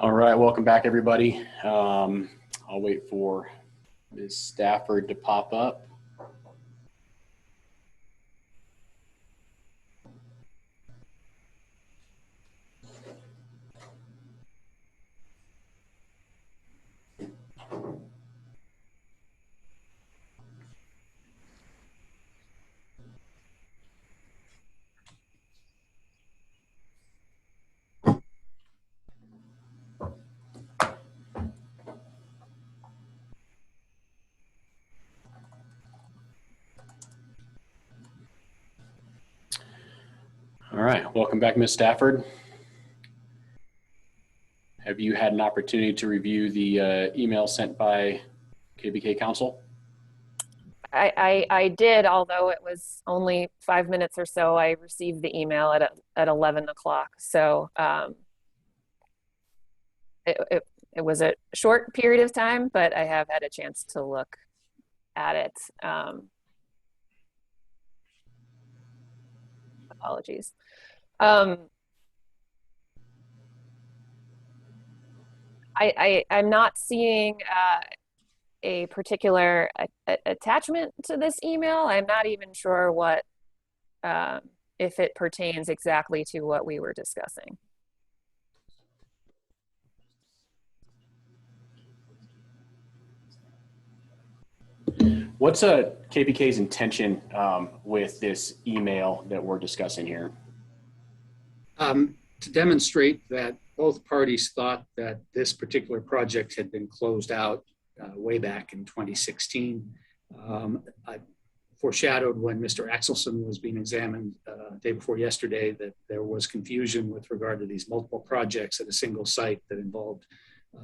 All right, welcome back, everybody. I'll wait for Ms. Stafford to pop up. All right, welcome back, Ms. Stafford. Have you had an opportunity to review the email sent by KPK Council? I did, although it was only 5 minutes or so. I received the email at 11 o'clock. So it was a short period of time, but I have had a chance to look at it. Apologies. I'm not seeing a particular attachment to this email. I'm not even sure what if it pertains exactly to what we were discussing. What's KPK's intention with this email that we're discussing here? To demonstrate that both parties thought that this particular project had been closed out way back in 2016. I foreshadowed when Mr. Axelson was being examined day before yesterday that there was confusion with regard to these multiple projects at a single site that involved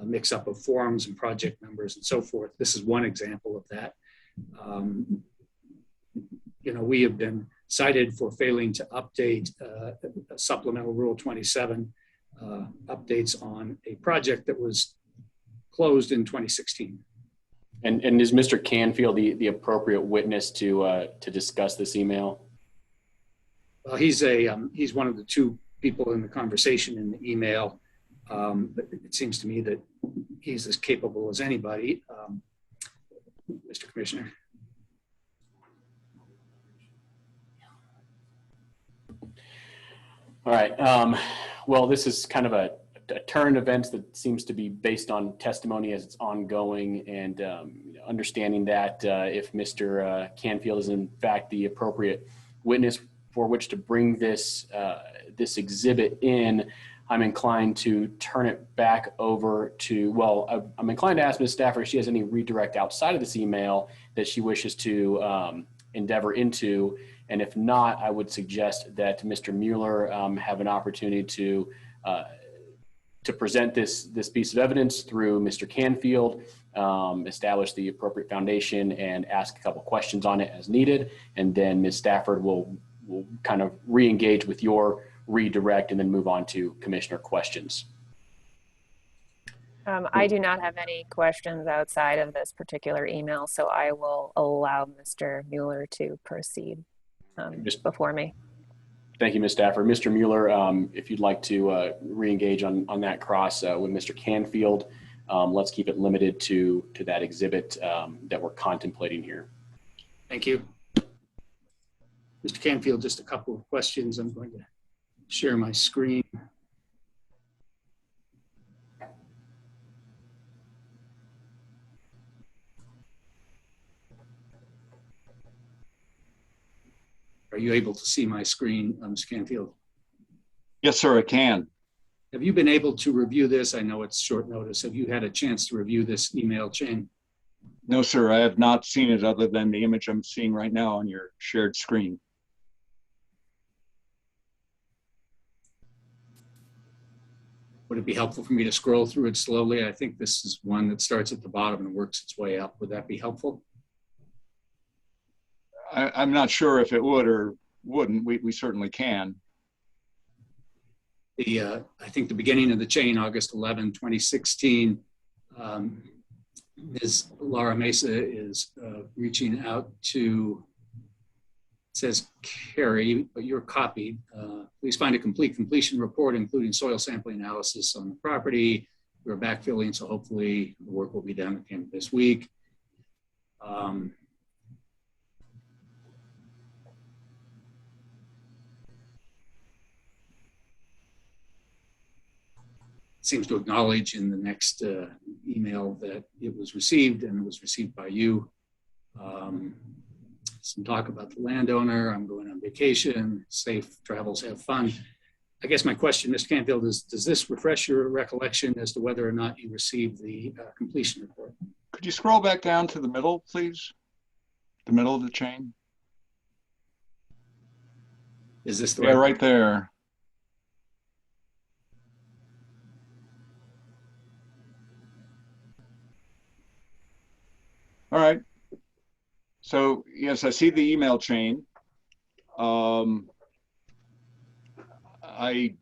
a mix-up of forms and project numbers and so forth. This is one example of that. We have been cited for failing to update supplemental Rule 27 updates on a project that was closed in 2016. And is Mr. Canfield the appropriate witness to discuss this email? Well, he's one of the two people in the conversation in the email. But it seems to me that he's as capable as anybody. Mr. Commissioner. All right. Well, this is kind of a turn of events that seems to be based on testimony as it's ongoing, and understanding that if Mr. Canfield is in fact the appropriate witness for which to bring this exhibit in, I'm inclined to turn it back over to, well, I'm inclined to ask Ms. Stafford if she has any redirect outside of this email that she wishes to endeavor into. And if not, I would suggest that Mr. Mueller have an opportunity to present this piece of evidence through Mr. Canfield, establish the appropriate foundation, and ask a couple questions on it as needed. And then Ms. Stafford will kind of re-engage with your redirect and then move on to commissioner questions. I do not have any questions outside of this particular email, so I will allow Mr. Mueller to proceed before me. Thank you, Ms. Stafford. Mr. Mueller, if you'd like to re-engage on that cross with Mr. Canfield, let's keep it limited to that exhibit that we're contemplating here. Thank you. Mr. Canfield, just a couple of questions. I'm going to share my screen. Are you able to see my screen, Mr. Canfield? Yes, sir, I can. Have you been able to review this? I know it's short notice. Have you had a chance to review this email chain? No, sir, I have not seen it other than the image I'm seeing right now on your shared screen. Would it be helpful for me to scroll through it slowly? I think this is one that starts at the bottom and works its way up. Would that be helpful? I'm not sure if it would or wouldn't. We certainly can. I think the beginning of the chain, August 11, 2016, Ms. Laura Mesa is reaching out to, it says Carrie, but you're copied. Please find a complete completion report, including soil sampling analysis on the property, we're backfilling, so hopefully the work will be done at the end of this week. Seems to acknowledge in the next email that it was received and it was received by you. Some talk about the landowner. I'm going on vacation. Safe travels, have fun. I guess my question, Mr. Canfield, is does this refresh your recollection as to whether or not you received the completion report? Could you scroll back down to the middle, please? The middle of the chain? Is this the Yeah, right there. All right. So yes, I see the email chain. I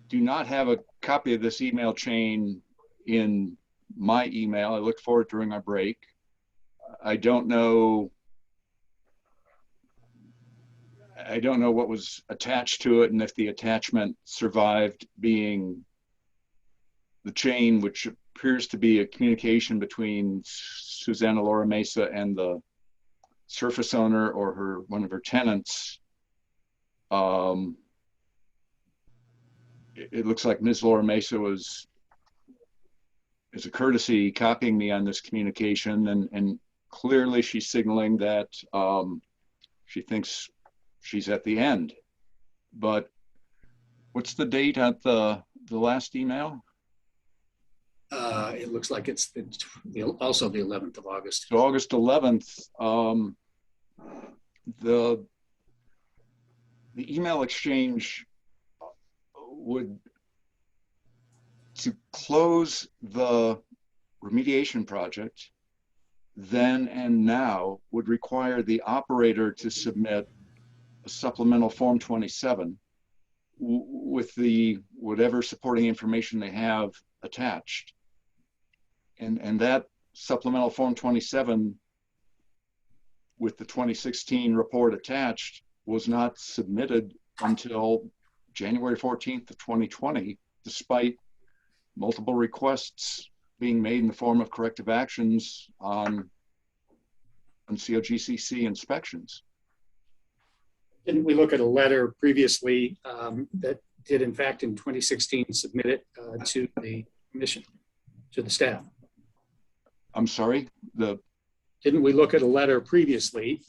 do not have a copy of this email chain in my email. I looked for it during our break. I don't know what was attached to it and if the attachment survived being the chain, which appears to be a communication between Susanna Laura Mesa and the surface owner or one of her tenants. It looks like Ms. Laura Mesa was, as a courtesy, copying me on this communication, and clearly she's signaling that she thinks she's at the end. But what's the date at the last email? It looks like it's also the 11th of August. So August 11th, the email exchange would, to close the remediation project, then and now would require the operator to submit a supplemental Form 27 with the whatever supporting information they have attached. And that supplemental Form 27 with the 2016 report attached was not submitted until January 14th of 2020, despite multiple requests being made in the form of corrective actions on COGCC inspections. Didn't we look at a letter previously that did, in fact, in 2016, submit it to the commission, to the staff? I'm sorry? Didn't we look at a letter previously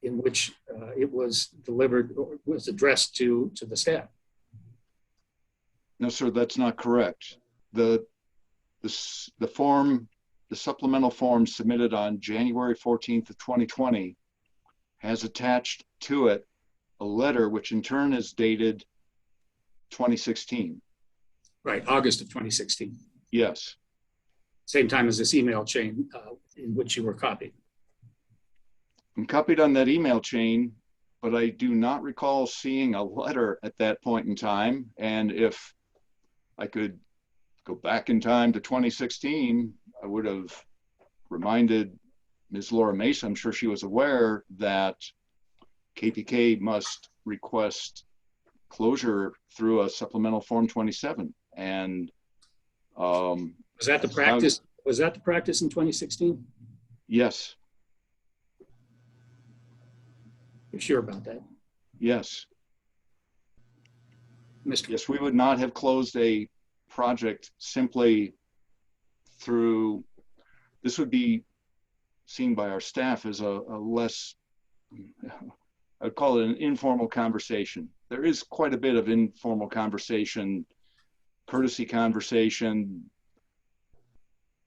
in which it was delivered or was addressed to the staff? No, sir, that's not correct. The supplemental form submitted on January 14th of 2020 has attached to it a letter which in turn is dated 2016. Right, August of 2016. Yes. Same time as this email chain in which you were copied. I'm copied on that email chain, but I do not recall seeing a letter at that point in time. And if I could go back in time to 2016, I would have reminded Ms. Laura Mesa, I'm sure she was aware that KPK must request closure through a supplemental Form 27. And was that the practice? Was that the practice in 2016? Yes. You're sure about that? Yes. Mr. Yes, we would not have closed a project simply through, this would be seen by our staff as a less, I'd call it an informal conversation. There is quite a bit of informal conversation, courtesy conversation,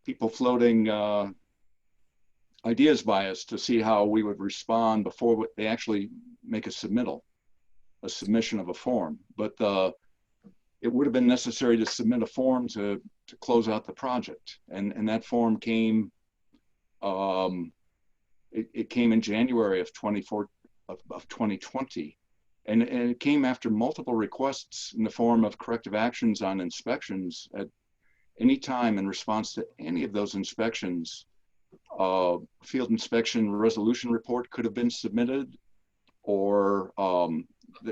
people floating ideas by us to see how we would respond before they actually make a submission of a form. But it would have been necessary to submit a form to close out the project. And that form came, it came in January of 2020. And it came after multiple requests in the form of corrective actions on inspections. At any time in response to any of those inspections, field inspection resolution report could have been submitted, or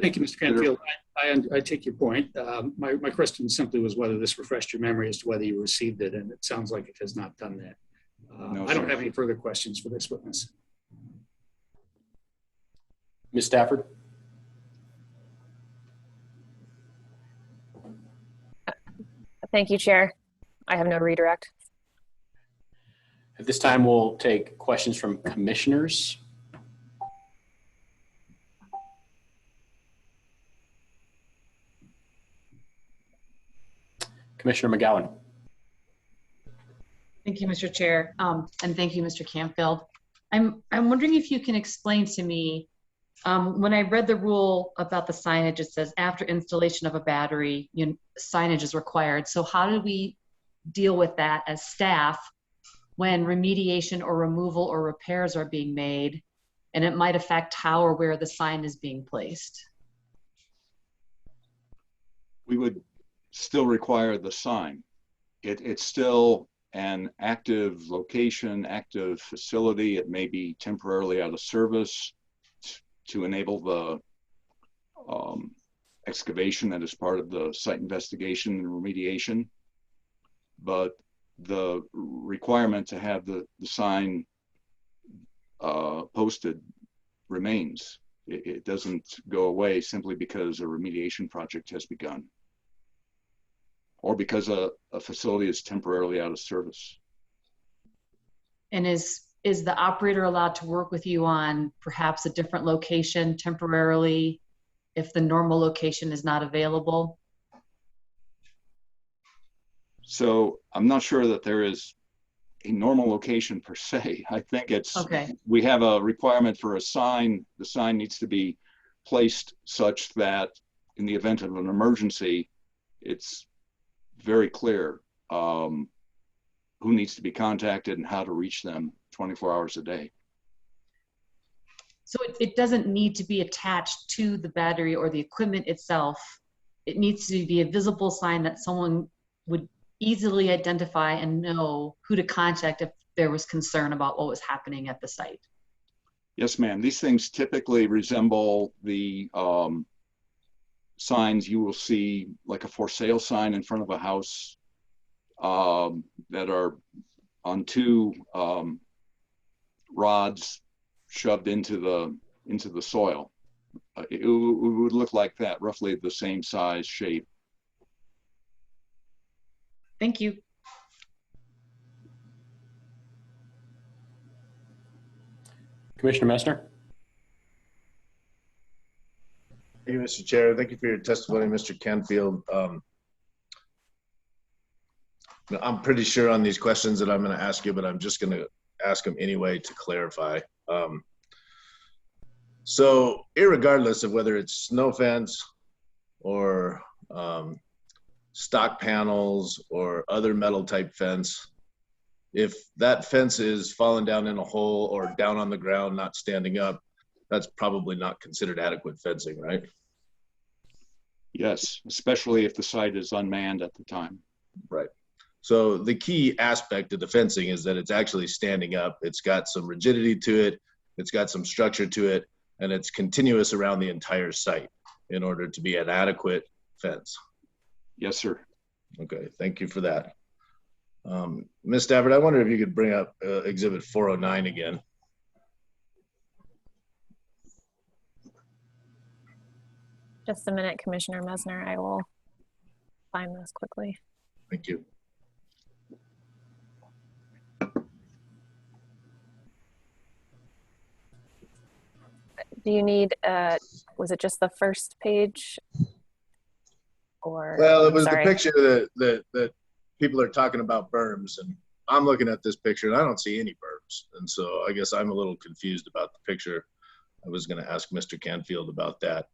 Thank you, Mr. Canfield. I take your point. My question simply was whether this refreshed your memory as to whether you received it, and it sounds like it has not done that. No, I don't sir. have any further questions for this witness. Ms. Stafford? Thank you, Chair. I have no redirect. At this time, we'll take questions from commissioners. Commissioner McGowan. Thank you, Mr. Chair, and thank you, Mr. Campfield. I'm wondering if you can explain to me, when I read the rule about the signage, it says after installation of a battery, signage is required. So how do we deal with that as staff when remediation or removal or repairs are being made, and it might affect how or where the sign is being placed? We would still require the sign. It's still an active location, active facility. It may be temporarily out of service to enable the excavation that is part of the site investigation and remediation. But the requirement to have the sign posted remains. It doesn't go away simply because a remediation project has begun, or because a facility is temporarily out of service. And is the operator allowed to work with you on perhaps a different location temporarily if the normal location is not available? So I'm not sure that there is a normal location per se. I think it's, okay. We have a requirement for a sign. The sign needs to be placed such that in the event of an emergency, it's very clear who needs to be contacted and how to reach them 24 hours a day. So it doesn't need to be attached to the battery or the equipment itself. It needs to be a visible sign that someone would easily identify and know who to contact if there was concern about what was happening at the site. Yes, ma'am. These things typically resemble the signs you will see, like a for sale sign in front of a house that are on two rods shoved into the soil. It would look like that, roughly the same size, shape. Thank you. Commissioner Messner? Thank you, Mr. Chair. Thank you for your testimony, Mr. Canfield. I'm pretty sure on these questions that I'm going to ask you, but I'm just going to ask them anyway to clarify. So irregardless of whether it's snow fence or stock panels or other metal type fence, if that fence is falling down in a hole or down on the ground, not standing up, that's probably not considered adequate fencing, right? Yes, especially if the site is unmanned at the time. Right. So the key aspect of the fencing is that it's actually standing up. It's got some rigidity to it. It's got some structure to it, and it's continuous around the entire site in order to be an adequate fence. Yes, sir. Okay, thank you for that. Ms. Stafford, I wonder if you could bring up Exhibit 409 again. Just a minute, Commissioner Messner. I will find this quickly. Thank you. Do you need, was it just the first page? Or, Well, it was sorry. the picture that people are talking about berms, and I'm looking at this picture and I don't see any berms. And so I guess I'm a little confused about the picture. I was going to ask Mr. Canfield about that.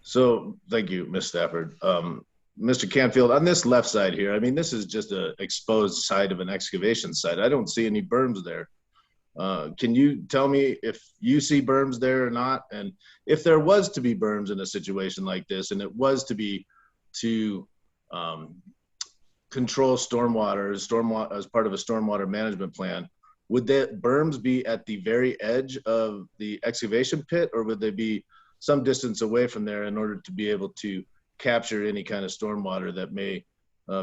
So thank you, Ms. Stafford. Mr. Canfield, on this left side here, I mean, this is just an exposed side of an excavation site. I don't see any berms there. Can you tell me if you see berms there or not? And if there was to be berms in a situation like this, and it was to be to control stormwater as part of a stormwater management plan, would the berms be at the very edge of the excavation pit, or would they be some distance away from there in order to be able to capture any kind of stormwater that may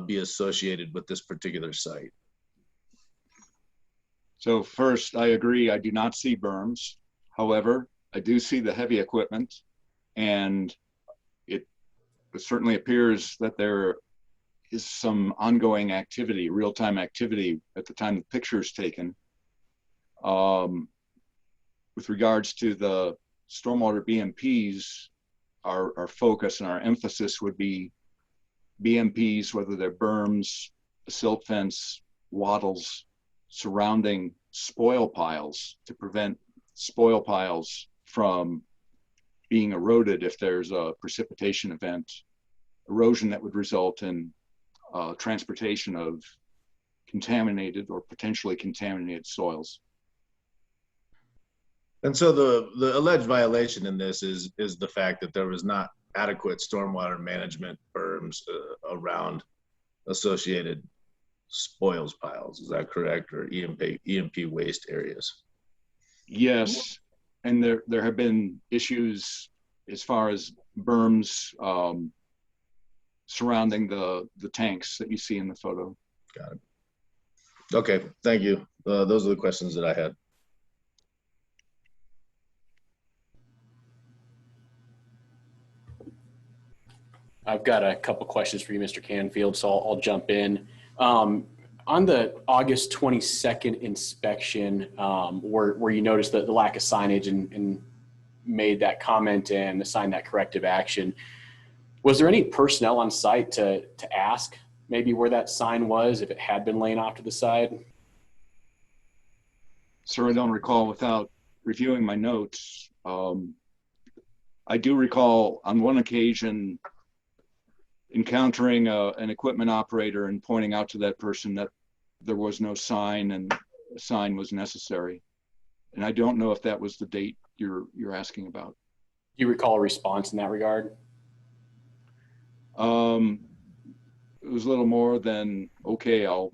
be associated with this particular site? So first, I agree, I do not see berms. However, I do see the heavy equipment, and it certainly appears that there is some ongoing activity, real-time activity at the time the picture is taken. With regards to the stormwater BMPs, our focus and our emphasis would be BMPs, whether they're berms, a silt fence, wattles, surrounding spoil piles to prevent spoil piles from being eroded if there's a precipitation event, erosion that would result in transportation of contaminated or potentially contaminated soils. And so the alleged violation in this is the fact that there was not adequate stormwater management berms around associated spoils piles. Is that correct? Or EMP waste areas? Yes, and there have been issues as far as berms surrounding the tanks that you see in the photo. Got it. Okay, thank you. Those are the questions that I had. I've got a couple questions for you, Mr. Canfield, so I'll jump in. On the August 22nd inspection, where you noticed the lack of signage and made that comment and assigned that corrective action, was there any personnel on site to ask maybe where that sign was if it had been laying off to the side? Sir, I don't recall without reviewing my notes. I do recall on one occasion encountering an equipment operator and pointing out to that person that there was no sign and a sign was necessary. And I don't know if that was the date you're asking about. Do you recall a response in that regard? It was a little more than, okay, I'll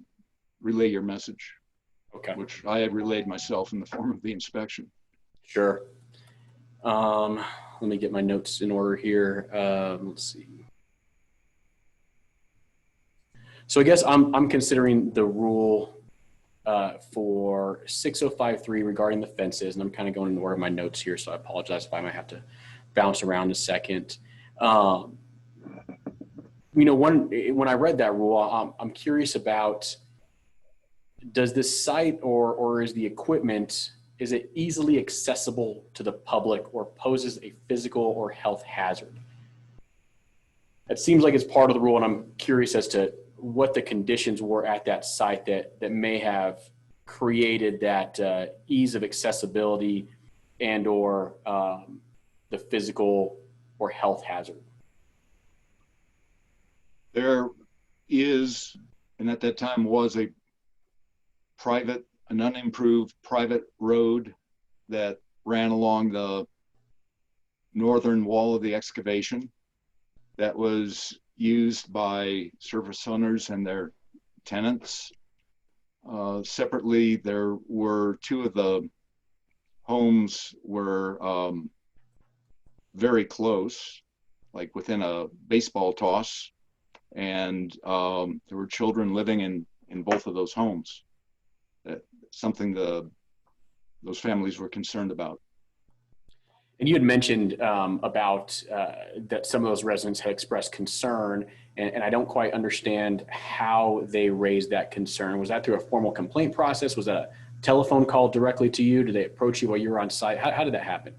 relay your message. Okay. Which I had relayed myself in the form of the inspection. Sure. Let me get my notes in order here. Let's see. So I guess I'm considering the rule for 6053 regarding the fences, and I'm kind of going in order of my notes here, so I apologize if I might have to bounce around a second. When I read that rule, I'm curious about, does this site or is the equipment, is it easily accessible to the public or poses a physical or health hazard? It seems like it's part of the rule, and I'm curious as to what the conditions were at that site that may have created that ease of accessibility and or the physical or health hazard. There is, and at that time was, an unimproved private road that ran along the northern wall of the excavation that was used by service owners and their tenants. Separately, there were two of the homes were very close, like within a baseball toss, and there were children living in both of those homes. That's something those families were concerned about. And you had mentioned about that some of those residents had expressed concern, and I don't quite understand how they raised that concern. Was that through a formal complaint process? Was that a telephone call directly to you? Did they approach you while you were on site? How did that happen?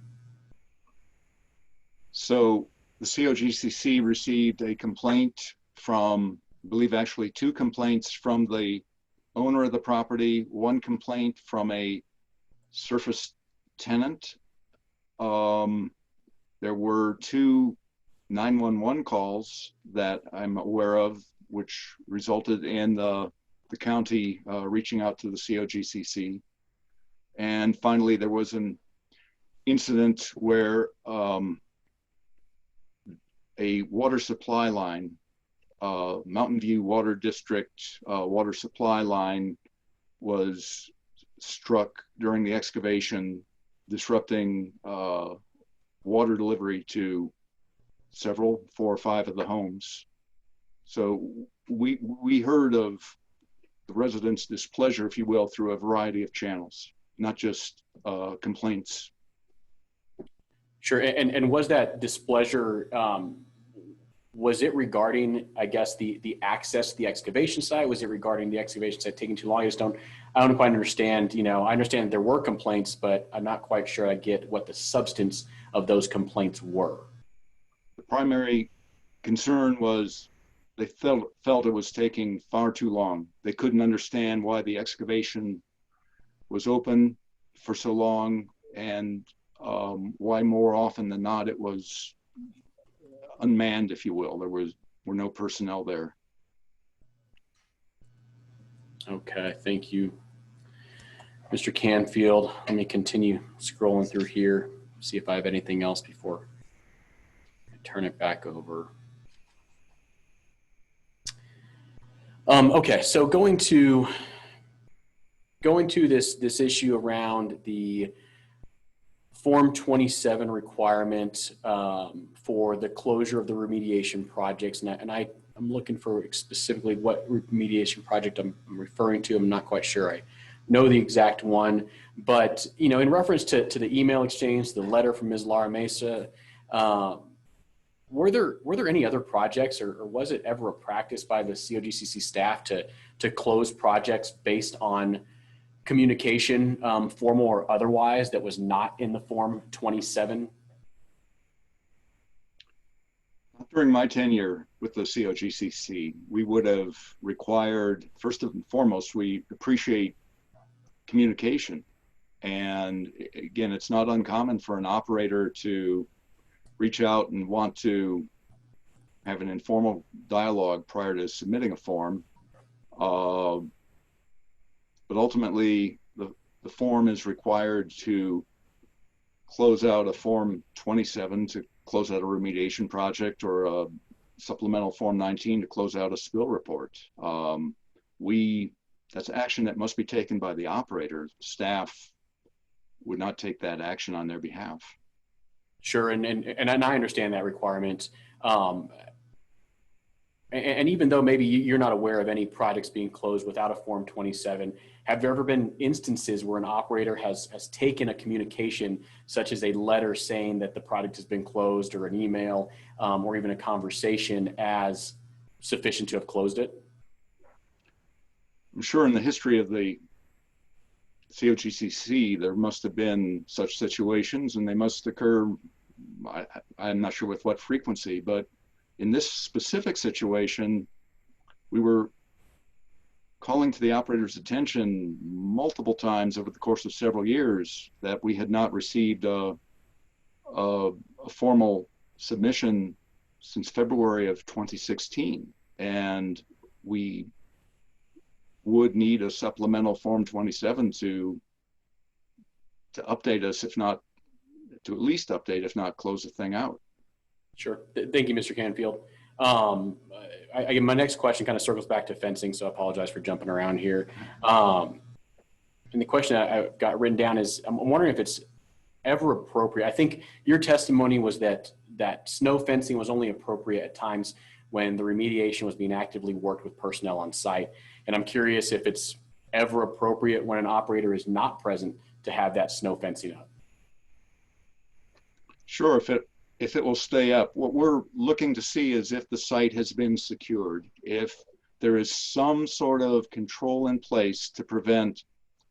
So the COGCC received a complaint from, I believe actually two complaints from the owner of the property, one complaint from a surface tenant. There were two 911 calls that I'm aware of, which resulted in the county reaching out to the COGCC. And finally, there was an incident where a water supply line, Mountain View Water District water supply line, was struck during the excavation, disrupting water delivery to several, 4 or 5 of the homes. So we heard of the residents' displeasure, if you will, through a variety of channels, not just complaints. Sure. And was that displeasure, was it regarding, I guess, the access to the excavation site? Was it regarding the excavation site taking too long? I don't quite understand. You know, I understand there were complaints, but I'm not quite sure I get what the substance of those complaints were. The primary concern was they felt it was taking far too long. They couldn't understand why the excavation was open for so long, and why more often than not it was unmanned, if you will. There were no personnel there. Okay, thank you, Mr. Canfield. Let me continue scrolling through here, see if I have anything else before I turn it back over. Okay, so going to this issue around the Form 27 requirement for the closure of the remediation projects, and I'm looking for specifically what remediation project I'm referring to. I'm not quite sure I know the exact one, but you know, in reference to the email exchange, the letter from Ms. Lara Mesa, were there any other projects, or was it ever a practice by the COGCC staff to close projects based on communication, formal or otherwise, that was not in the Form 27? During my tenure with the COGCC, we would have required, first and foremost, we appreciate communication. And again, it's not uncommon for an operator to reach out and want to have an informal dialogue prior to submitting a form. But ultimately, the form is required to close out a Form 27 to close out a remediation project, or a supplemental Form 19 to close out a spill report. That's action that must be taken by the operator. Staff would not take that action on their behalf. Sure, and I understand that requirement. And even though maybe you're not aware of any projects being closed without a Form 27, have there ever been instances where an operator has taken a communication, such as a letter saying that the project has been closed, or an email, or even a conversation, as sufficient to have closed it? I'm sure in the history of the COGCC, there must have been such situations, and they must occur, I'm not sure with what frequency, but in this specific situation, we were calling to the operator's attention multiple times over the course of several years that we had not received a formal submission since February of 2016. And we would need a supplemental Form 27 to update us, if not, to at least update, if not close the thing out. Sure. Thank you, Mr. Canfield. My next question kind of circles back to fencing, so I apologize for jumping around here. And the question I got written down is, I'm wondering if it's ever appropriate. I think your testimony was that snow fencing was only appropriate at times when the remediation was being actively worked with personnel on site. And I'm curious if it's ever appropriate when an operator is not present to have that snow fencing up. Sure, if it will stay up. What we're looking to see is if the site has been secured, if there is some sort of control in place to prevent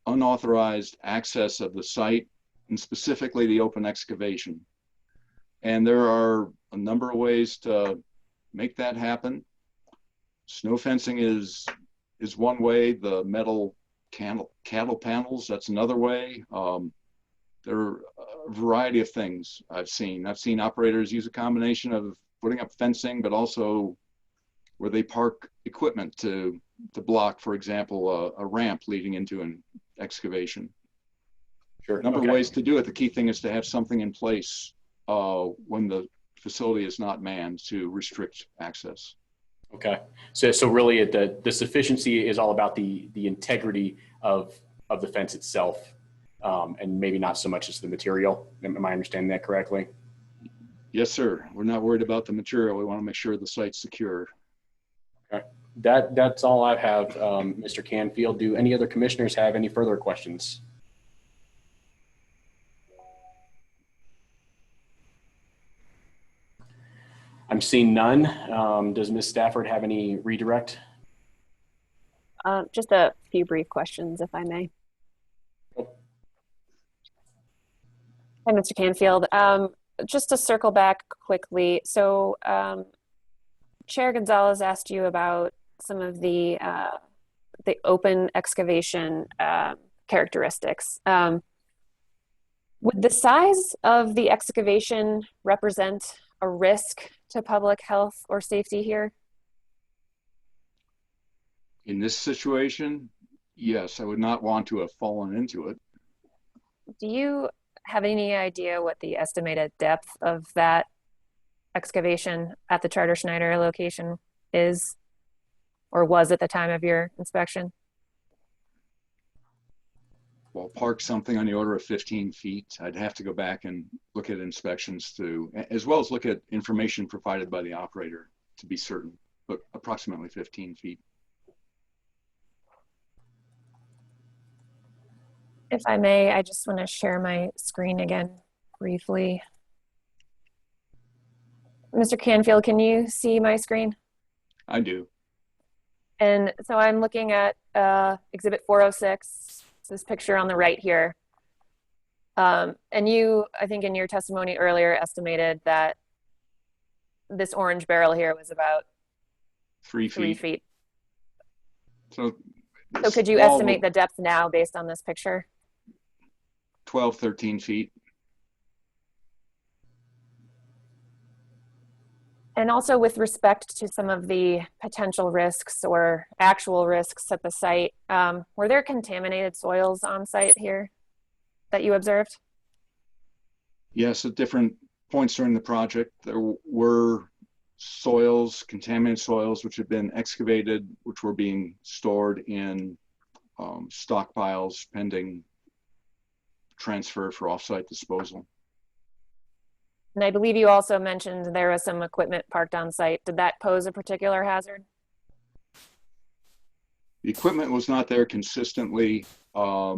unauthorized access of the site, and specifically the open excavation. And there are a number of ways to make that happen. Snow fencing is one way. The metal cattle panels, that's another way. There are a variety of things I've seen. I've seen operators use a combination of putting up fencing, but also where they park equipment to block, for example, a ramp leading into an excavation. Sure. A number of ways to do it. The key thing is to have something in place when the facility is not manned to restrict access. Okay. So really the sufficiency is all about the integrity of of the fence itself, and maybe not so much as the material. Am I understanding that correctly? Yes, sir. We're not worried about the material. We want to make sure the site's secure. Okay. That's all I have, Mr. Canfield. Do any other commissioners have any further questions? I'm seeing none. Does Ms. Stafford have any redirect? Just a few brief questions, if I may. Oh. Hi, Mr. Canfield. Just to circle back quickly. So Chair Gonzalez asked you about some of the open excavation characteristics. Would the size of the excavation represent a risk to public health or safety here? In this situation, yes, I would not want to have fallen into it. Do you have any idea what the estimated depth of that excavation at the Charter Schneider location is, or was at the time of your inspection? Well, park something on the order of 15 feet. I'd have to go back and look at inspections to, as well as look at information provided by the operator to be certain, but approximately 15 feet. If I may, I just want to share my screen again briefly. Mr. Canfield, can you see my screen? I do. And so I'm looking at Exhibit 406, this picture on the right here. And you, I think in your testimony earlier, estimated that this orange barrel here was about 3 feet. 3 feet. So could you estimate the depth now based on this picture? 12, 13 feet. And also with respect to some of the potential risks or actual risks at the site, were there contaminated soils on site here that you observed? Yes, at different points during the project, there were soils, contaminated soils, which had been excavated, which were being stored in stockpiles pending transfer for offsite disposal. And I believe you also mentioned there was some equipment parked on site. Did that pose a particular hazard? The equipment was not there consistently. I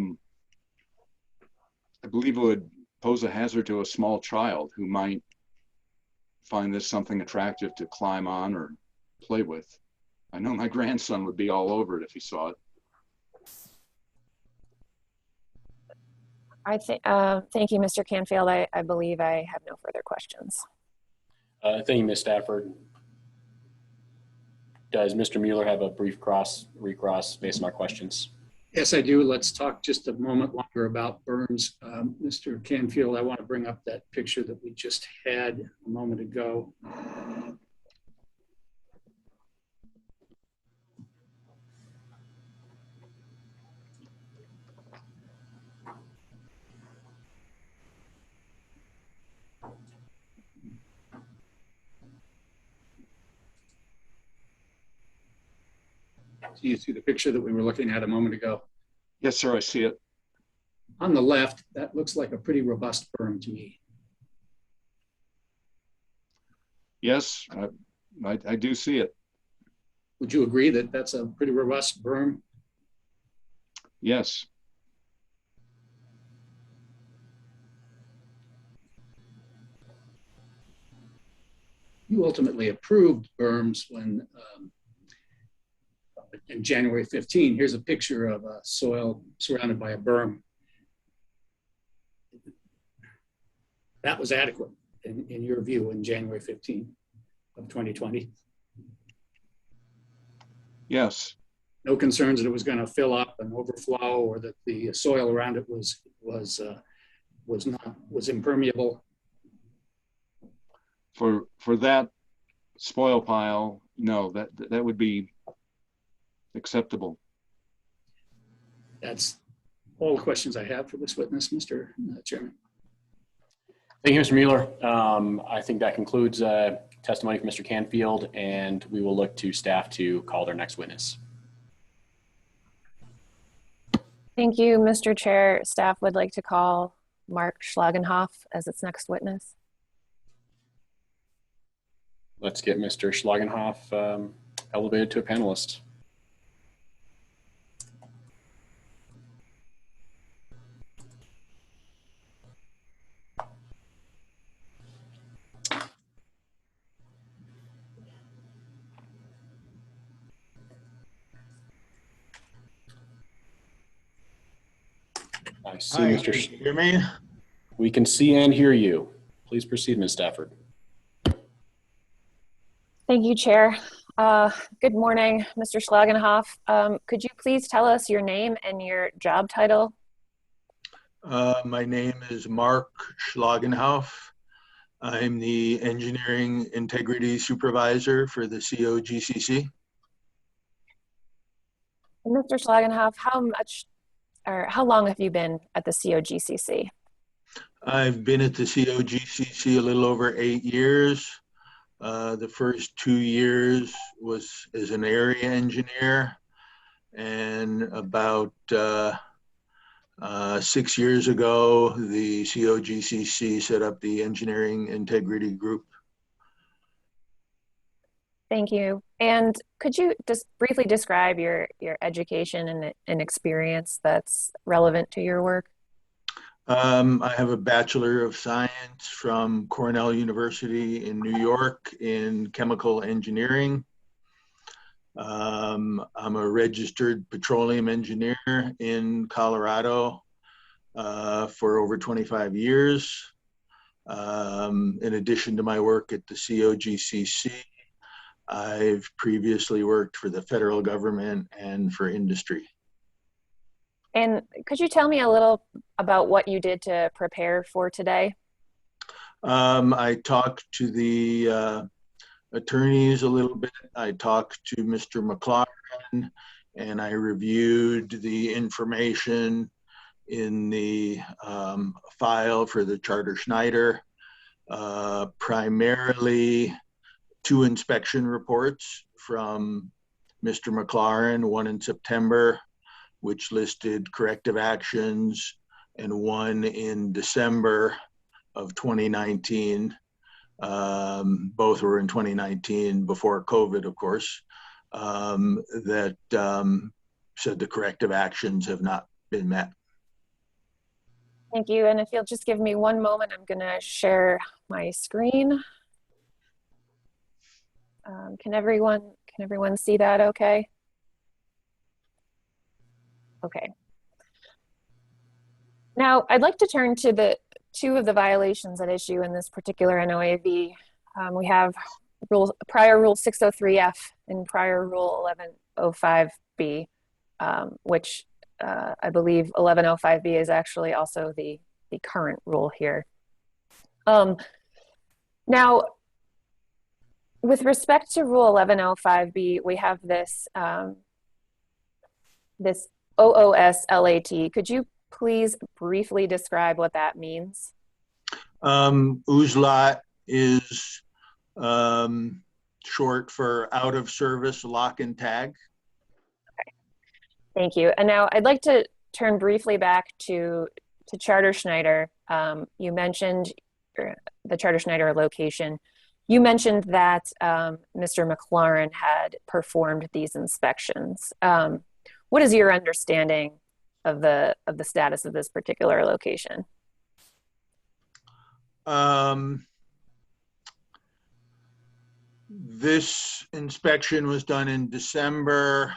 believe it would pose a hazard to a small child who might find this something attractive to climb on or play with. I know my grandson would be all over it if he saw it. Thank you, Mr. Canfield. I believe I have no further questions. Thank you, Ms. Stafford. Does Mr. Mueller have a brief recross based on our questions? Yes, I do. Let's talk just a moment longer about berms. Mr. Canfield, I want to bring up that picture that we just had a moment ago. Do you see the picture that we were looking at a moment ago? Yes, sir, I see it. On the left, that looks like a pretty robust berm to me. Yes, I do see it. Would you agree that that's a pretty robust berm? Yes. You ultimately approved berms when in January 15, here's a picture of a soil surrounded by a berm. That was adequate in your view in January 15 of 2020? Yes. No concerns that it was going to fill up and overflow, or that the soil around it was impermeable? For that spoil pile, no, that would be acceptable. That's all the questions I have for this witness, Mr. Chairman. Thank you, Mr. Mueller. I think that concludes testimony from Mr. Canfield, and we will look to staff to call their next witness. Thank you, Mr. Chair. Staff would like to call Mark Schlagenhof as its next witness. Let's get Mr. Schlagenhof elevated to a panelist. I see, Hi, Mr. can you hear me? We can see and hear you. Please proceed, Ms. Stafford. Thank you, Chair. Good morning, Mr. Schlagenhof. Could you please tell us your name and your job title? My name is Mark Schlagenhof. I'm the Engineering Integrity Supervisor for the COGCC. Mr. Schlagenhof, how long have you been at the COGCC? I've been at the COGCC a little over 8 years. The first 2 years was as an area engineer, and about 6 years ago, the COGCC set up the Engineering Integrity Group. Thank you. And could you just briefly describe your education and experience that's relevant to your work? I have a Bachelor of Science from Cornell University in New York in chemical engineering. I'm a registered petroleum engineer in Colorado for over 25 years. In addition to my work at the COGCC, I've previously worked for the federal government and for industry. And could you tell me a little about what you did to prepare for today? I talked to the attorneys a little bit. I talked to Mr. McLaren, and I reviewed the information in the file for the Charter Schneider, primarily 2 inspection reports from Mr. McLaren, one in September, which listed corrective actions, and one in December of 2019. Both were in 2019 before COVID, of course, that said the corrective actions have not been met. Thank you. And if you'll just give me one moment, I'm going to share my screen. Can everyone see that okay? Okay. Now, I'd like to turn to the 2 of the violations at issue in this particular NOAV. We have prior Rule 603F and prior Rule 1105B, which I believe 1105B is actually also the current rule here. Now, with respect to Rule 1105B, we have this this OOSLAT. Could you please briefly describe what that means? OOSLAT is short for out of service lock and tag. Okay. Thank you. And now I'd like to turn briefly back to Charter Schneider. You mentioned the Charter Schneider location. You mentioned that Mr. McLaren had performed these inspections. What is your understanding of the status of this particular location? This inspection was done in December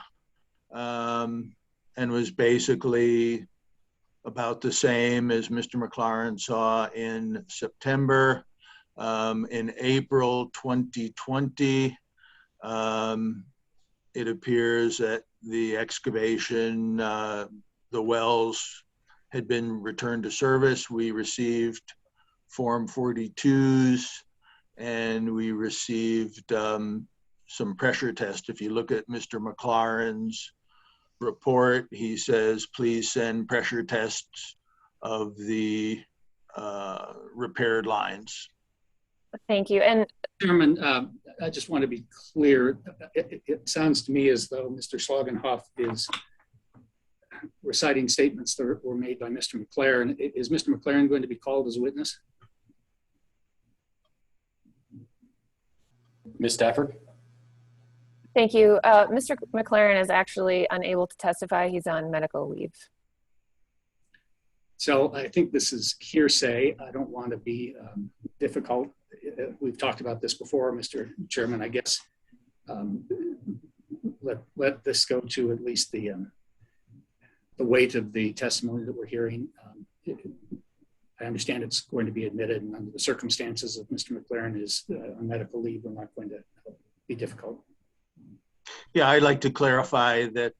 and was basically about the same as Mr. McLaren saw in September. In April 2020, it appears that the excavation, the wells had been returned to service. We received Form 42s, and we received some pressure tests. If you look at Mr. McLaren's report, he says, please send pressure tests of the repaired lines. Thank you. And Chairman, I just want to be clear. It sounds to me as though Mr. Schlagenhof is reciting statements that were made by Mr. McLaren. Is Mr. McLaren going to be called as a witness? Ms. Stafford? Thank you. Mr. McLaren is actually unable to testify. He's on medical leave. So I think this is hearsay. I don't want to be difficult. We've talked about this before, Mr. Chairman. I guess let this go to at least the weight of the testimony that we're hearing. I understand it's going to be admitted, and under the circumstances of Mr. McLaren is on medical leave, we're not going to be difficult. Yeah, I'd like to clarify that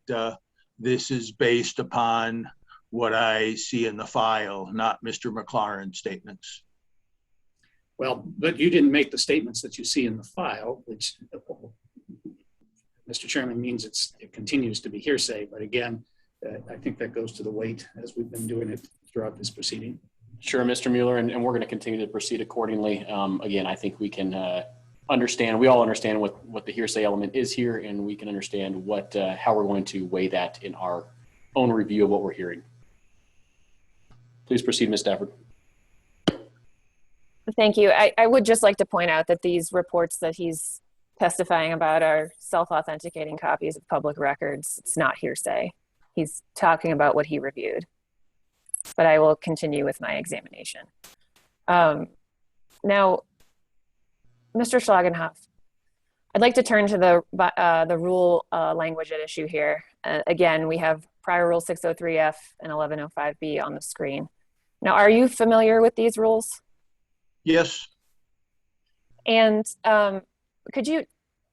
this is based upon what I see in the file, not Mr. McLaren's statements. Well, but you didn't make the statements that you see in the file, which, Mr. Chairman, means it continues to be hearsay. But again, I think that goes to the weight as we've been doing it throughout this proceeding. Sure, Mr. Mueller, and we're going to continue to proceed accordingly. Again, I think we can we all understand what the hearsay element is here, and we can understand how we're going to weigh that in our own review of what we're hearing. Please proceed, Ms. Stafford. Thank you. I would just like to point out that these reports that he's testifying about are self-authenticating copies of public records. It's not hearsay. He's talking about what he reviewed. But I will continue with my examination. Now, Mr. Schlagenhof, I'd like to turn to the rule language at issue here. Again, we have prior rule 603F and 1105B on the screen. Now, are you familiar with these rules? Yes. And could you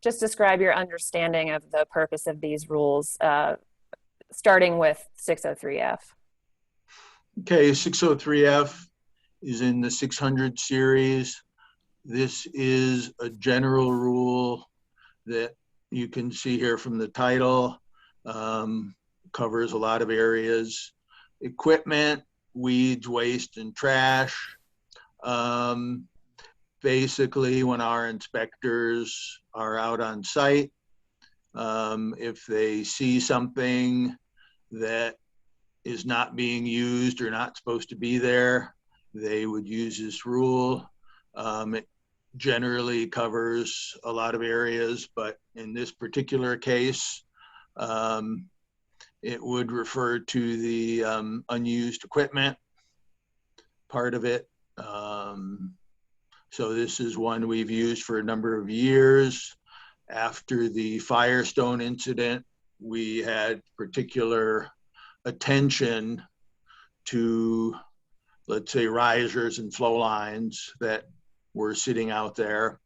just describe your understanding of the purpose of these rules, starting with 603F? Okay, 603F is in the 600 series. This is a general rule that you can see here from the title, covers a lot of areas. Equipment, weeds, waste, and trash. Basically, when our inspectors are out on site, if they see something that is not being used or not supposed to be there, they would use this rule. It generally covers a lot of areas, but in this particular case, it would refer to the unused equipment part of it. So this is one we've used for a number of years. After the Firestone incident, we had particular attention to, let's say, risers and flow lines that were sitting out there.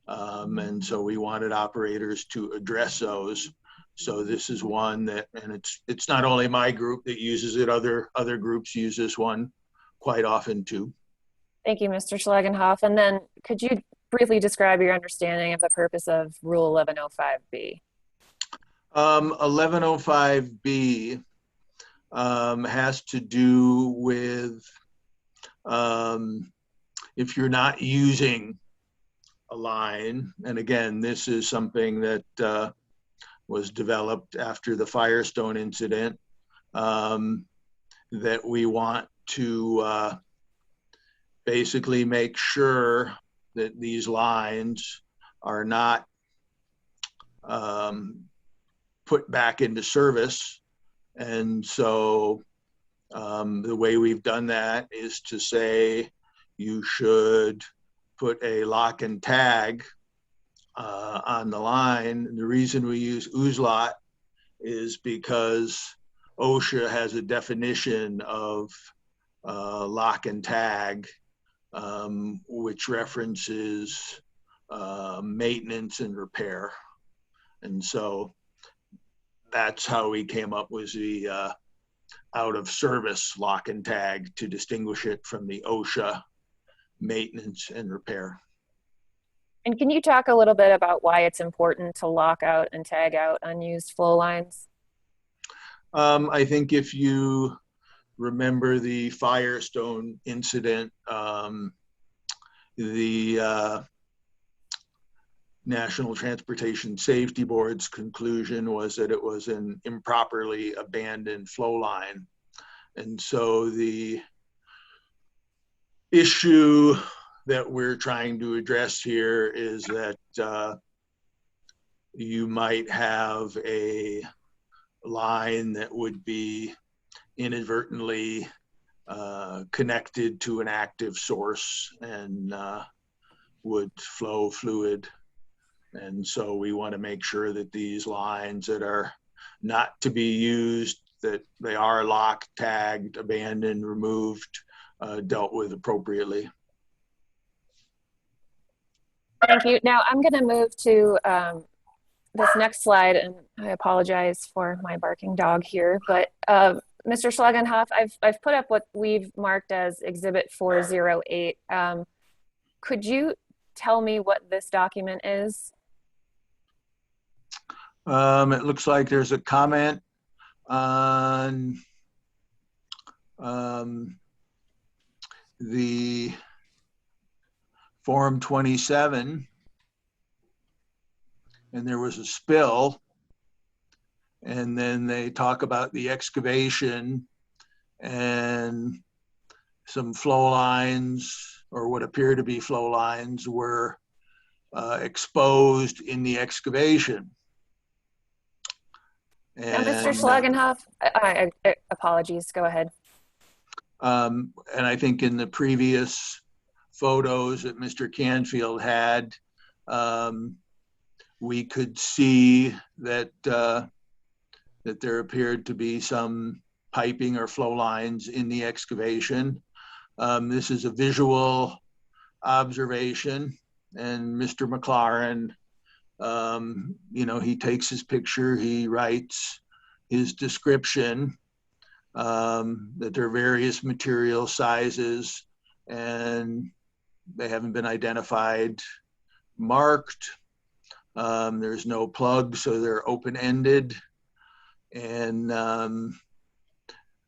And so we wanted operators to address those. So this is one that, and it's not only my group that uses it, other groups use this one quite often too. Thank you, Mr. Schlagenhof. And then could you briefly describe your understanding of the purpose of Rule 1105B? 1105B has to do with if you're not using a line, and again, this is something that was developed after the Firestone incident, that we want to basically make sure that these lines are not put back into service. And so the way we've done that is to say you should put a lock and tag on the line. And the reason we use OOSLOT is because OSHA has a definition of lock and tag, which references maintenance and repair. And so that's how we came up with the out of service lock and tag to distinguish it from the OSHA maintenance and repair. And can you talk a little bit about why it's important to lock out and tag out unused flow lines? I think if you remember the Firestone incident, the National Transportation Safety Board's conclusion was that it was an improperly abandoned flow line. And so the issue that we're trying to address here is that you might have a line that would be inadvertently connected to an active source and would flow fluid. And so we want to make sure that these lines that are not to be used, that they are locked, tagged, abandoned, removed, dealt with appropriately. Thank you. Now I'm going to move to this next slide, and I apologize for my barking dog here, but Mr. Schlagenhof, I've put up what we've marked as Exhibit 408. Could you tell me what this document is? It looks like there's a comment on the Form 27, and there was a spill, and then they talk about the excavation and some flow lines, or what appear to be flow lines, were exposed in the excavation. Now, Mr. Schlagenhof, apologies, go ahead. And I think in the previous photos that Mr. Canfield had, we could see that that there appeared to be some piping or flow lines in the excavation. This is a visual observation, and Mr. McLaren, you know, he takes his picture, he writes his description, that there are various material sizes and they haven't been identified, marked. There's no plug, so they're open-ended. And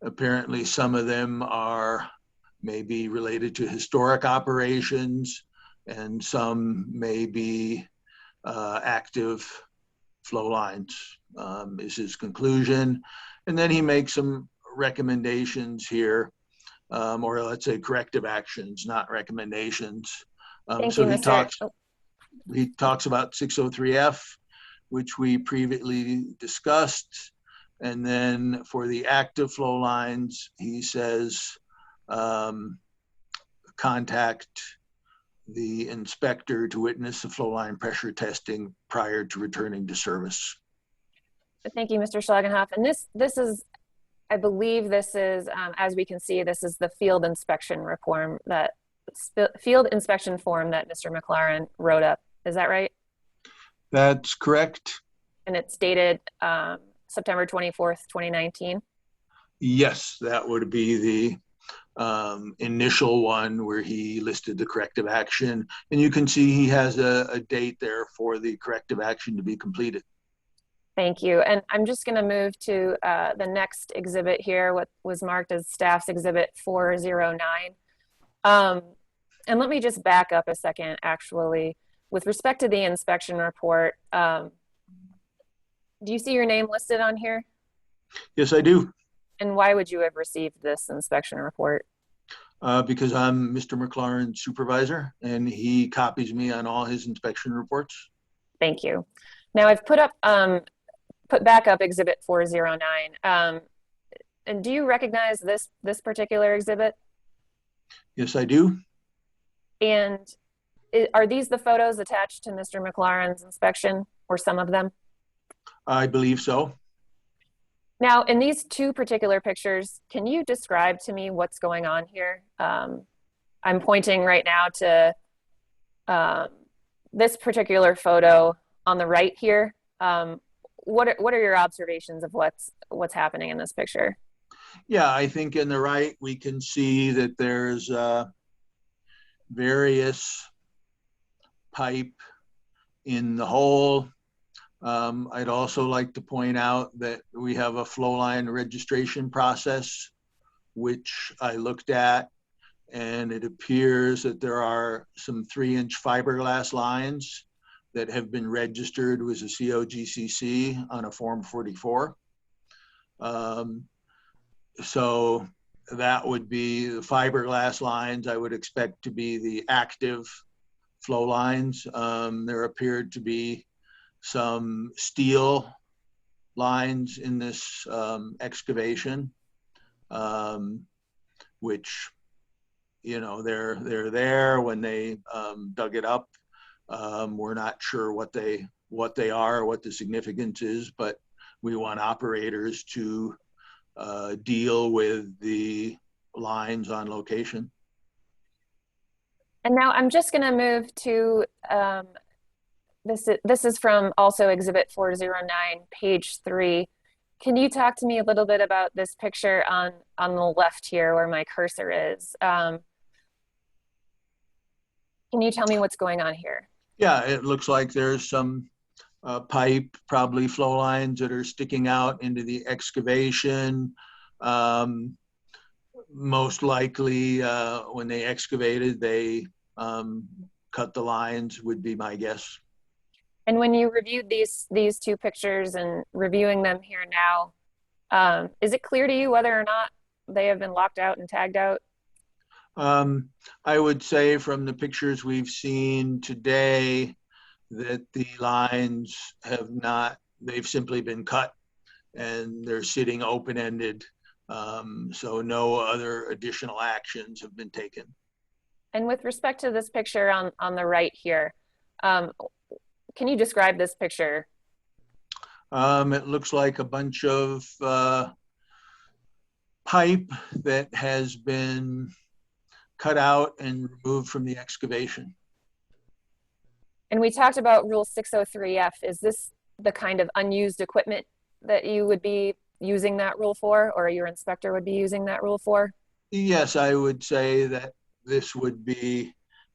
apparently some of them are maybe related to historic operations, and some may be active flow lines, is his conclusion. And then he makes some recommendations here, or let's say corrective actions, not recommendations. So he talks about 603F, which we previously discussed. And then for the active flow lines, he says, contact the inspector to witness the flow line pressure testing prior to returning to service. Thank you, Mr. Schlagenhof. And this is, I believe this is, as we can see, this is the field inspection form that Mr. McLaren wrote up. Is that right? That's correct. And it's dated September 24th, 2019? Yes, that would be the initial one where he listed the corrective action. And you can see he has a date there for the corrective action to be completed. Thank you. And I'm just going to move to the next exhibit here, what was marked as Staff's Exhibit 409. And let me just back up a second, actually. With respect to the inspection report, do you see your name listed on here? Yes, I do. And why would you have received this inspection report? Because I'm Mr. McLaren's supervisor, and he copies me on all his inspection reports. Thank you. Now I've put back up Exhibit 409. And do you recognize this particular exhibit? Yes, I do. And are these the photos attached to Mr. McLaren's inspection, or some of them? I believe so. Now, in these two particular pictures, can you describe to me what's going on here? I'm pointing right now to this particular photo on the right here. What are your observations of what's happening in this picture? Yeah, I think in the right we can see that there's various pipe in the hole. I'd also like to point out that we have a flow line registration process, which I looked at, and it appears that there are some 3-inch fiberglass lines that have been registered with the COGCC on a Form 44. So that would be the fiberglass lines. I would expect to be the active flow lines. There appeared to be some steel lines in this excavation, which, you know, they're there when they dug it up. We're not sure what they are, what the significance is, but we want operators to deal with the lines on location. And now I'm just going to move to this is from also Exhibit 409, page 3. Can you talk to me a little bit about this picture on the left here where my cursor is? Can you tell me what's going on here? Yeah, it looks like there's some pipe, probably flow lines that are sticking out into the excavation. Most likely when they excavated, they cut the lines, would be my guess. And when you reviewed these two pictures and reviewing them here now, is it clear to you whether or not they have been locked out and tagged out? I would say from the pictures we've seen today that the lines have not, they've simply been cut and they're sitting open-ended. So no other additional actions have been taken. And with respect to this picture on the right here, can you describe this picture? It looks like a bunch of pipe that has been cut out and removed from the excavation. And we talked about Rule 603F. Is this the kind of unused equipment that you would be using that rule for, or your inspector would be using that rule for? Yes, I would say that this would be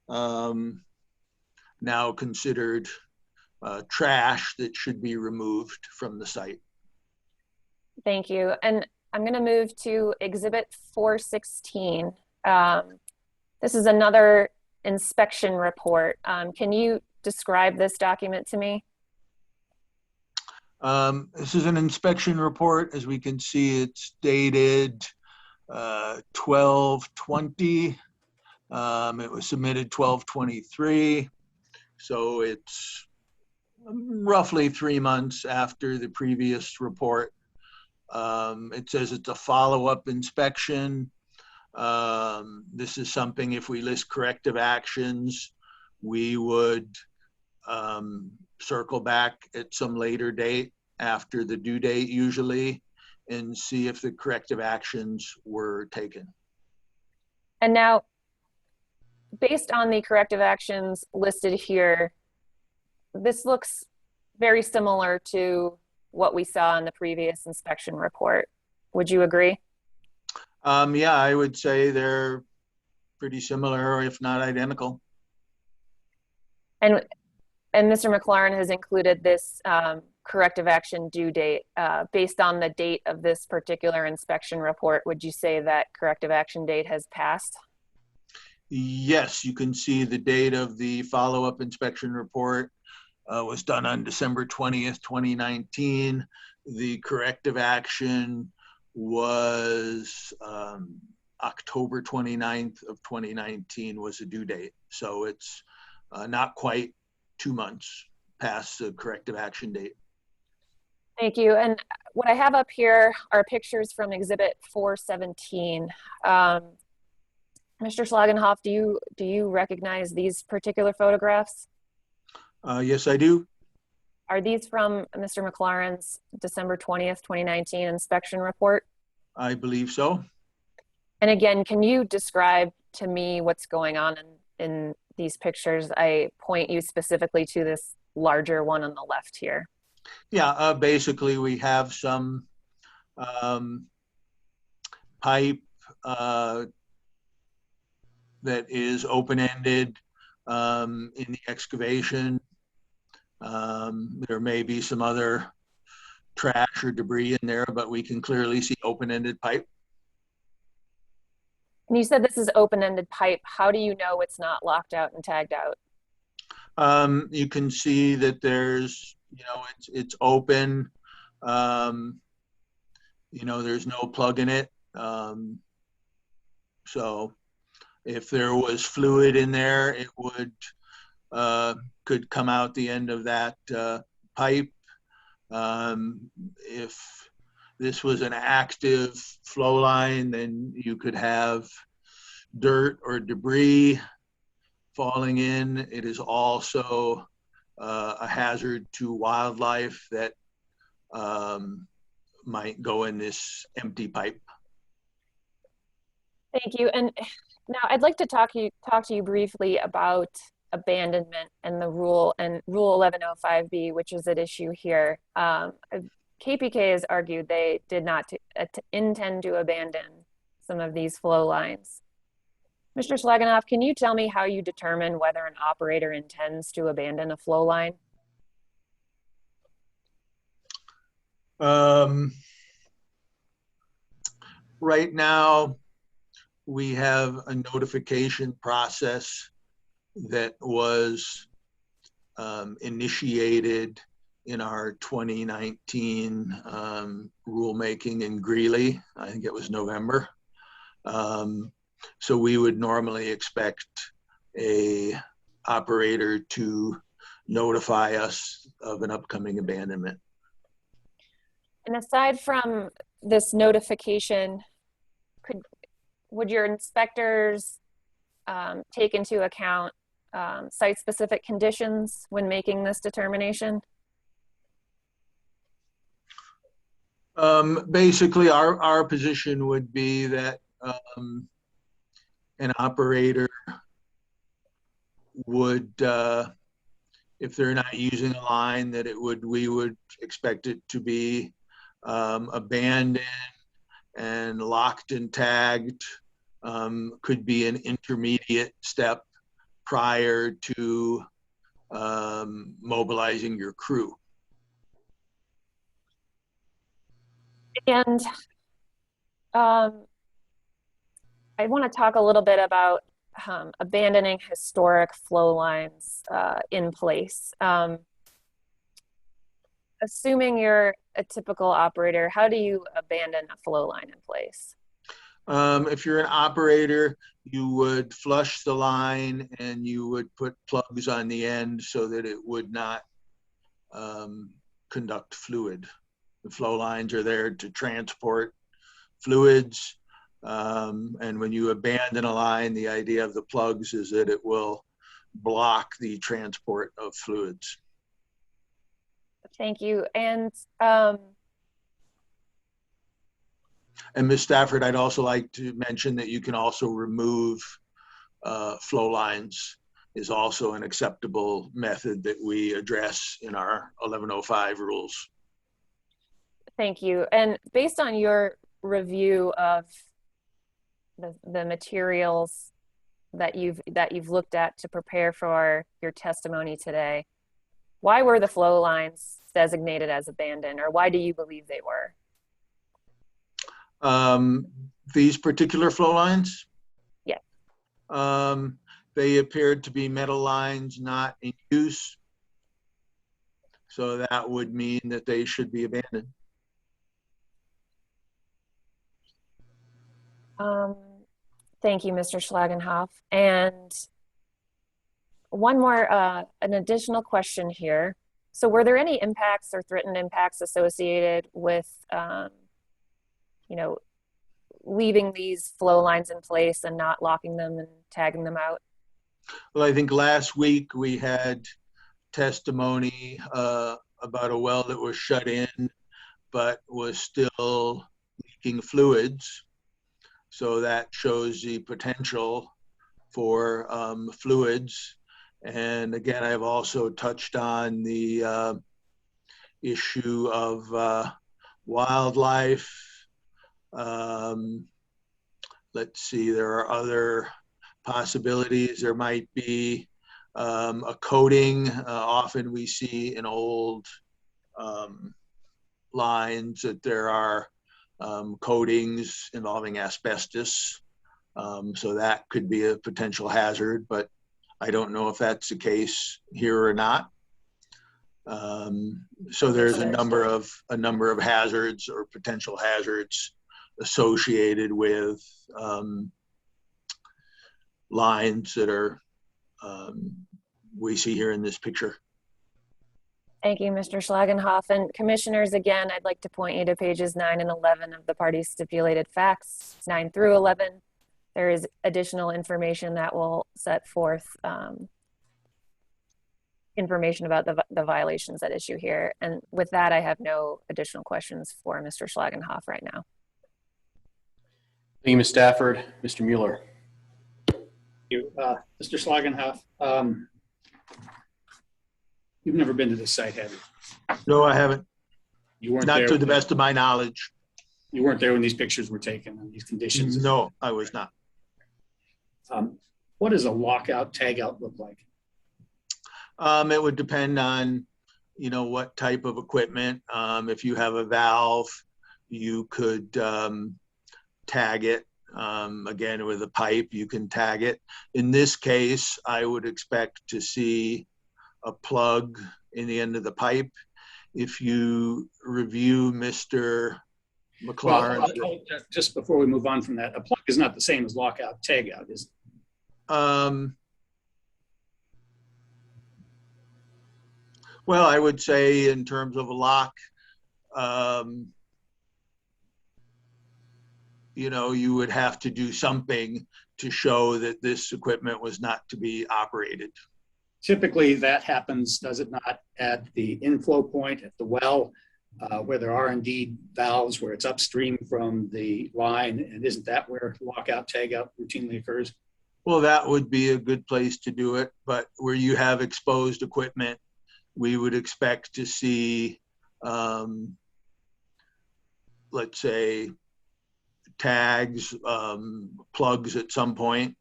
now considered trash that should be removed from the site. Thank you. And I'm going to move to Exhibit 416. This is another inspection report. Can you describe this document to me? This is an inspection report. As we can see, it's dated 12/20. It was submitted 12/23. So it's roughly 3 months after the previous report. It says it's a follow-up inspection. This is something, if we list corrective actions, we would circle back at some later date after the due date usually and see if the corrective actions were taken. And now, based on the corrective actions listed here, this looks very similar to what we saw in the previous inspection report. Would you agree? Yeah, I would say they're pretty similar, if not identical. And Mr. McLaurin has included this corrective action due date. Based on the date of this particular inspection report, would you say that corrective action date has passed? Yes, you can see the date of the follow-up inspection report was done on December 20th, 2019. The corrective action was October 29th of 2019 was the due date. So it's not quite 2 months past the corrective action date. Thank you. And what I have up here are pictures from Exhibit 417. Mr. Schlagenhof, do you recognize these particular photographs? Yes, I do. Are these from Mr. McLaurin's December 20th, 2019 inspection report? I believe so. And again, can you describe to me what's going on in these pictures? I point you specifically to this larger one on the left here. Yeah, basically we have some pipe that is open-ended in the excavation. There may be some other trash or debris in there, but we can clearly see open-ended pipe. And you said this is open-ended pipe. How do you know it's not locked out and tagged out? You can see that there's, it's open. There's no plug in it. So if there was fluid in there, it would could come out the end of that pipe. If this was an active flow line, then you could have dirt or debris falling in. It is also a hazard to wildlife that might go in this empty pipe. Thank you. And now I'd like to talk to you briefly about abandonment and the rule and Rule 1105B, which is at issue here. KPK has argued they did not intend to abandon some of these flow lines. Mr. Schlagenhof, can you tell me how you determine whether an operator intends to abandon a flow line? Right now, we have a notification process that was initiated in our 2019 rulemaking in Greeley. I think it was November. So we would normally expect a operator to notify us of an upcoming abandonment. And aside from this notification, would your inspectors take into account site-specific conditions when making this determination? Basically, our position would be that an operator would, if they're not using a line, that we would expect it to be abandoned and locked and tagged. Could be an intermediate step prior to mobilizing your crew. And I want to talk a little bit about abandoning historic flow lines in place. Assuming you're a typical operator, how do you abandon a flow line in place? If you're an operator, you would flush the line and you would put plugs on the end so that it would not conduct fluid. The flow lines are there to transport fluids. And when you abandon a line, the idea of the plugs is that it will block the transport of fluids. Thank you. And Ms. Stafford, I'd also like to mention that you can also remove flow lines is also an acceptable method that we address in our 1105 rules. Thank you. And based on your review of the materials that you've looked at to prepare for your testimony today, why were the flow lines designated as abandoned, or why do you believe they were? These particular flow lines? Yes. They appeared to be metal lines not in use. So that would mean that they should be abandoned. Thank you, Mr. Schlagenhof. And one more, an additional question here. So were there any impacts or threatened impacts associated with, leaving these flow lines in place and not locking them and tagging them out? Well, I think last week we had testimony about a well that was shut in, but was still leaking fluids. So that shows the potential for fluids. And again, I've also touched on the issue of wildlife. Let's see, there are other possibilities. There might be a coating. Often we see in old lines that there are coatings involving asbestos. So that could be a potential hazard, but I don't know if that's the case here or not. So there's a number of hazards or potential hazards associated with lines that are we see here in this picture. Thank you, Mr. Schlagenhof. And commissioners, again, I'd like to point you to pages 9 and 11 of the parties' stipulated facts, 9 through 11. There is additional information that will set forth information about the violations at issue here. And with that, I have no additional questions for Mr. Schlagenhof right now. Thank you, Ms. Stafford. Mr. Mueller. Thank you. Mr. Schlagenhof, you've never been to this site, have you? No, I haven't. You weren't Not there to the best of my knowledge. You weren't there when these pictures were taken and these conditions? No, I was not. What does a lockout tagout look like? It would depend on, what type of equipment. If you have a valve, you could tag it. Again, with a pipe, you can tag it. In this case, I would expect to see a plug in the end of the pipe. If you review Mr. McLaurin. Well, just before we move on from that, a plug is not the same as lockout tagout, is it? Well, I would say in terms of a lock, you would have to do something to show that this equipment was not to be operated. Typically that happens, does it not, at the inflow point at the well, where there are indeed valves where it's upstream from the line, and isn't that where lockout tagout routinely occurs? Well, that would be a good place to do it, but where you have exposed equipment, we would expect to see, let's say, tags, plugs at some point.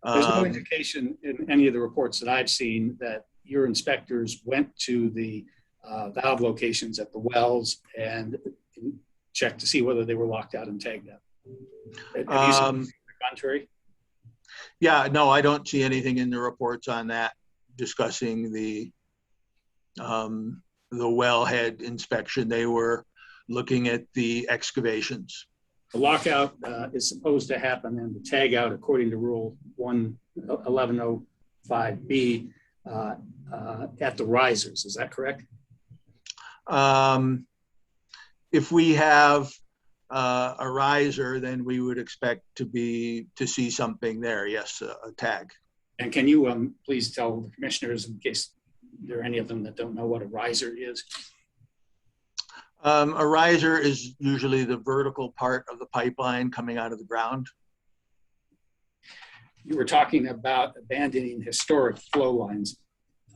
There's no indication in any of the reports that I've seen that your inspectors went to the valve locations at the wells and checked to see whether they were locked out and tagged out. Have you seen the contrary? Yeah, no, I don't see anything in the reports on that discussing the wellhead inspection. They were looking at the excavations. The lockout is supposed to happen and the tag out, according to Rule 1105B, at the risers. Is that correct? If we have a riser, then we would expect to see something there. Yes, a tag. And can you please tell the commissioners, in case there are any of them that don't know what a riser is? A riser is usually the vertical part of the pipeline coming out of the ground. You were talking about abandoning historic flow lines.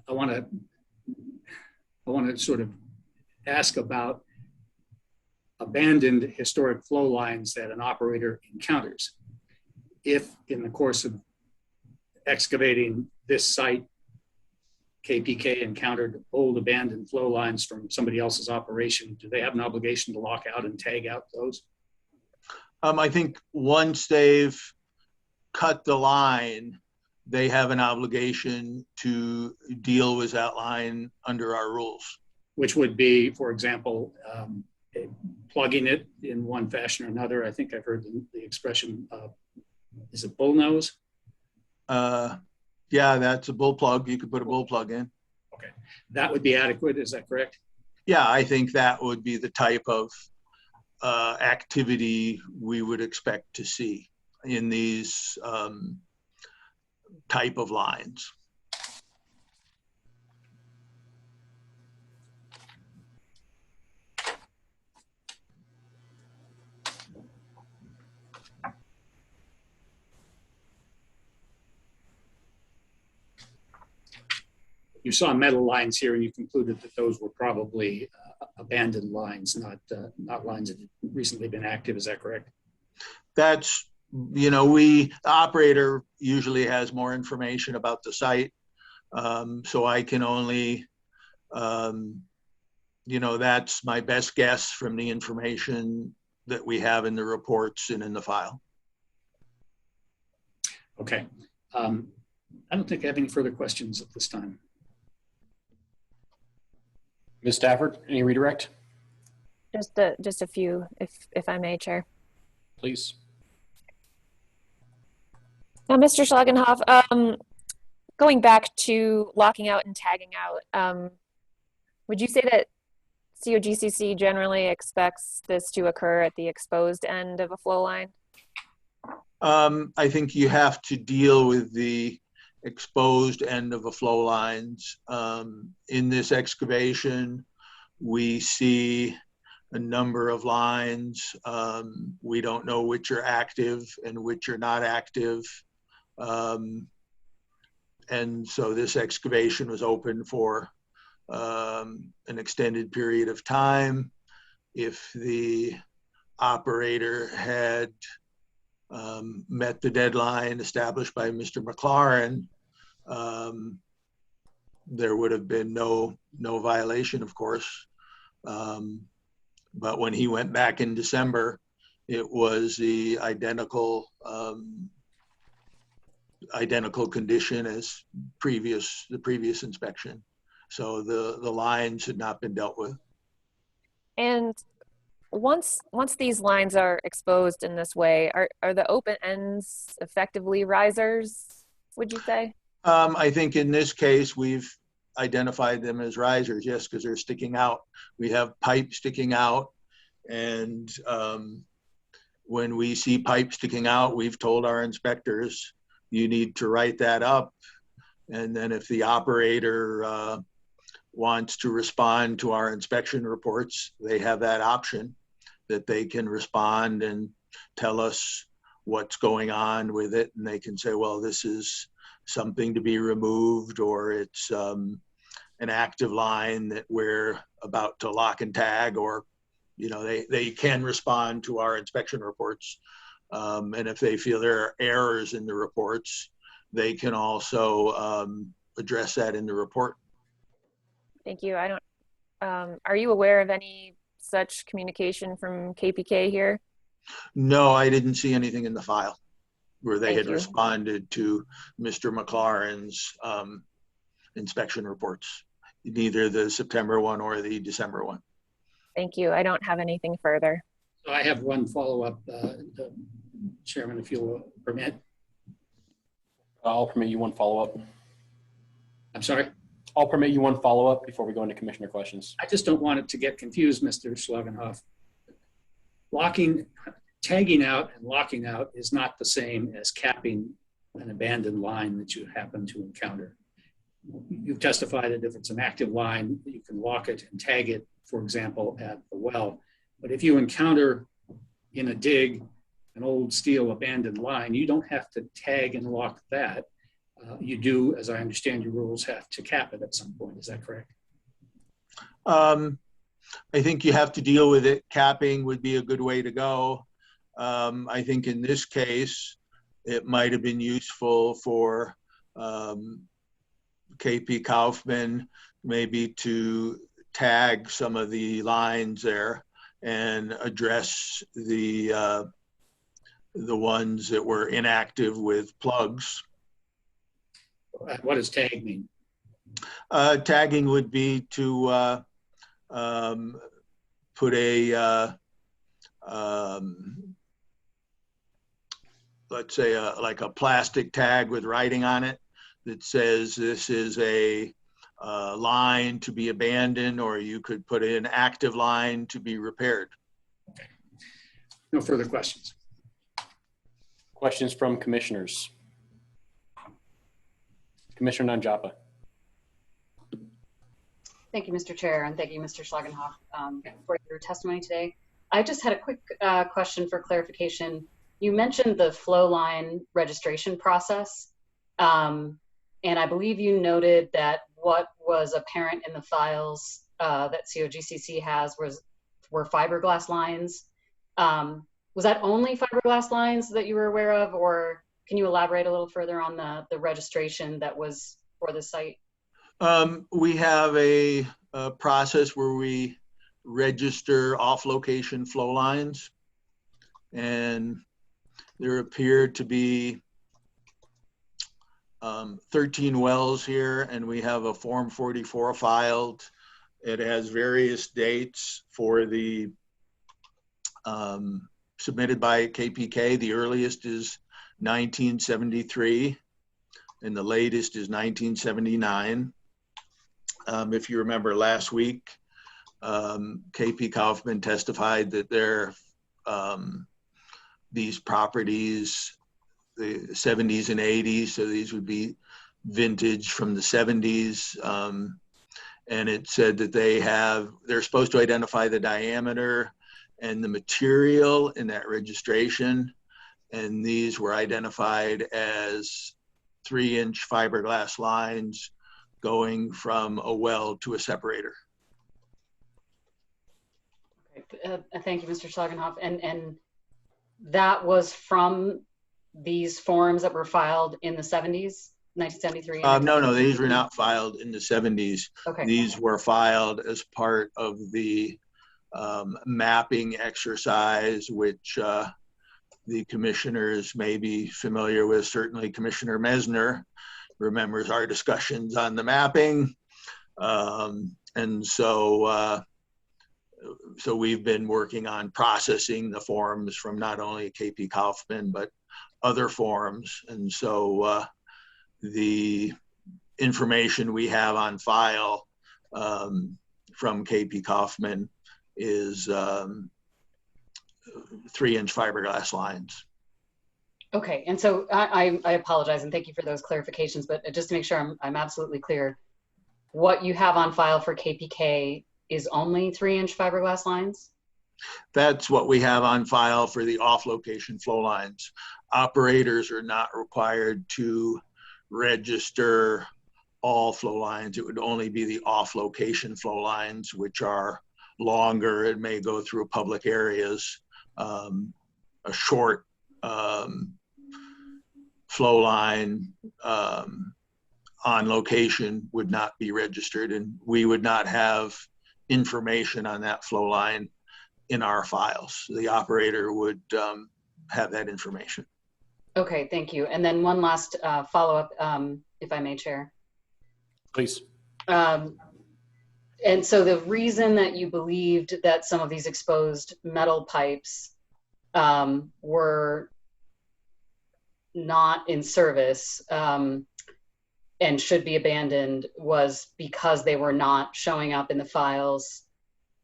I want to sort of ask about abandoned historic flow lines that an operator encounters. If in the course of excavating this site, KPK encountered old abandoned flow lines from somebody else's operation, do they have an obligation to lock out and tag out those? I think once they've cut the line, they have an obligation to deal with that line under our rules. Which would be, for example, plugging it in one fashion or another. I think I've heard the expression, is it bullnose? Yeah, that's a bull plug. You could put a bull plug in. Okay, that would be adequate. Is that correct? Yeah, I think that would be the type of activity we would expect to see in these type of lines. You saw metal lines here and you concluded that those were probably abandoned lines, not lines that had recently been active. Is that correct? That's, the operator usually has more information about the site. So I can only, that's my best guess from the information that we have in the reports and in the file. Okay. I don't think I have any further questions at this time. Ms. Stafford, any redirect? Just a few, if I may, Chair. Please. Now, Mr. Schlagenhof, going back to locking out and tagging out, would you say that COGCC generally expects this to occur at the exposed end of a flow line? I think you have to deal with the exposed end of a flow lines. In this excavation, we see a number of lines. We don't know which are active and which are not active. And so this excavation was open for an extended period of time. If the operator had met the deadline established by Mr. McLaurin, there would have been no violation, of course. But when he went back in December, it was the identical condition as the previous inspection. So the lines had not been dealt with. And once these lines are exposed in this way, are the open ends effectively risers, would you say? I think in this case, we've identified them as risers, yes, because they're sticking out. We have pipe sticking out, and when we see pipe sticking out, we've told our inspectors, you need to write that up. And then if the operator wants to respond to our inspection reports, they have that option that they can respond and tell us what's going on with it. And they can say, well, this is something to be removed, or it's an active line that we're about to lock and tag, or, you know, they can respond to our inspection reports. And if they feel there are errors in the reports, they can also address that in the report. Thank you. Are you aware of any such communication from KPK here? No, I didn't see anything in the file where they had Thank you. responded to Mr. McLaurin's inspection reports, neither the September one or the December one. Thank you. I don't have anything further. So I have one follow-up, Chairman, if you'll permit. I'll permit you one follow-up. I'm sorry? I'll permit you one follow-up before we go into commissioner questions. I just don't want it to get confused, Mr. Schlagenhof. Tagging out and locking out is not the same as capping an abandoned line that you happen to encounter. You've testified that if it's an active line, you can lock it and tag it, for example, at the well. But if you encounter in a dig an old steel abandoned line, you don't have to tag and lock that. You do, as I understand your rules, have to cap it at some point. Is that correct? I think you have to deal with it. Capping would be a good way to go. I think in this case, it might have been useful for KP Kaufman maybe to tag some of the lines there and address the ones that were inactive with plugs. What does tag mean? Tagging would be to put a let's say like a plastic tag with writing on it that says this is a line to be abandoned, or you could put in active line to be repaired. Okay. No further questions. Questions from commissioners? Commissioner Nanjapa. Thank you, Mr. Chair, and thank you, Mr. Schlagenhof, for your testimony today. I just had a quick question for clarification. You mentioned the flow line registration process, and I believe you noted that what was apparent in the files that COGCC has were fiberglass lines. Was that only fiberglass lines that you were aware of, or can you elaborate a little further on the registration that was for the site? We have a process where we register off-location flow lines, and there appeared to be 13 wells here, and we have a Form 44 filed. It has various dates for the submitted by KPK. The earliest is 1973, and the latest is 1979. If you remember last week, KP Kaufman testified that these properties, the 70s and 80s, so these would be vintage from the 70s. And it said that they're supposed to identify the diameter and the material in that registration. And these were identified as 3-inch fiberglass lines going from a well to a separator. Thank you, Mr. Schlagenhof. And that was from these forms that were filed in the 70s, 1973? No, these were not filed in the 70s. Okay. These were filed as part of the mapping exercise, which the commissioners may be familiar with. Certainly Commissioner Mesner remembers our discussions on the mapping. And so we've been working on processing the forms from not only KP Kaufman, but other forms. And so the information we have on file from KP Kaufman is 3-inch fiberglass lines. Okay, and so I apologize and thank you for those clarifications, but just to make sure I'm absolutely clear, what you have on file for KPK is only 3-inch fiberglass lines? That's what we have on file for the off-location flow lines. Operators are not required to register all flow lines. It would only be the off-location flow lines, which are longer. It may go through public areas. A short flow line on location would not be registered, and we would not have information on that flow line in our files. The operator would have that information. Okay, thank you. And then one last follow-up, if I may, Chair. Please. And so the reason that you believed that some of these exposed metal pipes were not in service and should be abandoned was because they were not showing up in the files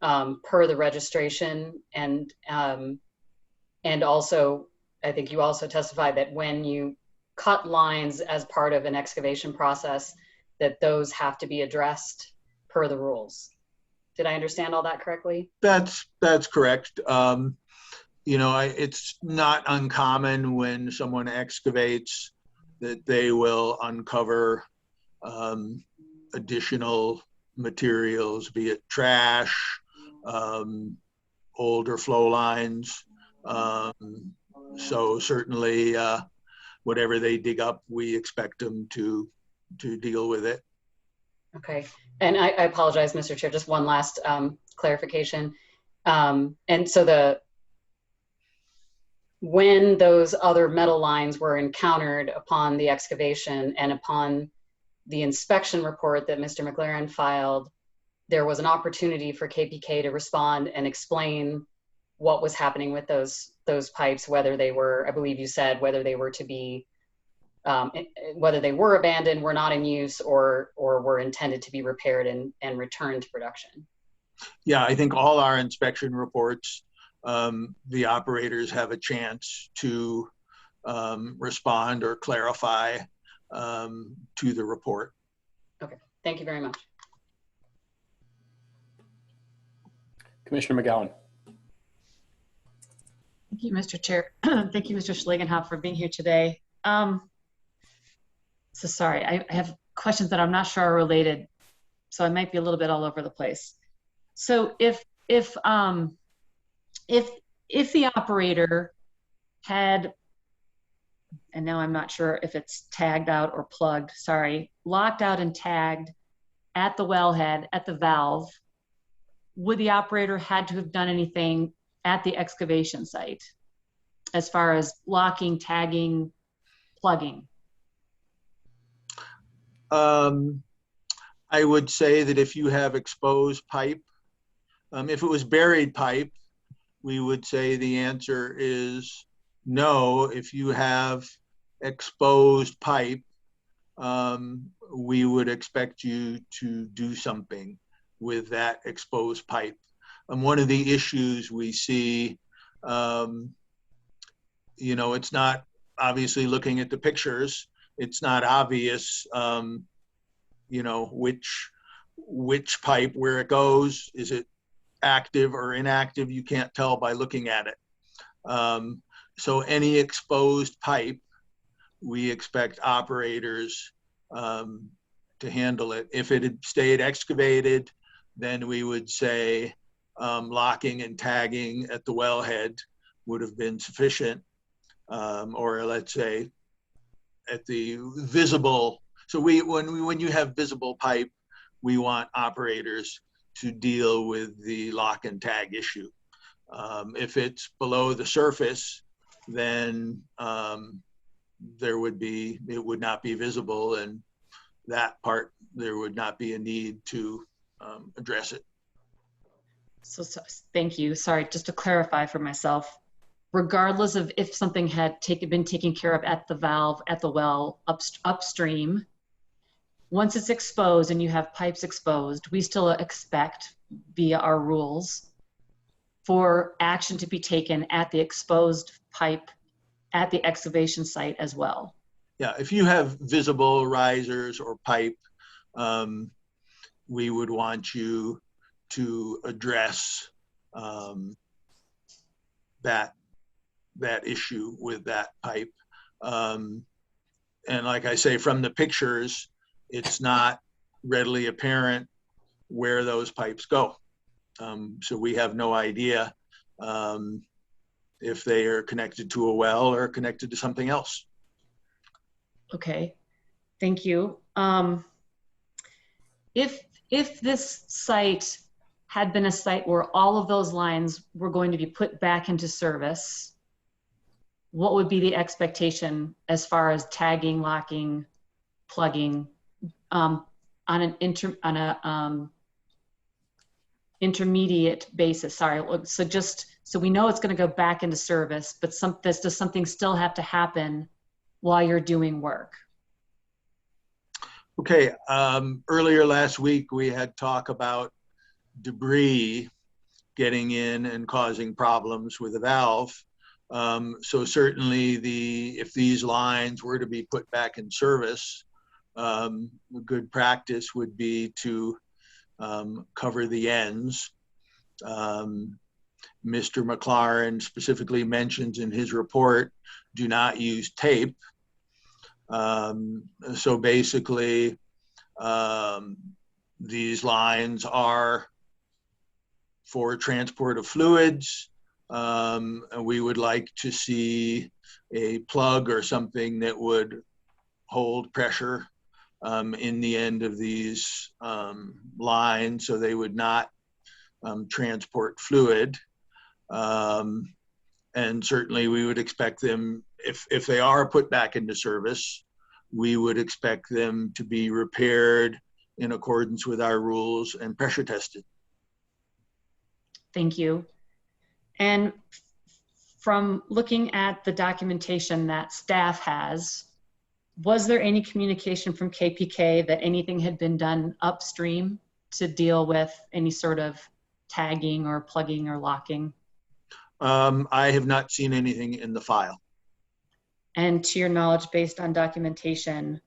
per the registration, and also I think you also testified that when you cut lines as part of an excavation process, that those have to be addressed per the rules. Did I understand all that correctly? That's correct. You know, it's not uncommon when someone excavates that they will uncover additional materials, be it trash, older flow lines. So certainly whatever they dig up, we expect them to deal with it. Okay, and I apologize, Mr. Chair, just one last clarification. And so when those other metal lines were encountered upon the excavation and upon the inspection report that Mr. McLaren filed, there was an opportunity for KPK to respond and explain what was happening with those pipes, whether they were, I believe you said, whether they were to be, whether they were abandoned, were not in use, or were intended to be repaired and returned to production. Yeah, I think all our inspection reports, the operators have a chance to respond or clarify to the report. Okay, thank you very much. Commissioner McGowan. Thank you, Mr. Chair. Thank you, Mr. Schlagenhof, for being here today. So sorry, I have questions that I'm not sure are related, so I might be a little bit all over the place. So if the operator had, and now I'm not sure if it's tagged out or plugged, sorry, locked out and tagged at the wellhead, at the valve, would the operator had to have done anything at the excavation site as far as locking, tagging, plugging? I would say that if you have exposed pipe, if it was buried pipe, we would say the answer is no. If you have exposed pipe, we would expect you to do something with that exposed pipe. One of the issues we see, you know, it's not obviously looking at the pictures, it's not obvious, you know, which pipe, where it goes, is it active or inactive? You can't tell by looking at it. So any exposed pipe, we expect operators to handle it. If it had stayed excavated, then we would say locking and tagging at the wellhead would have been sufficient. Or let's say at the visible. So when you have visible pipe, we want operators to deal with the lock and tag issue. If it's below the surface, then it would not be visible, and that part, there would not be a need to address it. So thank you. Sorry, just to clarify for myself, regardless of if something had been taken care of at the valve, at the well, upstream, once it's exposed and you have pipes exposed, we still expect via our rules for action to be taken at the exposed pipe at the excavation site as well. Yeah, if you have visible risers or pipe, we would want you to address that issue with that pipe. And like I say, from the pictures, it's not readily apparent where those pipes go. So we have no idea if they are connected to a well or connected to something else. Okay, thank you. If this site had been a site where all of those lines were going to be put back into service, what would be the expectation as far as tagging, locking, plugging on an intermediate basis? Sorry, so we know it's going to go back into service, but does something still have to happen while you're doing work? Okay, earlier last week we had talk about debris getting in and causing problems with the valve. So certainly if these lines were to be put back in service, a good practice would be to cover the ends. Mr. McLaren specifically mentions in his report, do not use tape. So basically, these lines are for transport of fluids. And we would like to see a plug or something that would hold pressure in the end of these lines, so they would not transport fluid. And certainly we would expect them, if they are put back into service, we would expect them to be repaired in accordance with our rules and pressure tested. Thank you. And from looking at the documentation that staff has, was there any communication from KPK that anything had been done upstream to deal with any sort of tagging or plugging or locking? I have not seen anything in the file. And to your knowledge, based on documentation,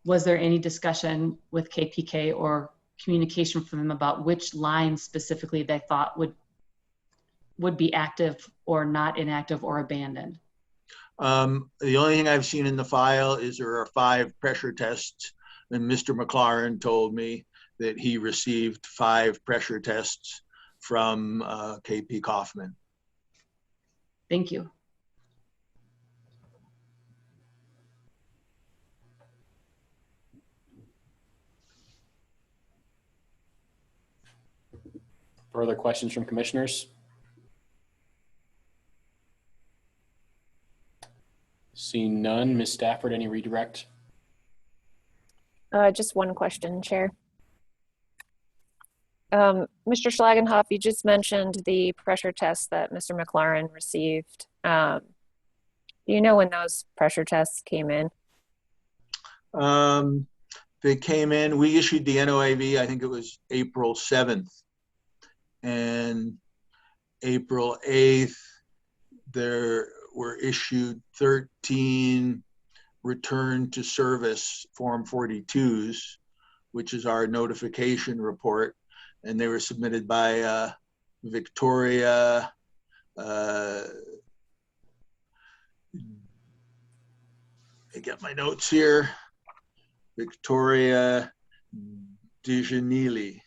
was there any discussion with KPK or communication from them about which lines specifically they thought would be active or not inactive or abandoned? The only thing I've seen in the file is there are 5 pressure tests, and Mr. McLaren told me that he received 5 pressure tests from KP Kaufman. Thank you. Further questions from commissioners? Seeing none, Ms. Stafford, any redirect? Just one question, Chair. Mr. Schlagenhof, you just mentioned the pressure tests that Mr. McLaren received. Do you know when those pressure tests came in? They came in, we issued the NOAV, I think it was April 7th. And April 8th, there were issued 13 return to service Form 42s, which is our notification report. And they were submitted by Victoria, I got my notes here, Victoria Dijanili.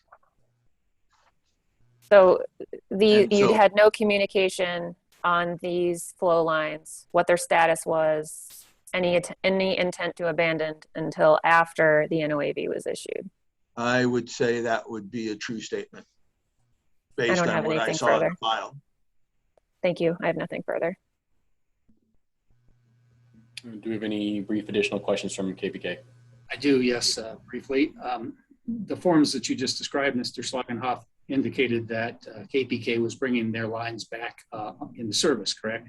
So you so, had no communication on these flow lines, what their status was, any intent to abandon until after the NOAV was issued? I would say that would be a true statement based on what I saw in the file. Thank you. I have nothing further. Do we have any brief additional questions from KPK? I do, yes, briefly. The forms that you just described, Mr. Schlagenhof, indicated that KPK was bringing their lines back into service, correct?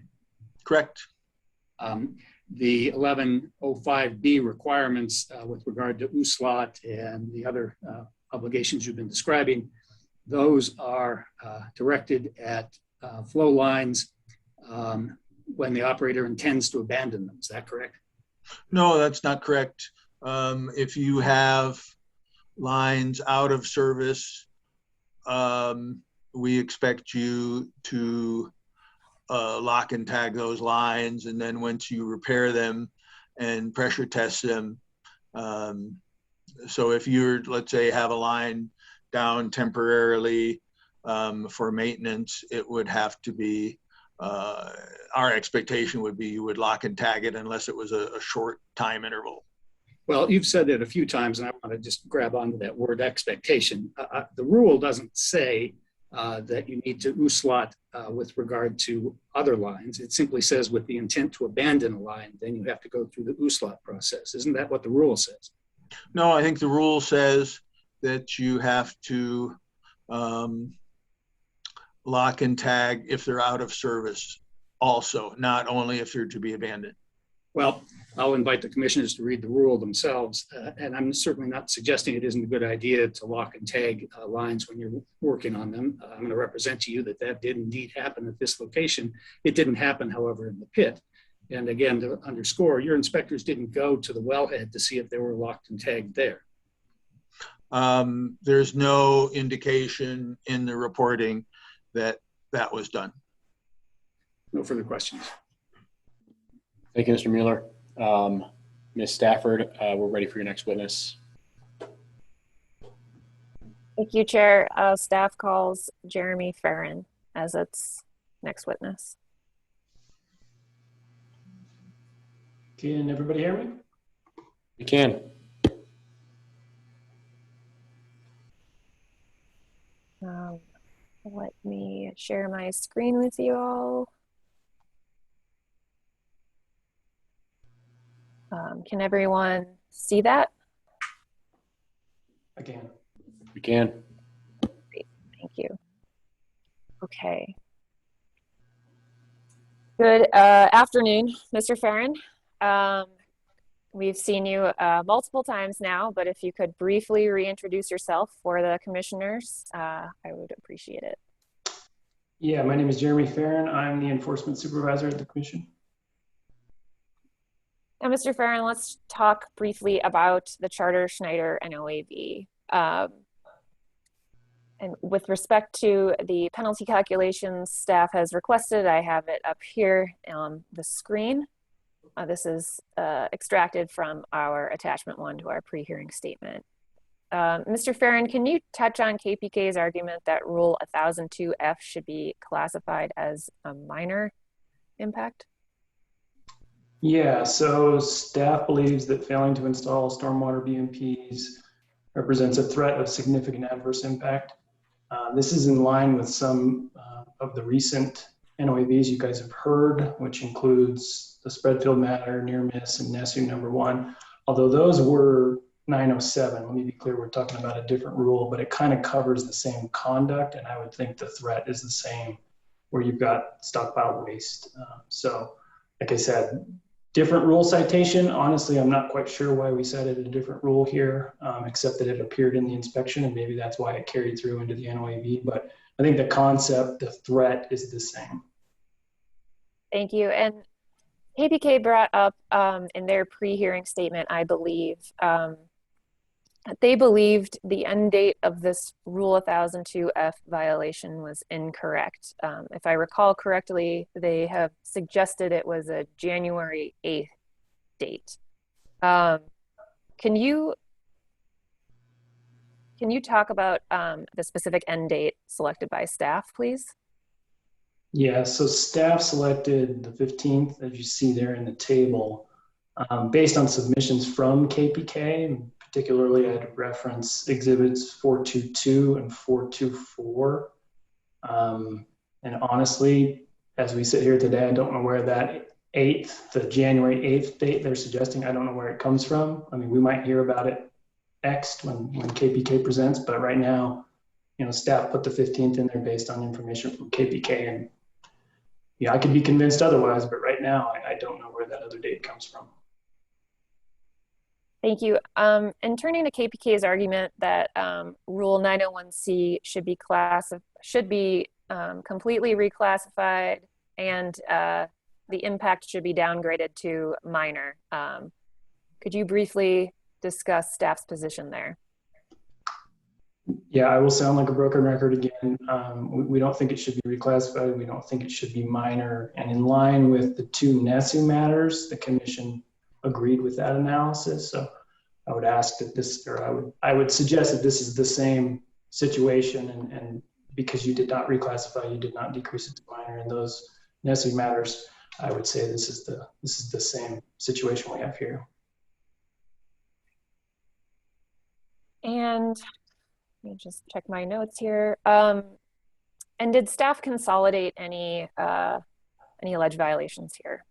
Correct. The 1105B requirements with regard to USLOT and the other obligations you've been describing, those are directed at flow lines when the operator intends to abandon them. Is that correct? No, that's not correct. If you have lines out of service, we expect you to lock and tag those lines, and then once you repair them and pressure test them, so if you're, let's say, have a line down temporarily for maintenance, it would have to be, our expectation would be you would lock and tag it unless it was a short time interval. Well, you've said it a few times, and I want to just grab onto that word expectation. The rule doesn't say that you need to USLOT with regard to other lines. It simply says with the intent to abandon a line, then you have to go through the USLOT process. Isn't that what the rule says? No, I think the rule says that you have to lock and tag if they're out of service also, not only if they're to be abandoned. Well, I'll invite the commissioners to read the rule themselves, and I'm certainly not suggesting it isn't a good idea to lock and tag lines when you're working on them. I'm going to represent to you that that did indeed happen at this location. It didn't happen, however, in the pit. And again, to underscore, your inspectors didn't go to the wellhead to see if they were locked and tagged there. There's no indication in the reporting that that was done. No further questions. Thank you, Mr. Mueller. Ms. Stafford, we're ready for your next witness. Thank you, Chair. Staff calls Jeremy Farron as its next witness. Can everybody hear me? We can. Let me share my screen with you all. Can everyone see that? I can. We can. Great, thank you. Okay. Good afternoon, Mr. Farron. We've seen you multiple times now, but if you could briefly reintroduce yourself for the commissioners, I would appreciate it. Yeah, my name is Jeremy Farron. I'm the enforcement supervisor at the commission. Now, Mr. Farron, let's talk briefly about the Charter Schneider NOAV. And with respect to the penalty calculations staff has requested, I have it up here on the screen. This is extracted from our attachment 1 to our pre-hearing statement. Mr. Farron, can you touch on KPK's argument that Rule 1002F should be classified as a minor impact? Yeah, so staff believes that failing to install stormwater BMPs represents a threat of significant adverse impact. This is in line with some of the recent NOAVs you guys have heard, which includes the Spreadfield matter, near miss, and NESU #1. Although those were 907. Let me be clear, we're talking about a different rule, but it kind of covers the same conduct, and I would think the threat is the same where you've got stockpile waste. So, like I said, different rule citation. Honestly, I'm not quite sure why we cited a different rule here, except that it appeared in the inspection, and maybe that's why it carried through into the NOAV. But I think the concept, the threat is the same. Thank you. And KPK brought up in their pre-hearing statement, I believe, that they believed the end date of this Rule 1002F violation was incorrect. If I recall correctly, they have suggested it was a January 8th date. Can you talk about the specific end date selected by staff, please? Yeah, so staff selected the 15th, as you see there in the table, based on submissions from KPK. Particularly, I'd reference exhibits 422 and 424. And honestly, as we sit here today, I don't know where that the January 8th date they're suggesting, I don't know where it comes from. I mean, we might hear about it next when KPK presents, but right now, staff put the 15th in there based on information from KPK, and I could be convinced otherwise, but right now I don't know where that other date comes from. Thank you. And turning to KPK's argument that Rule 901C should be completely reclassified and the impact should be downgraded to minor. Could you briefly discuss staff's position there? Yeah, I will sound like a broken record again. We don't think it should be reclassified. We don't think it should be minor. And in line with the two NESU matters, the commission agreed with that analysis. So I would ask that I would suggest that this is the same situation, and because you did not reclassify, you did not decrease it to minor in those NESU matters, I would say this is the same situation we have here. And let me just check my notes here. And did staff consolidate any alleged violations here?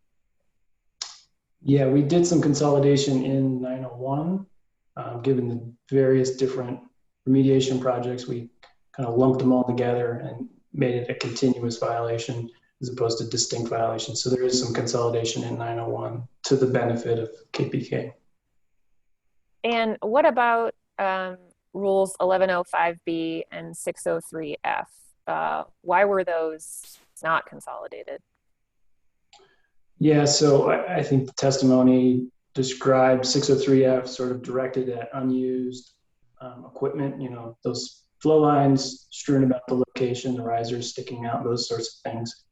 Yeah, we did some consolidation in 901. Given the various different remediation projects, we kind of lumped them all together and made it a continuous violation as opposed to distinct violations. So there is some consolidation in 901 to the benefit of KPK. And what about Rules 1105B and 603F? Why were those not consolidated? Yeah, so I think the testimony described 603F sort of directed at unused equipment, those flow lines strewn about the location, the risers sticking out, those sorts of things.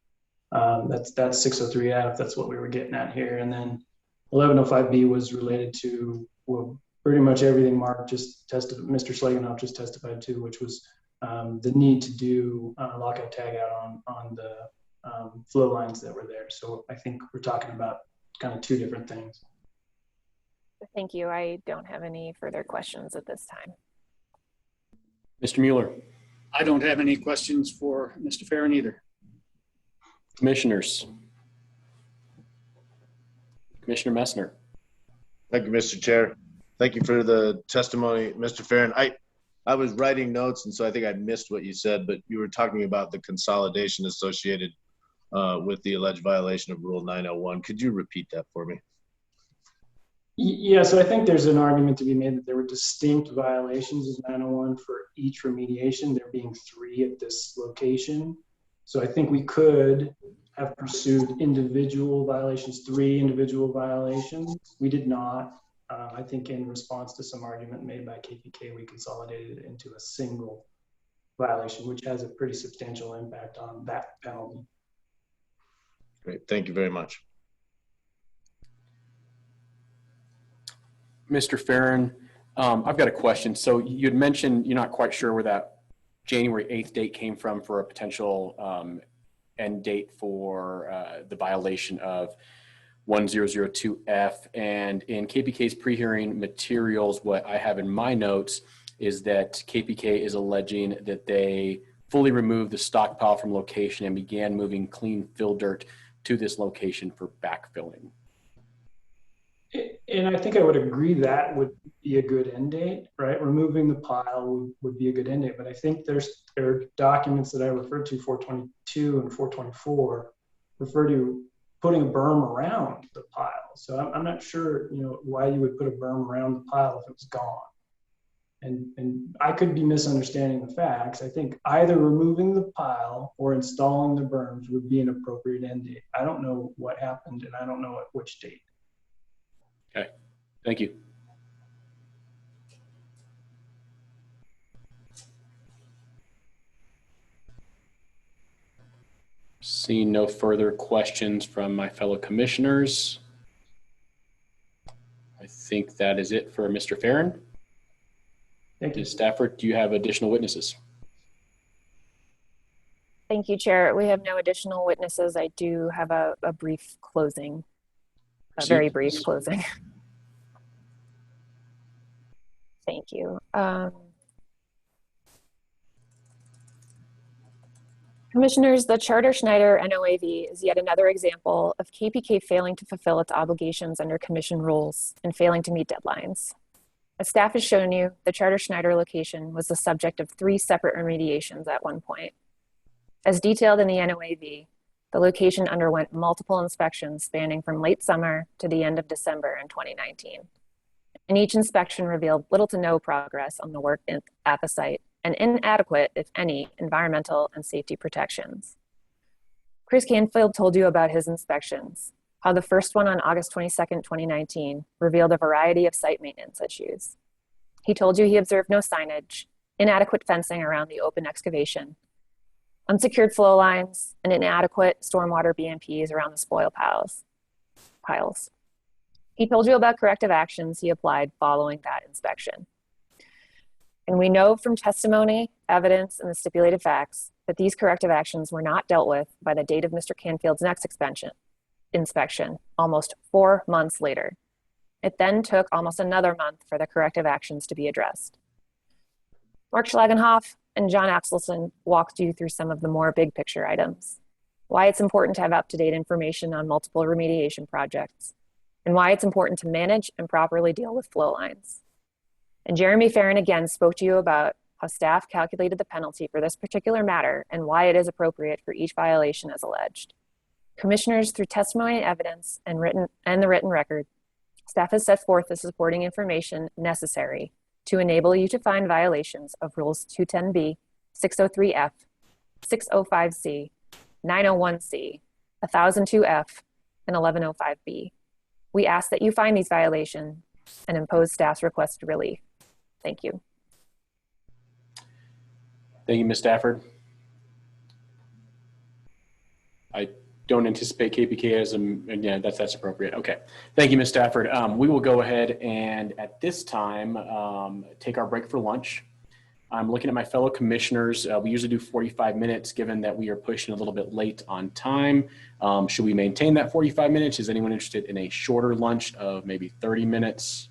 That's 603F, that's what we were getting at here. And then 1105B was related to, well, pretty much everything Mark just testified, Mr. Schlagenhof just testified to, which was the need to do lockout tagout on the flow lines that were there. So I think we're talking about kind of two different things. Thank you. I don't have any further questions at this time. Mr. Mueller. I don't have any questions for Mr. Farron either. Commissioners. Commissioner Messner. Thank you, Mr. Chair. Thank you for the testimony, Mr. Farron. I was writing notes, and so I think I missed what you said, but you were talking about the consolidation associated with the alleged violation of Rule 901. Could you repeat that for me? Yeah, so I think there's an argument to be made that there were distinct violations of 901 for each remediation, there being 3 at this location. So I think we could have pursued individual violations, 3 individual violations. We did not. I think in response to some argument made by KPK, we consolidated it into a single violation, which has a pretty substantial impact on that penalty. Great, thank you very much. Mr. Farron, I've got a question. So you had mentioned you're not quite sure where that January 8th date came from for a potential end date for the violation of 1002F. And in KPK's pre-hearing materials, what I have in my notes is that KPK is alleging that they fully removed the stockpile from location and began moving clean fill dirt to this location for backfilling. And I think I would agree that would be a good end date, right? Removing the pile would be a good end date. But I think there are documents that I referred to, 422 and 424, refer to putting a berm around the pile. So I'm not sure, why you would put a berm around the pile if it was gone. And I could be misunderstanding the facts. I think either removing the pile or installing the berms would be an appropriate end date. I don't know what happened, and I don't know at which date. Okay, thank you. Seeing no further questions from my fellow commissioners, I think that is it for Mr. Farron. Thank you. Ms. Stafford, do you have additional witnesses? Thank you, Chair. We have no additional witnesses. I do have a brief closing, a very brief closing. Thank you. Commissioners, the Charter-Schneider NOAV is yet another example of KPK failing to fulfill its obligations under commission rules and failing to meet deadlines. As staff has shown you, the Charter-Schneider location was the subject of 3 separate remediations at one point. As detailed in the NOAV, the location underwent multiple inspections spanning from late summer to the end of December in 2019. And each inspection revealed little to no progress on the work at the site and inadequate, if any, environmental and safety protections. Chris Canfield told you about his inspections, how the first one on August 22nd, 2019 revealed a variety of site maintenance issues. He told you he observed no signage, inadequate fencing around the open excavation, unsecured flow lines, and inadequate stormwater BMPs around the spoil piles. He told you about corrective actions he applied following that inspection. And we know from testimony, evidence, and the stipulated facts that these corrective actions were not dealt with by the date of Mr. Canfield's next inspection, almost 4 months later. It then took almost another month for the corrective actions to be addressed. Mark Schlagenhof and John Axelson walked you through some of the more big picture items, why it's important to have up-to-date information on multiple remediation projects, and why it's important to manage and properly deal with flow lines. And Jeremy Farron again spoke to you about how staff calculated the penalty for this particular matter and why it is appropriate for each violation as alleged. Commissioners, through testimony and evidence and the written record, staff has set forth the supporting information necessary to enable you to find violations of Rules 210B, 603F, 605C, 901C, 1002F, and 1105B. We ask that you find these violations and impose staff's requested relief. Thank you. Thank you, Ms. Stafford. I don't anticipate KPK as yeah, that's appropriate. Okay. Thank you, Ms. Stafford. We will go ahead and at this time take our break for lunch. I'm looking at my fellow commissioners. We usually do 45 minutes given that we are pushing a little bit late on time. Should we maintain that 45 minutes? Is anyone interested in a shorter lunch of maybe 30 minutes?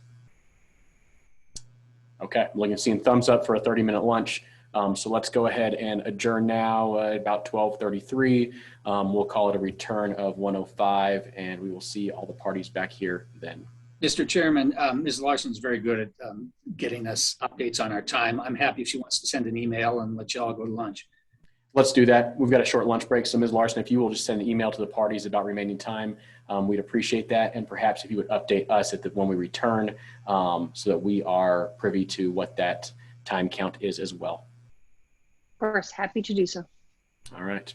Okay, I'm seeing thumbs up for a 30-minute lunch. So let's go ahead and adjourn now at about 12:33. We'll call it a return of 1:05, and we will see all the parties back here then. Mr. Chairman, Ms. Larson's very good at getting us updates on our time. I'm happy if she wants to send an email and let you all go to lunch. Let's do that. We've got a short lunch break. So Ms. Larson, if you will just send an email to the parties about remaining time, we'd appreciate that. And perhaps if you would update us when we return so that we are privy to what that time count is as well. Of course, happy to do so. All right.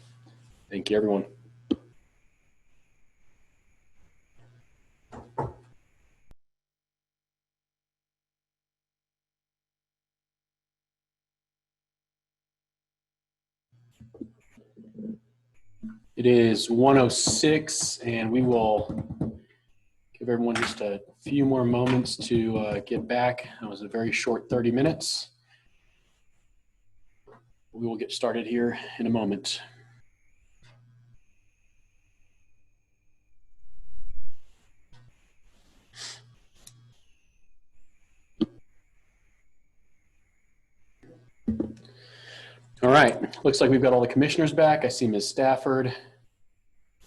Thank you, everyone. It is 1:06, and we will give everyone just a few more moments to get back. That was a very short 30 minutes. We will get started here in a moment. All right, looks like we've got all the commissioners back. I see Ms. Stafford.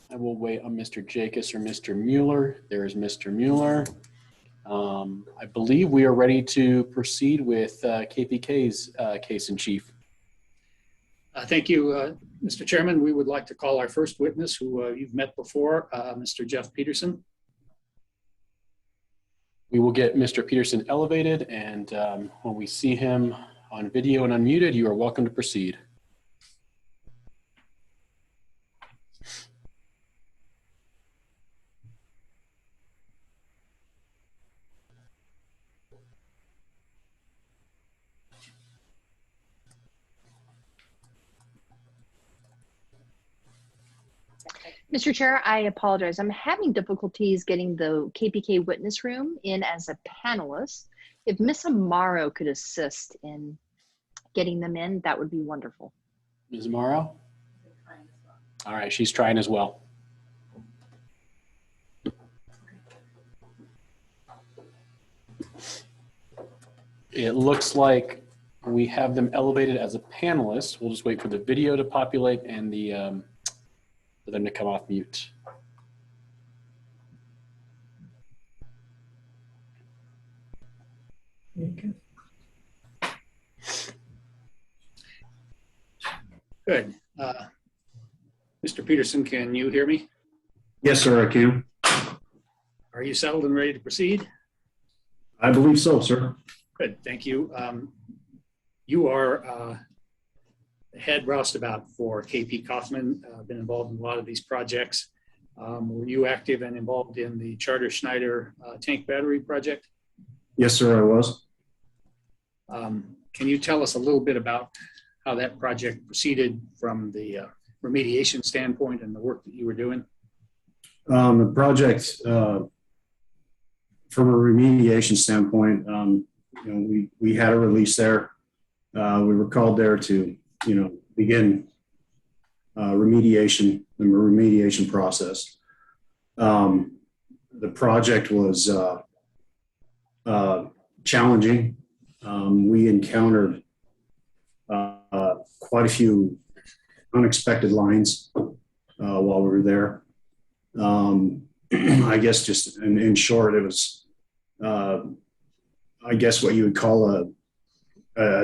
I will wait on Mr. Jacobs or Mr. Mueller. There is Mr. Mueller. I believe we are ready to proceed with KPK's case in chief. Thank you, Mr. Chairman. We would like to call our first witness who you've met before, Mr. Jeff Peterson. We will get Mr. Peterson elevated, and when we see him on video and unmuted, you are welcome to proceed. Mr. Chair, I apologize. I'm having difficulties getting the KPK witness room in as a panelist. If Ms. Amaro could assist in getting them in, that would be wonderful. Ms. Amaro? All right, she's trying as well. It looks like we have them elevated as a panelist. We'll just wait for the video to populate and the for them to come off mute. Good. Mr. Peterson, can you hear me? Yes, sir, I can. Are you settled and ready to proceed? I believe so, sir. Good, thank you. You are head roustabout for KP Kaufman, been involved in a lot of these projects. Were you active and involved in the Charter Schneider tank battery project? Yes, sir, I was. Can you tell us a little bit about how that project proceeded from the remediation standpoint and the work that you were doing? The project, from a remediation standpoint, you know, we had a release there. We were called there to, you know, begin the remediation process. The project was challenging. We encountered quite a few unexpected lines while we were there. I guess just in short, it was, I guess what you would call a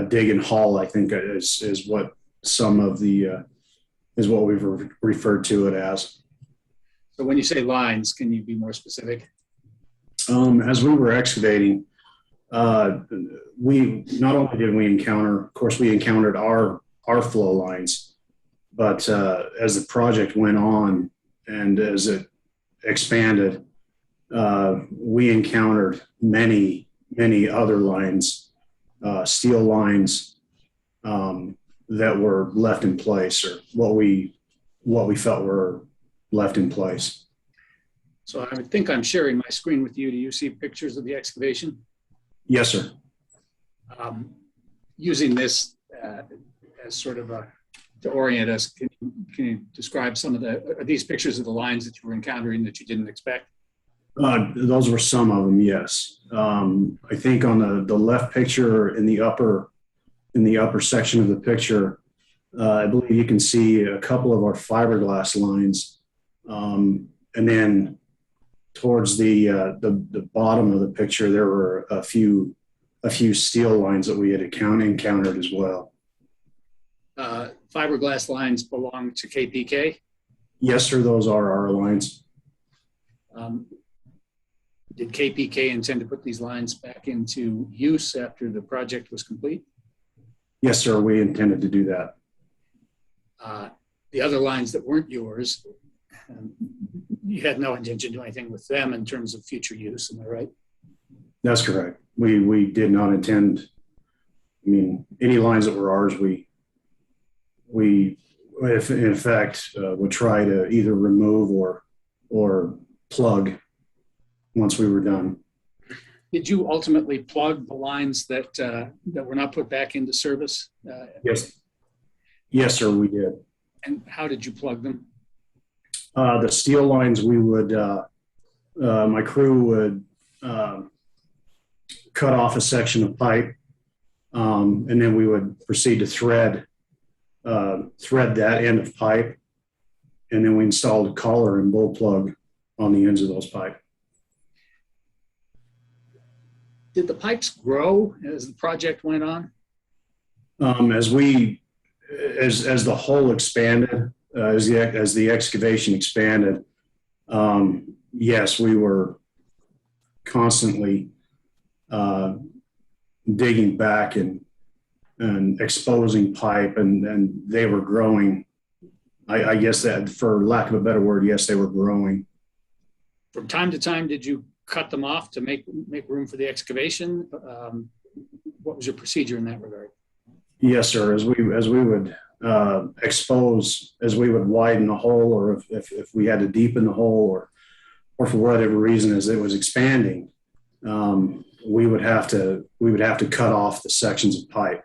dig and haul, I think is what some of the, is what we've referred to it as. So when you say lines, can you be more specific? As we were excavating, we not only did we encounter, of course, we encountered our flow lines, but as the project went on and as it expanded, we encountered many other lines, steel lines that were left in place, or what we felt were left in place. So I think I'm sharing my screen with you. Do you see pictures of the excavation? Yes, sir. Using this as sort of to orient us, can you describe some of are these pictures of the lines that you were encountering that you didn't expect? Those were some of them, yes. I think on the left picture in the upper section of the picture, I believe you can see a couple of our fiberglass lines, and then towards the bottom of the picture, there were a few steel lines that we had encountered as well. Fiberglass lines belong to KPK? Yes, sir. Those are our lines. Did KPK intend to put these lines back into use after the project was complete? Yes, sir. We intended to do that. The other lines that weren't yours, you had no intention to do anything with them in terms of future use, am I right? That's correct. We did not intend, I mean, any lines that were ours, we if in fact would try to either remove or plug once we were done. Did you ultimately plug the lines that were not put back into service? Yes, sir, we did. And how did you plug them? The steel lines, we would, my crew would cut off a section of pipe, and then we would proceed to thread that end of pipe, and then we installed a collar and bull plug on the ends of those pipe. Did the pipes grow as the project went on? As the hole expanded, as the excavation expanded, yes, we were constantly digging back and exposing pipe, and they were growing. I guess that, for lack of a better word, yes, they were growing. From time to time, did you cut them off to make room for the excavation? What was your procedure in that regard? Yes, sir. As we would expose, as we would widen the hole, or if we had to deepen the hole, or for whatever reason, as it was expanding, we would have to cut off the sections of pipe.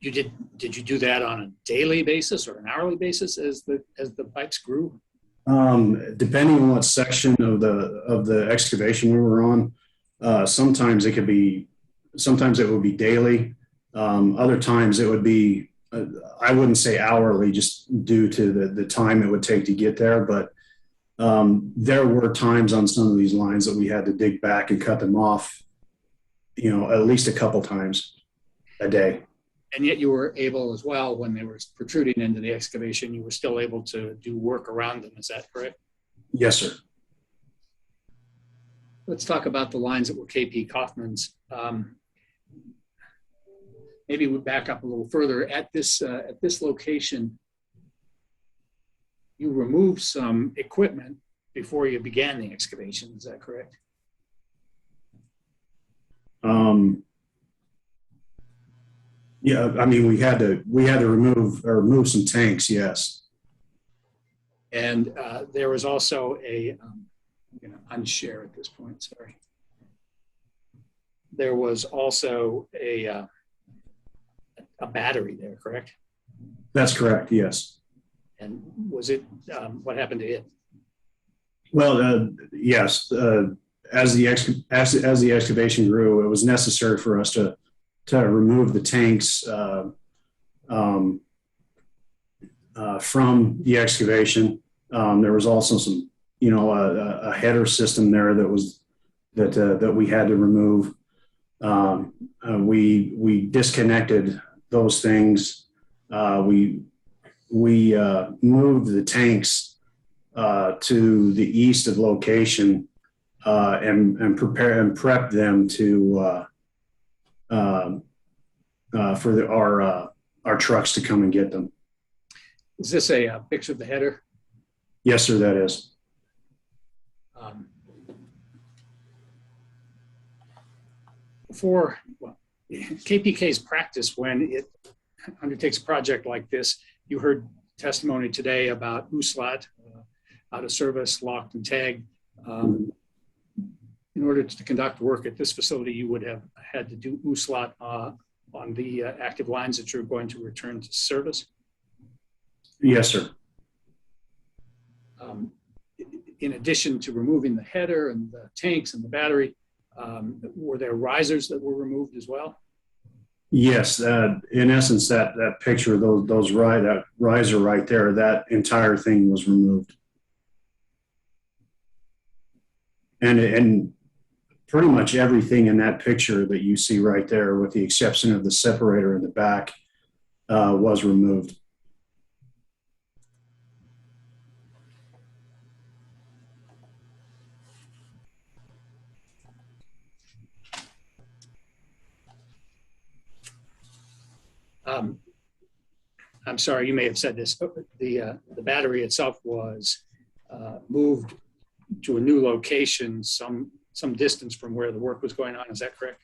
Did you do that on a daily basis or an hourly basis as the pipes grew? Depending on what section of the excavation we were on, sometimes it would be daily. Other times it would be, I wouldn't say hourly, just due to the time it would take to get there. But there were times on some of these lines that we had to dig back and cut them off, at least a couple times a day. And yet you were able as well, when they were protruding into the excavation, you were still able to do work around them. Is that correct? Yes, sir. Let's talk about the lines that were KP Kaufman's. Maybe we back up a little further. At this location, you removed some equipment before you began the excavation. Is that correct? Yeah, I mean, we had to remove some tanks. Yes. And there was also I'm going to unshare at this point. Sorry. There was also a battery there, correct? That's correct. Yes. And was it? What happened to it? Well, yes. As the excavation grew, it was necessary for us to remove the tanks from the excavation. There was also some, a header system there that we had to remove. We disconnected those things. We moved the tanks to the east of location and prepped them to for our trucks to come and get them. Is this a picture of the header? Yes, sir, that is. KPK's practice when it undertakes a project like this, you heard testimony today about USLAT, out of service, locked and tagged. In order to conduct work at this facility, you would have had to do USLAT on the active lines that you're going to return to service? Yes, sir. In addition to removing the header and the tanks and the battery, were there risers that were removed as well? Yes, in essence, that picture, that riser right there, that entire thing was removed. And pretty much everything in that picture that you see right there, with the exception of the separator in the back, was removed. I'm sorry, you may have said this. The battery itself was moved to a new location, some distance from where the work was going on. Is that correct?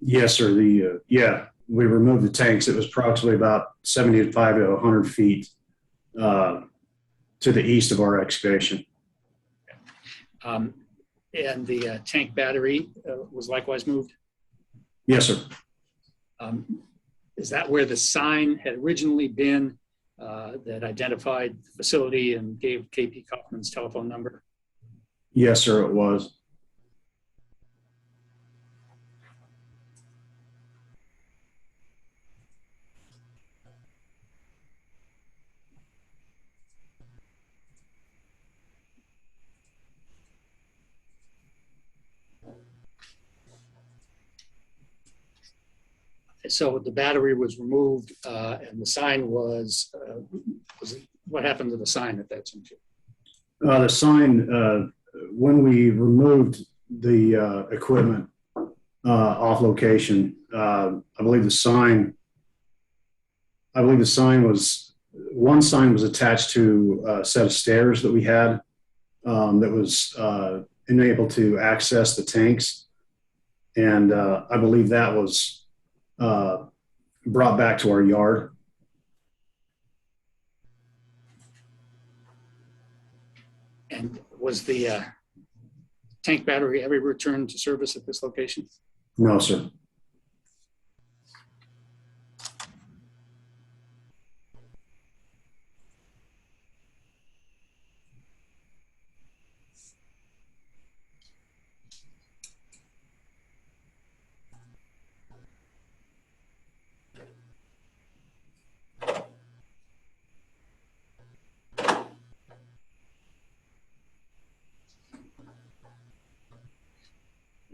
Yes, sir. We removed the tanks. It was approximately about 75 to 100 feet to the east of our excavation. And the tank battery was likewise moved? Yes, sir. Is that where the sign had originally been that identified the facility and gave KP Kaufman's telephone number? Yes, sir, it was. So the battery was removed, and the sign was what happened to the sign at that juncture? The sign, when we removed the equipment off location, I believe the sign was, one sign was attached to a set of stairs that we had that was enabled to access the tanks. And I believe that was brought back to our yard. And was the tank battery ever returned to service at this location? No, sir.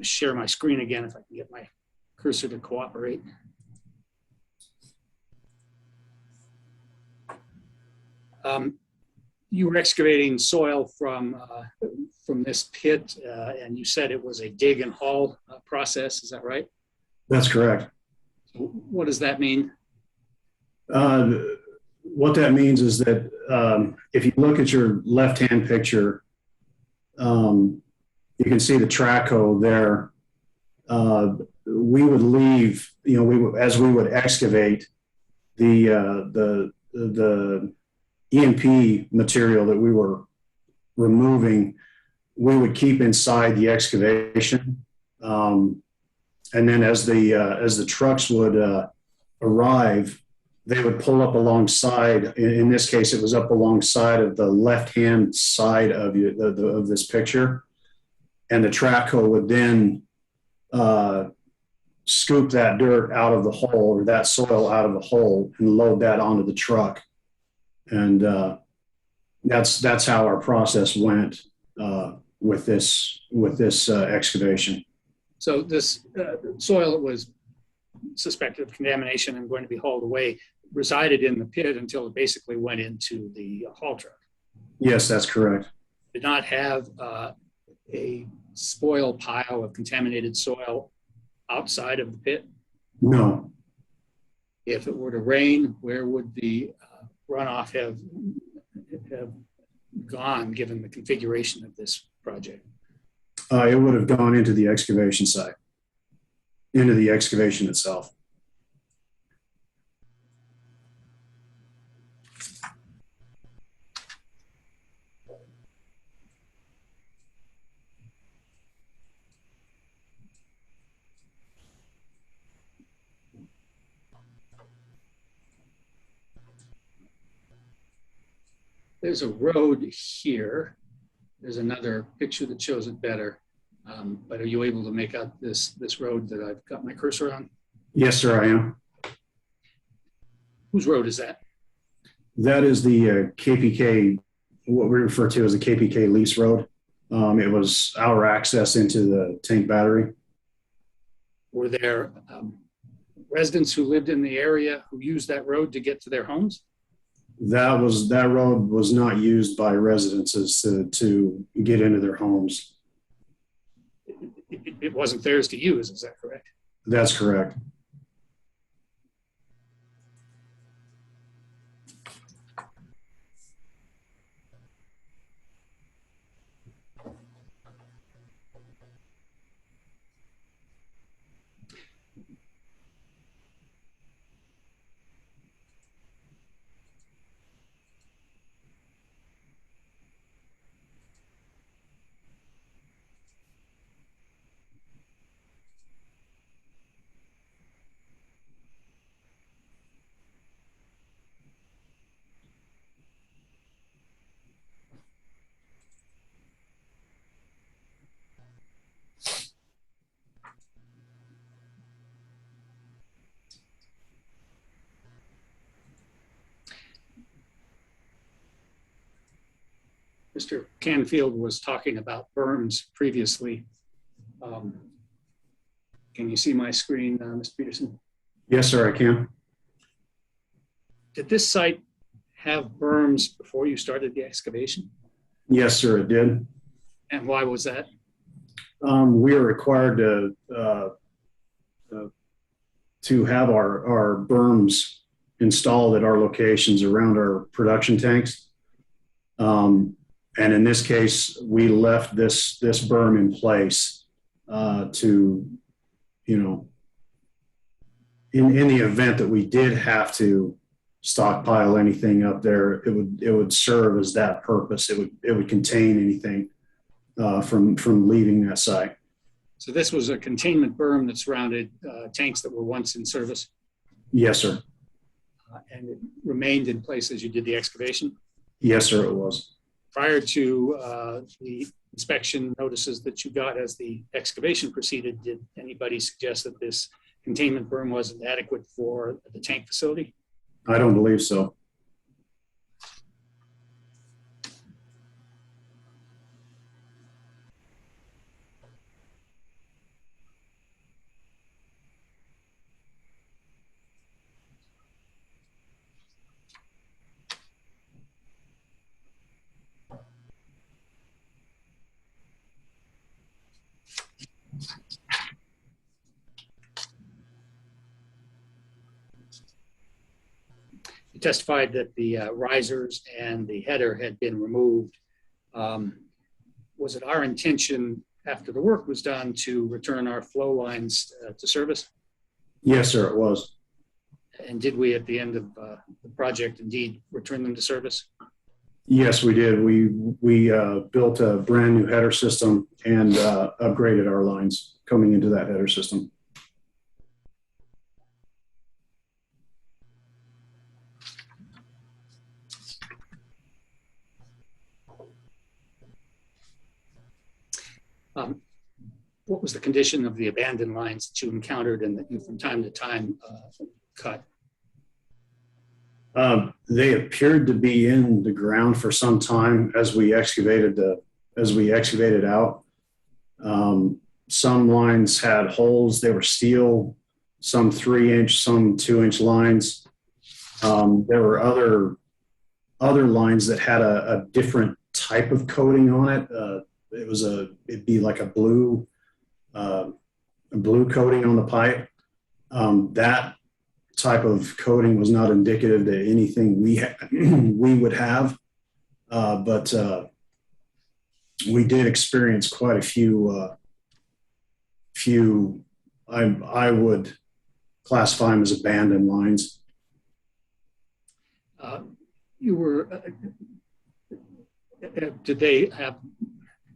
Share my screen again if I can get my cursor to cooperate. You were excavating soil from this pit, and you said it was a dig and haul process. Is that right? That's correct. What does that mean? What that means is that if you look at your left-hand picture, you can see the track hole there. We would leave, as we would excavate the EMP material that we were removing, we would keep inside the excavation. And then as the trucks would arrive, they would pull up alongside. In this case, it was up alongside of the left-hand side of this picture. And the track hoe would then scoop that dirt out of the hole, or that soil out of the hole, and load that onto the truck. And that's how our process went with this excavation. So this soil that was suspected of contamination and going to be hauled away resided in the pit until it basically went into the haul truck. Yes, that's correct. Did not have a spoil pile of contaminated soil outside of the pit? No. If it were to rain, where would the runoff have gone given the configuration of this project? It would have gone into the excavation site, into the excavation itself. There's a road here. There's another picture that shows it better. But are you able to make out this road that I've got my cursor on? Yes, sir, I am. Whose road is that? That is the KPK, what we refer to as the KPK lease road. It was our access into the tank battery. Were there residents who lived in the area who used that road to get to their homes? That road was not used by residences to get into their homes. It wasn't theirs to use, is that correct? That's correct. Mr. Canfield was talking about berms previously. Can you see my screen, Ms. Peterson? Yes, sir, I can. Did this site have berms before you started the excavation? Yes, sir, it did. And why was that? We are required to have our berms installed at our locations around our production tanks. And in this case, we left this berm in place to, you know, in the event that we did have to stockpile anything up there, it would serve as that purpose. It would contain anything from leaving that site. So this was a containment berm that surrounded tanks that were once in service? Yes, sir. And it remained in place as you did the excavation? Yes, sir, it was. Prior to the inspection notices that you got as the excavation proceeded, did anybody suggest that this containment berm wasn't adequate for the tank facility? I don't believe so. You testified that the risers and the header had been removed. Was it our intention after the work was done to return our flow lines to service? Yes, sir, it was. And did we at the end of the project indeed return them to service? Yes, we did. We built a brand new header system and upgraded our lines coming into that header system. What was the condition of the abandoned lines that you encountered and that you from time to time cut? They appeared to be in the ground for some time as we excavated out. Some lines had holes. They were steel, some 3-inch, some 2-inch lines. There were other lines that had a different type of coating on it. It'd be like a blue coating on the pipe. That type of coating was not indicative to anything we would have, but we did experience quite a few. I would classify them as abandoned lines. Did they have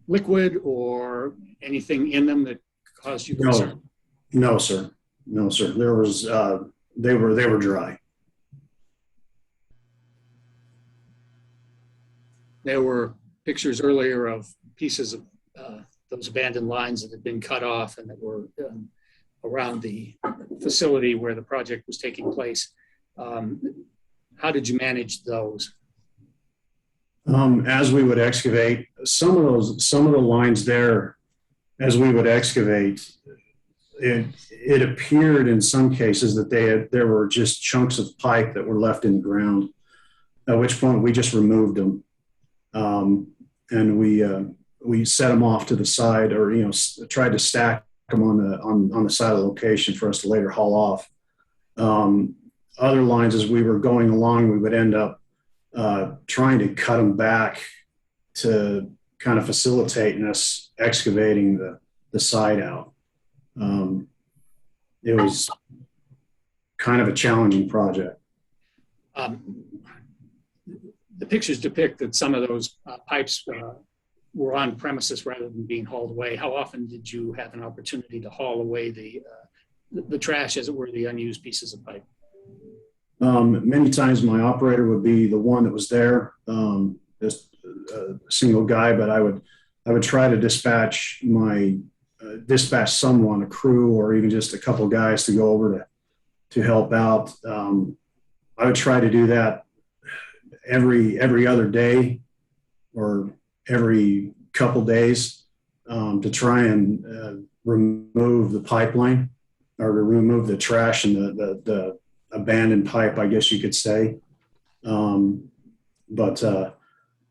liquid or anything in them that caused you concern? No, sir. No, sir. There was. They were dry. There were pictures earlier of pieces of those abandoned lines that had been cut off and that were around the facility where the project was taking place. How did you manage those? As we would excavate, some of the lines there, as we would excavate, it appeared in some cases that there were just chunks of pipe that were left in the ground, at which point we just removed them. And we set them off to the side, or tried to stack them on the side of the location for us to later haul off. Other lines, as we were going along, we would end up trying to cut them back to kind of facilitating us excavating the side out. It was kind of a challenging project. The pictures depict that some of those pipes were on premises rather than being hauled away. How often did you have an opportunity to haul away the trash, as it were, the unused pieces of pipe? Many times my operator would be the one that was there, just a single guy, but I would try to dispatch someone, a crew, or even just a couple of guys to go over to help out. I would try to do that every other day or every couple days to try and remove the pipeline. or to remove the trash and the abandoned pipe, I guess you could say. But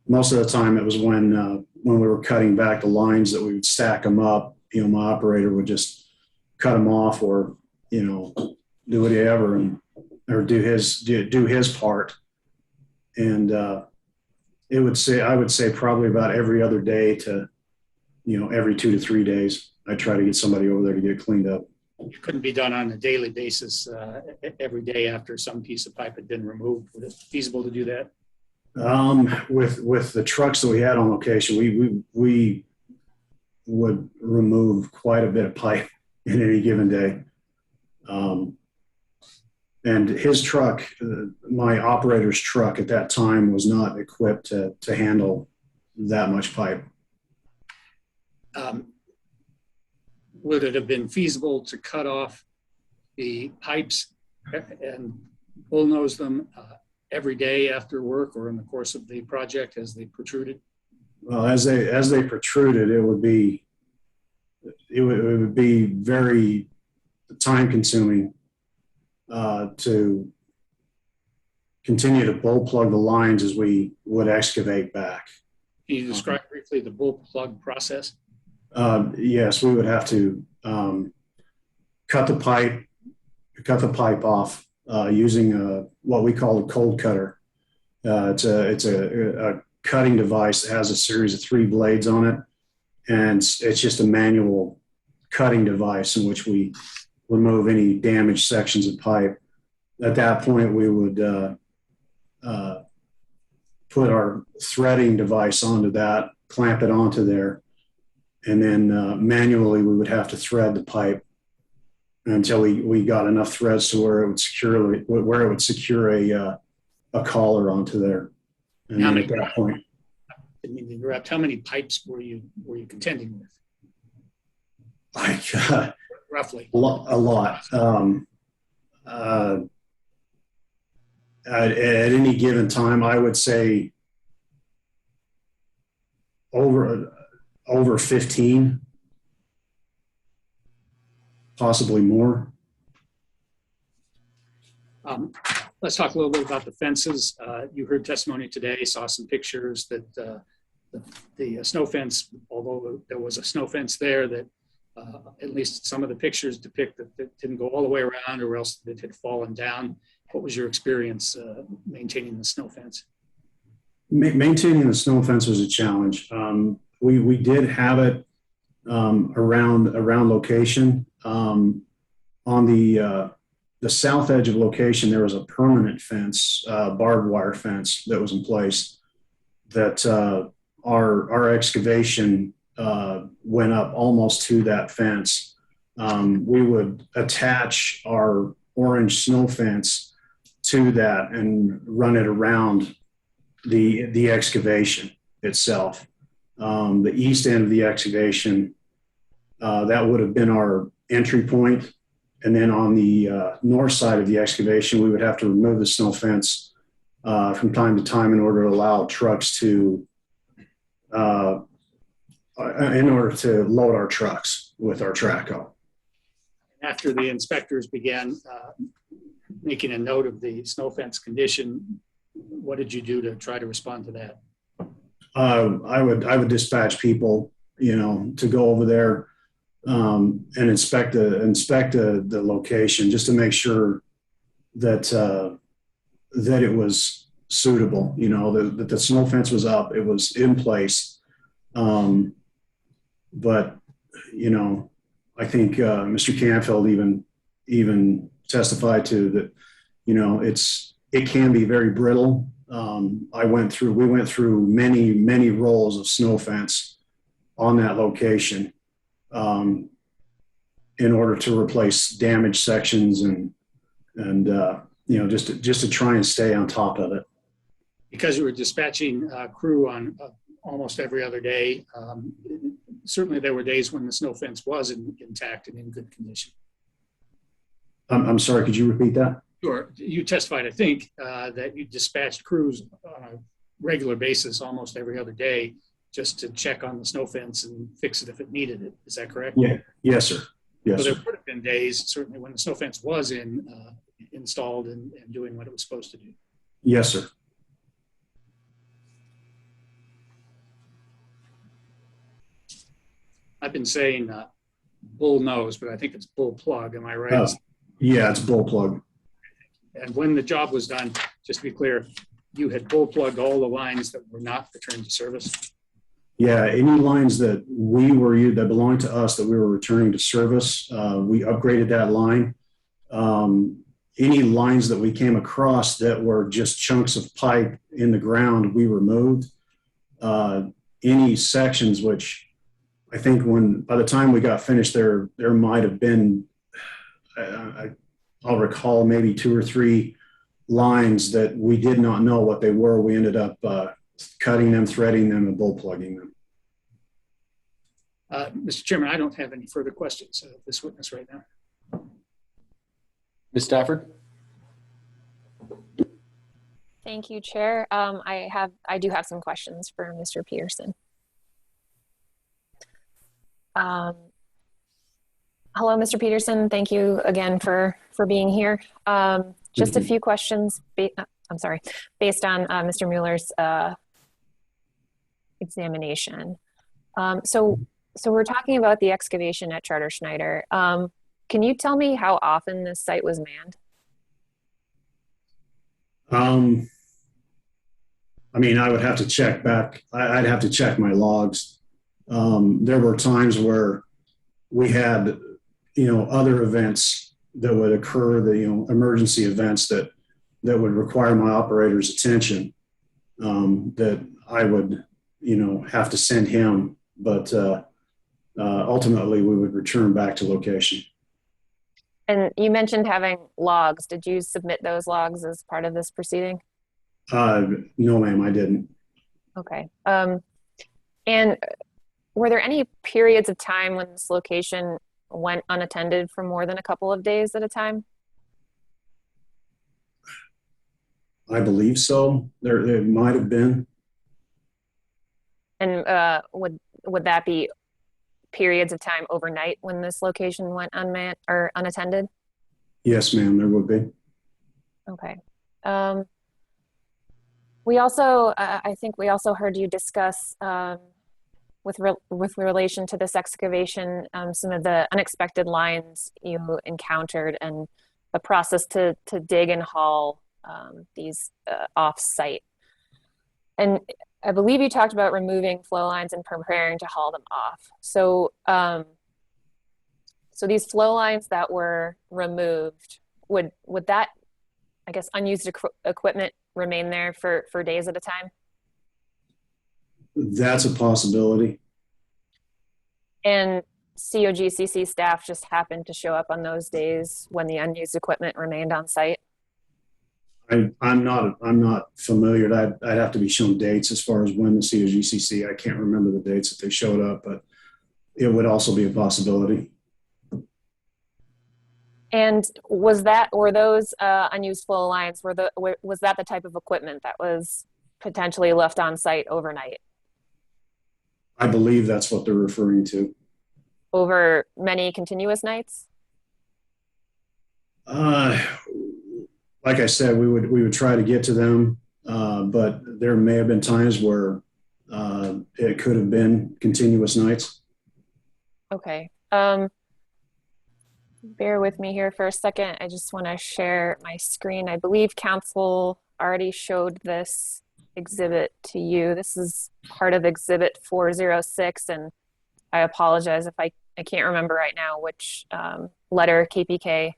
most of the time it was when we were cutting back the lines that we would stack them up. You know, my operator would just cut them off, or, you know, do whatever, or do his part. And I would say probably about every other day to, you know, every 2 to 3 days, I try to get somebody over there to get it cleaned up. It couldn't be done on a daily basis every day after some piece of pipe had been removed. Was it feasible to do that? With the trucks that we had on location, we would remove quite a bit of pipe in any given day. And his truck, my operator's truck at that time, was not equipped to handle that much pipe. Would it have been feasible to cut off the pipes and bullnose them every day after work or in the course of the project as they protruded? Well, as they protruded, it would be very time consuming to continue to bull plug the lines as we would excavate back. Can you describe briefly the bull plug process? Yes, we would have to cut the pipe off using what we call a cold cutter. It's a cutting device that has a series of 3 blades on it, and it's just a manual cutting device in which we remove any damaged sections of pipe. At that point, we would put our threading device onto that, clamp it onto there, and then manually we would have to thread the pipe until we got enough threads to where it would secure a collar onto there. And how then many, at that point, I mean, interrupt, how many pipes were you contending with? Like Roughly. a lot. At any given time, I would say over 15, possibly more. Let's talk a little bit about the fences. You heard testimony today, saw some pictures that the snow fence, although there was a snow fence there, that at least some of the pictures depict that it didn't go all the way around, or else it had fallen down. What was your experience maintaining the snow fence? Maintaining the snow fence was a challenge. We did have it around location. On the south edge of location, there was a permanent fence, barbed wire fence that was in place. That our excavation went up almost to that fence. We would attach our orange snow fence to that and run it around the excavation itself. The east end of the excavation, that would have been our entry point. And then on the north side of the excavation, we would have to remove the snow fence from time to time in order to allow trucks to, in order to load our trucks with our trackhoe. After the inspectors began making a note of the snow fence condition, what did you do to try to respond to that? I would dispatch people, to go over there and inspect the location just to make sure that it was suitable. That the snow fence was up, it was in place. But I think Mr. Canfield even testified to that. It can be very brittle. We went through many rolls of snow fence on that location in order to replace damaged sections and just to try and stay on top of it. Because you were dispatching crew on almost every other day, certainly there were days when the snow fence was intact and in good condition. I'm sorry, could you repeat that? Sure. You testified, I think, that you dispatched crews on a regular basis almost every other day just to check on the snow fence and fix it if it needed it. Is that correct? Yeah. Yes, sir. Yes, So there sir. would have been days, certainly when the snow fence was installed and doing what it was supposed to do. Yes, sir. I've been saying bull nose, but I think it's bull plug. Am I right? Oh, yeah, it's bull plug. And when the job was done, just to be clear, you had bull plugged all the lines that were not returned to service? Yeah, any lines that that belonged to us that we were returning to service, we upgraded that line. Any lines that we came across that were just chunks of pipe in the ground, we removed. Any sections, which I think by the time we got finished, there might have been, I'll recall maybe 2 or 3 lines that we did not know what they were. We ended up cutting them, threading them, and bull plugging them. Mr. Chairman, I don't have any further questions of this witness right now. Ms. Stafford? Thank you, Chair. I do have some questions for Mr. Peterson. Hello, Mr. Peterson. Thank you again for being here. Just a few questions. Based on Mr. Mueller's examination. So we're talking about the excavation at Charter Schneider. Can you tell me how often this site was manned? I mean, I would have to check back. I'd have to check my logs. There were times where we had, other events that would occur, emergency events that would require my operator's attention, that I would, have to send him. But ultimately, we would return back to location. And you mentioned having logs. Did you submit those logs as part of this proceeding? No, ma'am, I didn't. Okay. And were there any periods of time when this location went unattended for more than a couple of days at a time? I believe so. There might have been. And would that be periods of time overnight when this location went unmanned or unattended? Yes, ma'am, there would be. Okay. We also, I think we also heard you discuss with relation to this excavation, some of the unexpected lines you encountered and the process to dig and haul these off-site. And I believe you talked about removing flow lines and preparing to haul them off. So, so these flow lines that were removed, would that, I guess, unused equipment remain there for days at a time? That's a possibility. And COGCC staff just happened to show up on those days when the unused equipment remained on site? I'm not familiar. I'd have to be shown dates as far as when the COGCC. I can't remember the dates that they showed up, but it would also be a possibility. And were those unused flow lines, was that the type of equipment that was potentially left on site overnight? I believe that's what they're referring to. Over many continuous nights? Like I said, we would try to get to them, but there may have been times where it could have been continuous nights. Okay. Bear with me here for a second. I just want to share my screen. I believe council already showed this exhibit to you. This is part of exhibit 406, and I apologize if I can't remember right now which letter KPK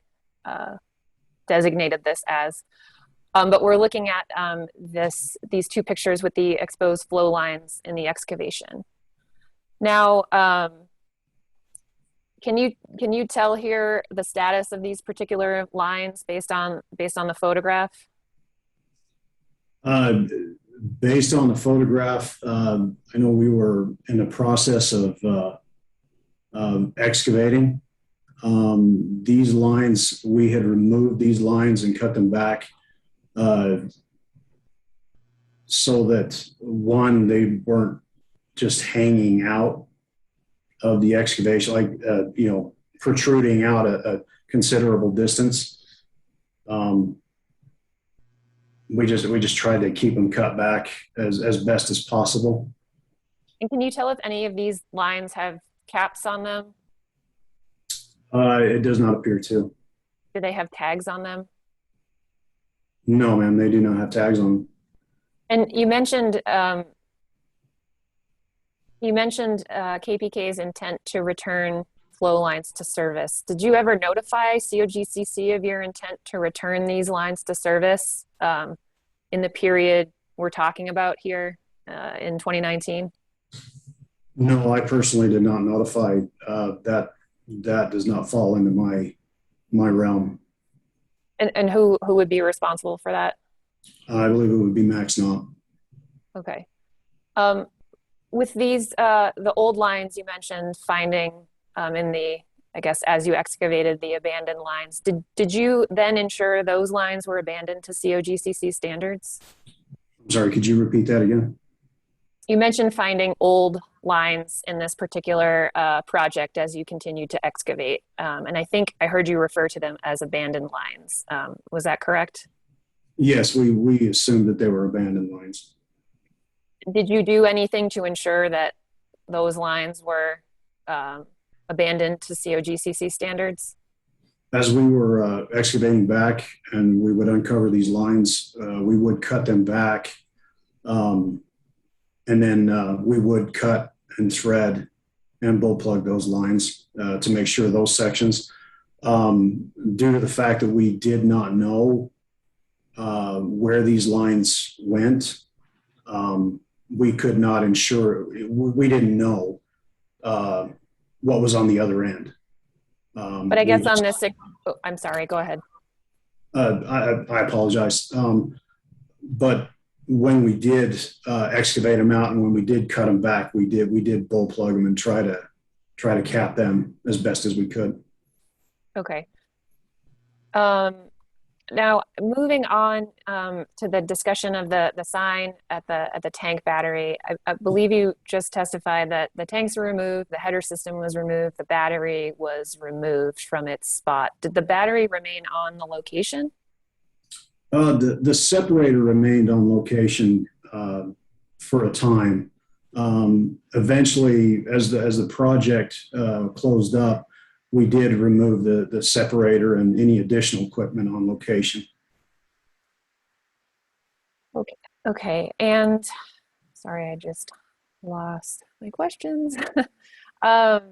designated this as. But we're looking at these two pictures with the exposed flow lines in the excavation. Now, can you tell here the status of these particular lines based on the photograph? Based on the photograph, I know we were in the process of excavating. These lines, we had removed these lines and cut them back so that, one, they weren't just hanging out of the excavation. Like, protruding out a considerable distance. We just tried to keep them cut back as best as possible. And can you tell if any of these lines have caps on them? It does not appear to. Do they have tags on them? No, ma'am, they do not have tags on them. And you mentioned KPK's intent to return flow lines to service. Did you ever notify COGCC of your intent to return these lines to service in the period we're talking about here in 2019? No, I personally did not notify. That does not fall into my realm. And who would be responsible for that? I believe it would be Max Knott. Okay. With these, the old lines you mentioned finding in the, I guess, as you excavated the abandoned lines, did you then ensure those lines were abandoned to COGCC standards? I'm sorry, could you repeat that again? You mentioned finding old lines in this particular project as you continued to excavate. And I think I heard you refer to them as abandoned lines. Was that correct? Yes, we assumed that they were abandoned lines. Did you do anything to ensure that those lines were abandoned to COGCC standards? As we were excavating back and we would uncover these lines, we would cut them back. And then we would cut and thread and bull plug those lines to make sure those sections, due to the fact that we did not know where these lines went, we could not ensure, we didn't know what was on the other end. But I guess on this, oh, I'm sorry, go ahead. I apologize. But when we did excavate them out and when we did cut them back, we did bull plug them and try to cap them as best as we could. Okay. Now moving on to the discussion of the sign at the tank battery, I believe you just testified that the tanks were removed, the header system was removed, the battery was removed from its spot. Did the battery remain on the location? The separator remained on location for a time. Eventually, as the project closed up, we did remove the separator and any additional equipment on location. Okay. And sorry, I just lost my questions. And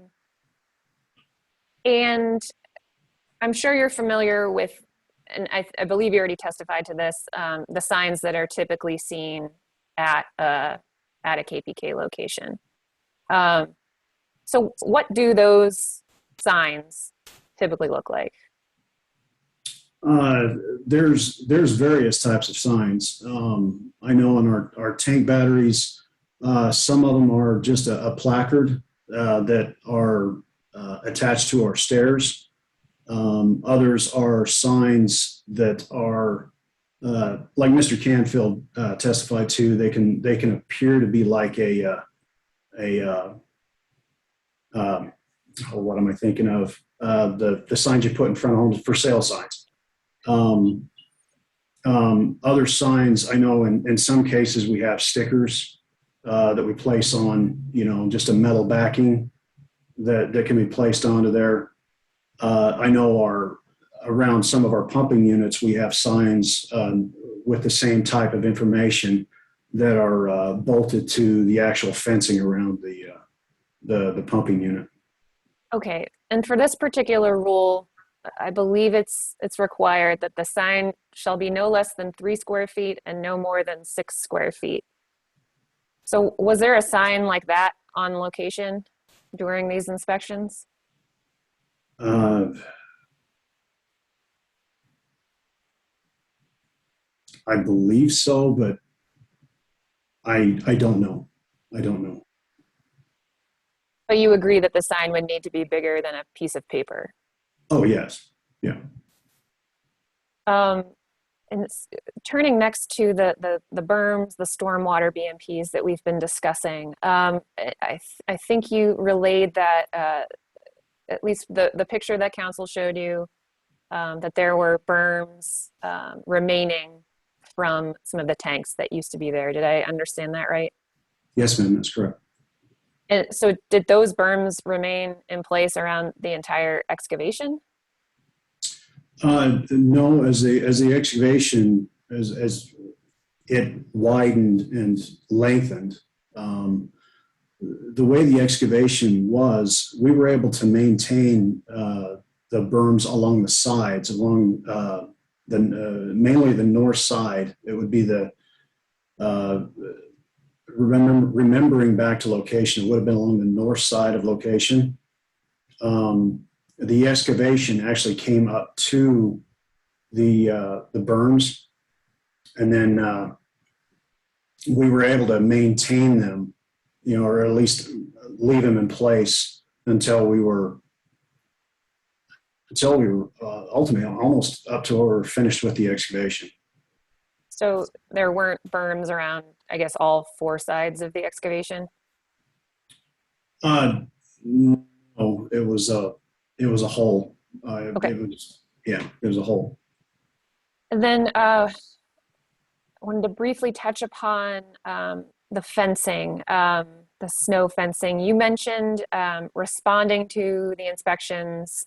I'm sure you're familiar with, and I believe you already testified to this, the signs that are typically seen at a KPK location. So what do those signs typically look like? There's various types of signs. I know on our tank batteries, some of them are just a placard that are attached to our stairs. Others are signs that are, like Mr. Canfield testified to, they can appear to be like what am I thinking of? The signs you put in front of homes, for sale signs. Other signs, I know in some cases we have stickers that we place on, just a metal backing that can be placed onto there. I know around some of our pumping units, we have signs with the same type of information that are bolted to the actual fencing around the pumping unit. Okay, and for this particular rule, I believe it's required that the sign shall be no less than 3 square feet and no more than 6 square feet. So was there a sign like that on location during these inspections? I believe so, but I don't know. I don't know. But you agree that the sign would need to be bigger than a piece of paper? Oh, yes. Yeah. And turning next to the berms, the stormwater BMPs that we've been discussing, I think you relayed that at least the picture that council showed you, that there were berms remaining from some of the tanks that used to be there. Did I understand that right? Yes, ma'am, that's correct. And so did those berms remain in place around the entire excavation? No, as the excavation, as it widened and lengthened, the way the excavation was, we were able to maintain the berms along the sides, along mainly the north side. It would be the remembering back to location, it would have been along the north side of location. The excavation actually came up to the berms, and then we were able to maintain them, or at least leave them in place until we were ultimately almost up to where we were finished with the excavation. So there weren't berms around, I guess, all four sides of the excavation? No, it was a hole. Okay. It was a hole. And then I wanted to briefly touch upon the fencing, the snow fencing. You mentioned responding to the inspections,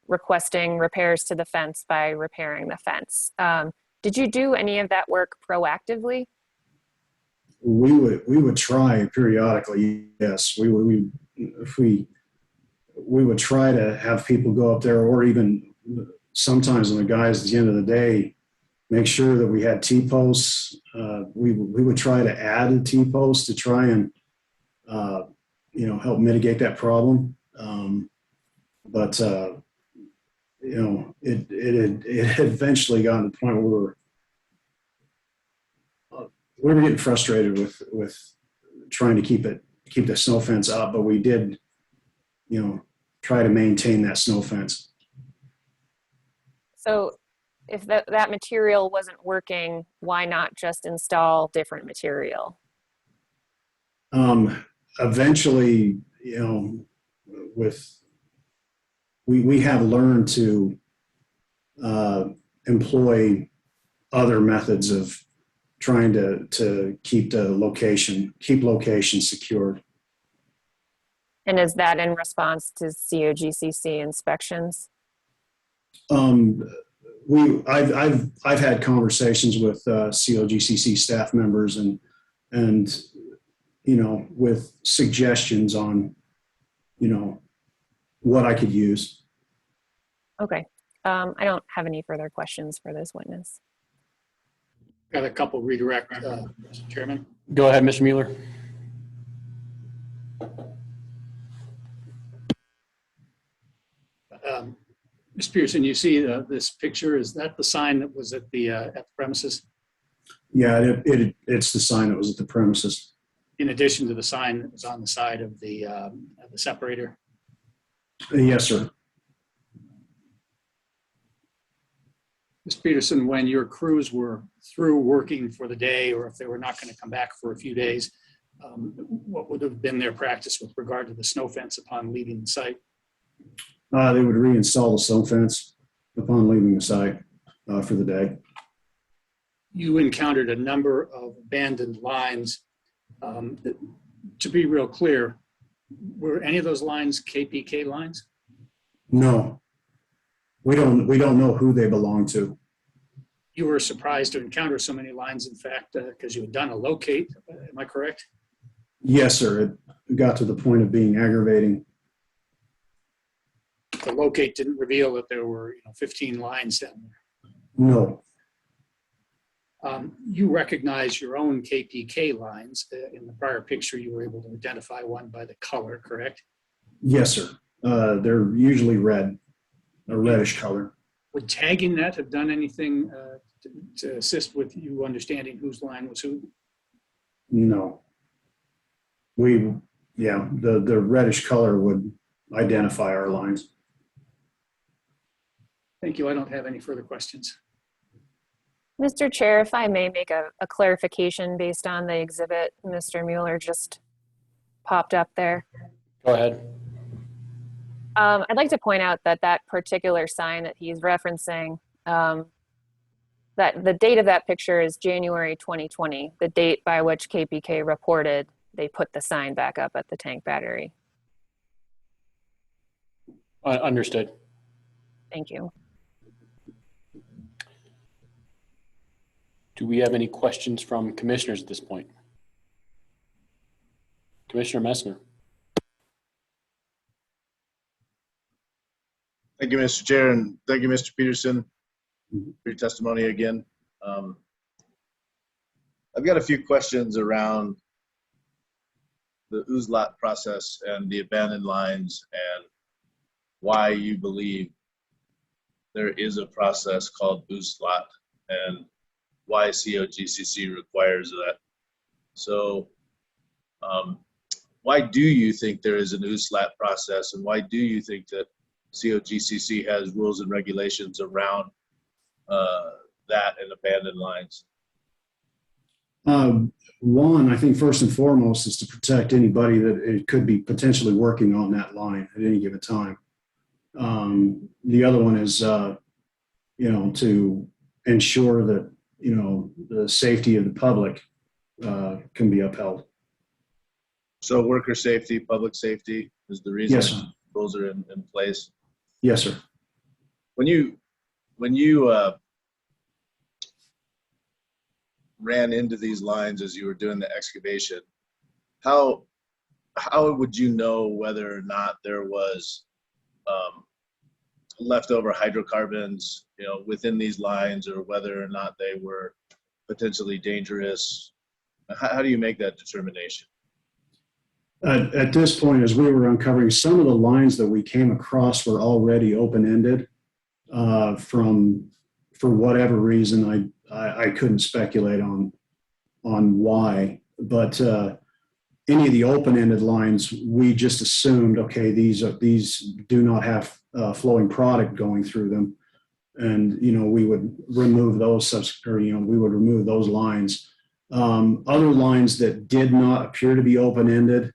requesting repairs to the fence by repairing the fence. Did you do any of that work proactively? We would try periodically. Yes, we would try to have people go up there, or even sometimes when the guys at the end of the day make sure that we had T-posts. We would try to add a T-post to try and help mitigate that problem. But it had eventually gotten to the point where we were getting frustrated with trying to keep the snow fence up, but we did, try to maintain that snow fence. So if that material wasn't working, why not just install different material? Eventually, we have learned to employ other methods of trying to keep location secured. And is that in response to COGCC inspections? I've had conversations with COGCC staff members and with suggestions on what I could use. Okay. I don't have any further questions for this witness. Got a couple redirect, Mr. Chairman. Go ahead, Mr. Mueller. Ms. Pearson, you see this picture. Is that the sign that was at the premises? Yeah, it's the sign that was at the premises. In addition to the sign that was on the side of the separator? Yes, sir. Ms. Peterson, when your crews were through working for the day, or if they were not going to come back for a few days, what would have been their practice with regard to the snow fence upon leaving the site? They would reinstall the snow fence upon leaving the site for the day. You encountered a number of abandoned lines. To be real clear, were any of those lines KPK lines? No, we don't know who they belong to. You were surprised to encounter so many lines, in fact, because you had done a locate. Am I correct? Yes, sir. It got to the point of being aggravating. The locate didn't reveal that there were 15 lines down there. No. You recognize your own KPK lines. In the prior picture, you were able to identify one by the color, correct? Yes, sir. They're usually red, a reddish color. Would tagging that have done anything to assist with you understanding whose line was who? No. The reddish color would identify our lines. Thank you. I don't have any further questions. Mr. Chair, if I may make a clarification based on the exhibit Mr. Mueller just popped up there. Go ahead. I'd like to point out that that particular sign that he's referencing, that the date of that picture is January 2020, the date by which KPK reported they put the sign back up at the tank battery. Understood. Thank you. Do we have any questions from commissioners at this point? Commissioner Messner. Thank you, Mr. Chair, and thank you, Mr. Peterson, for your testimony again. I've got a few questions around the ooze lot process and the abandoned lines and why you believe there is a process called ooze lot and why COGCC requires that. So why do you think there is an ooze lot process, and why do you think that COGCC has rules and regulations around that and abandoned lines? One, I think first and foremost is to protect anybody that it could be potentially working on that line at any given time. The other one is, to ensure that, the safety of the public can be upheld. So worker safety, public safety is the reason. Yes, sir. Rules are in place. Yes, sir. When you ran into these lines as you were doing the excavation, how would you know whether or not there was leftover hydrocarbons, within these lines, or whether or not they were potentially dangerous? How do you make that determination? At this point, as we were uncovering, some of the lines that we came across were already open-ended. For whatever reason, I couldn't speculate on why, but any of the open-ended lines, we just assumed, okay, these do not have flowing product going through them, and we would remove those we would remove those lines. Other lines that did not appear to be open-ended,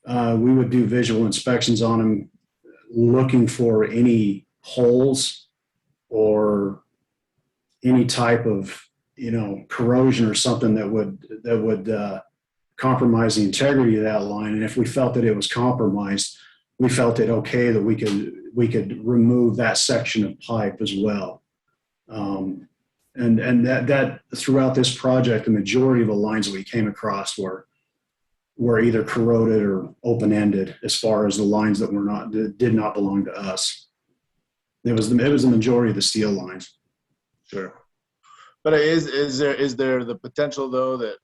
we would do visual inspections on them, looking for any holes or any type of corrosion or something that would compromise the integrity of that line. And if we felt that it was compromised, we felt it okay that we could remove that section of pipe as well. And that throughout this project, the majority of the lines that we came across were either corroded or open-ended, as far as the lines that did not belong to us. It was the majority of the steel lines. Sure. But is there the potential, though, that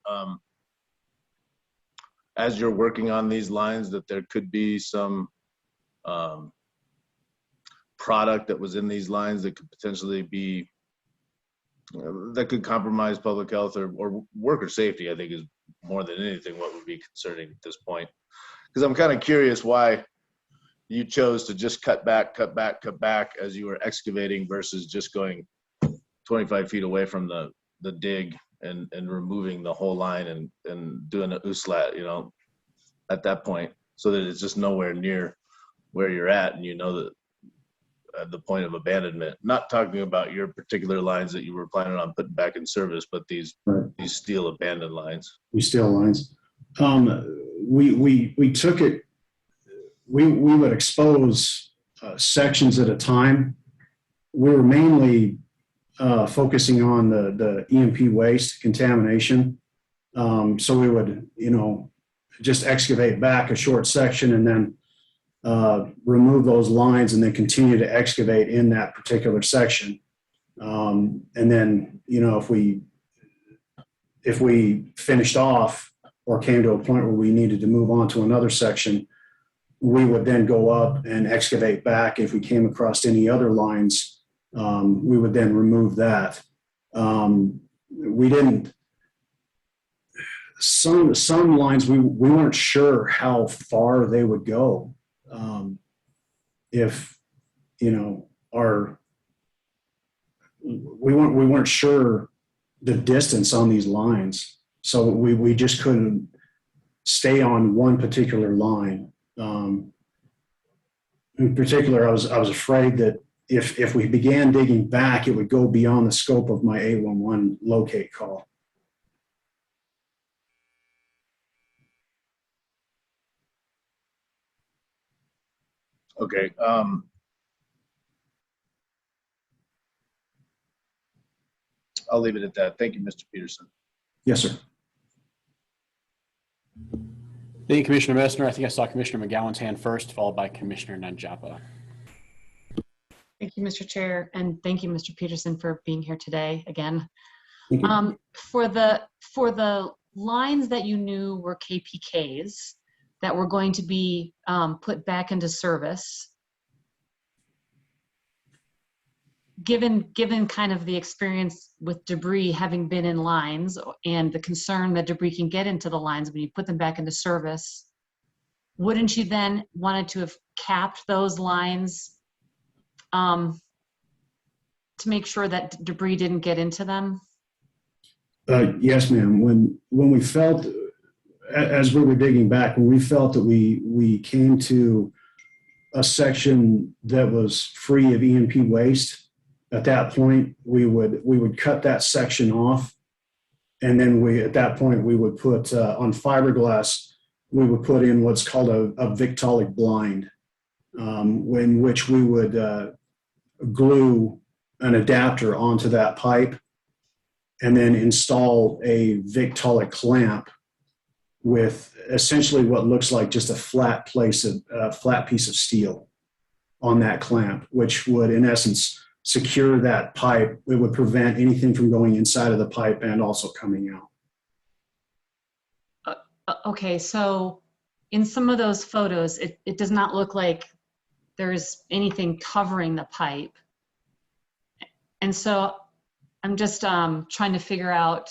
as you're working on these lines, that there could be some product that was in these lines that could potentially be that could compromise public health or worker safety? I think is more than anything what would be concerning at this point, because I'm kind of curious why you chose to just cut back as you were excavating versus just going 25 feet away from the dig and removing the whole line and doing an ooslat, at that point, so that it's just nowhere near where you're at, and that at the point of abandonment. Not talking about your particular lines that you were planning on putting back in service, but these steel abandoned lines. These steel lines. We took it. We would expose sections at a time. We were mainly focusing on the EMP waste contamination. So we would, just excavate back a short section and then remove those lines and then continue to excavate in that particular section. And then, if we finished off or came to a point where we needed to move on to another section, we would then go up and excavate back. If we came across any other lines, we would then remove that. We didn't, some lines, we weren't sure how far they would go. If, we weren't sure the distance on these lines. So we just couldn't stay on one particular line. In particular, I was afraid that if we began digging back, it would go beyond the scope of my 811 locate call. Okay. I'll leave it at that. Thank you, Mr. Peterson. Yes, sir. Thank you, Commissioner Messner. I think I saw Commissioner McGowan's hand first, followed by Commissioner Nanjapa. Thank you, Mr. Chair, and thank you, Mr. Peterson, for being here today again. Thank you. For the lines that you knew were KPKs that were going to be put back into service, given kind of the experience with debris having been in lines and the concern that debris can get into the lines when you put them back into service, wouldn't you then wanted to have capped those lines to make sure that debris didn't get into them? Yes, ma'am. When we felt, as we were digging back, when we felt that we came to a section that was free of EMP waste, at that point we would cut that section off, and then at that point we would put on fiberglass, we would put in what's called a Victolic blind, in which we would glue an adapter onto that pipe and then install a Victolic clamp with essentially what looks like just a flat piece of steel on that clamp, which would in essence secure that pipe. It would prevent anything from going inside of the pipe and also coming out. Okay, so in some of those photos, it does not look like there's anything covering the pipe. And so I'm just trying to figure out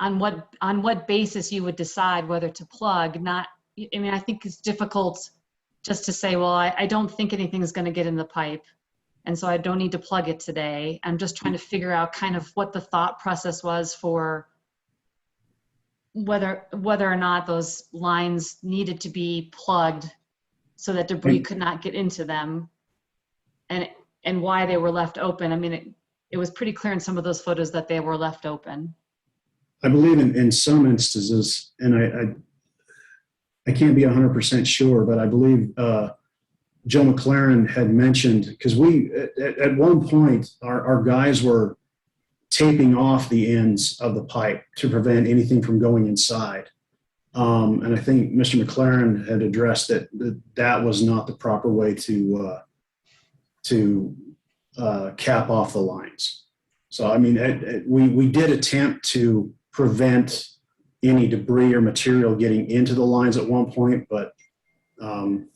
on what basis you would decide whether to plug. I think it's difficult just to say, well, I don't think anything is going to get in the pipe, and so I don't need to plug it today. I'm just trying to figure out kind of what the thought process was for whether or not those lines needed to be plugged so that debris could not get into them, and why they were left open. I mean, it was pretty clear in some of those photos that they were left open. I believe in some instances, and I can't be 100% sure, but I believe Joe McLaren had mentioned, because we, at one point, our guys were taping off the ends of the pipe to prevent anything from going inside. And I think Mr. McLaren had addressed that was not the proper way to cap off the lines. So, I mean, we did attempt to prevent any debris or material getting into the lines at one point, but I'm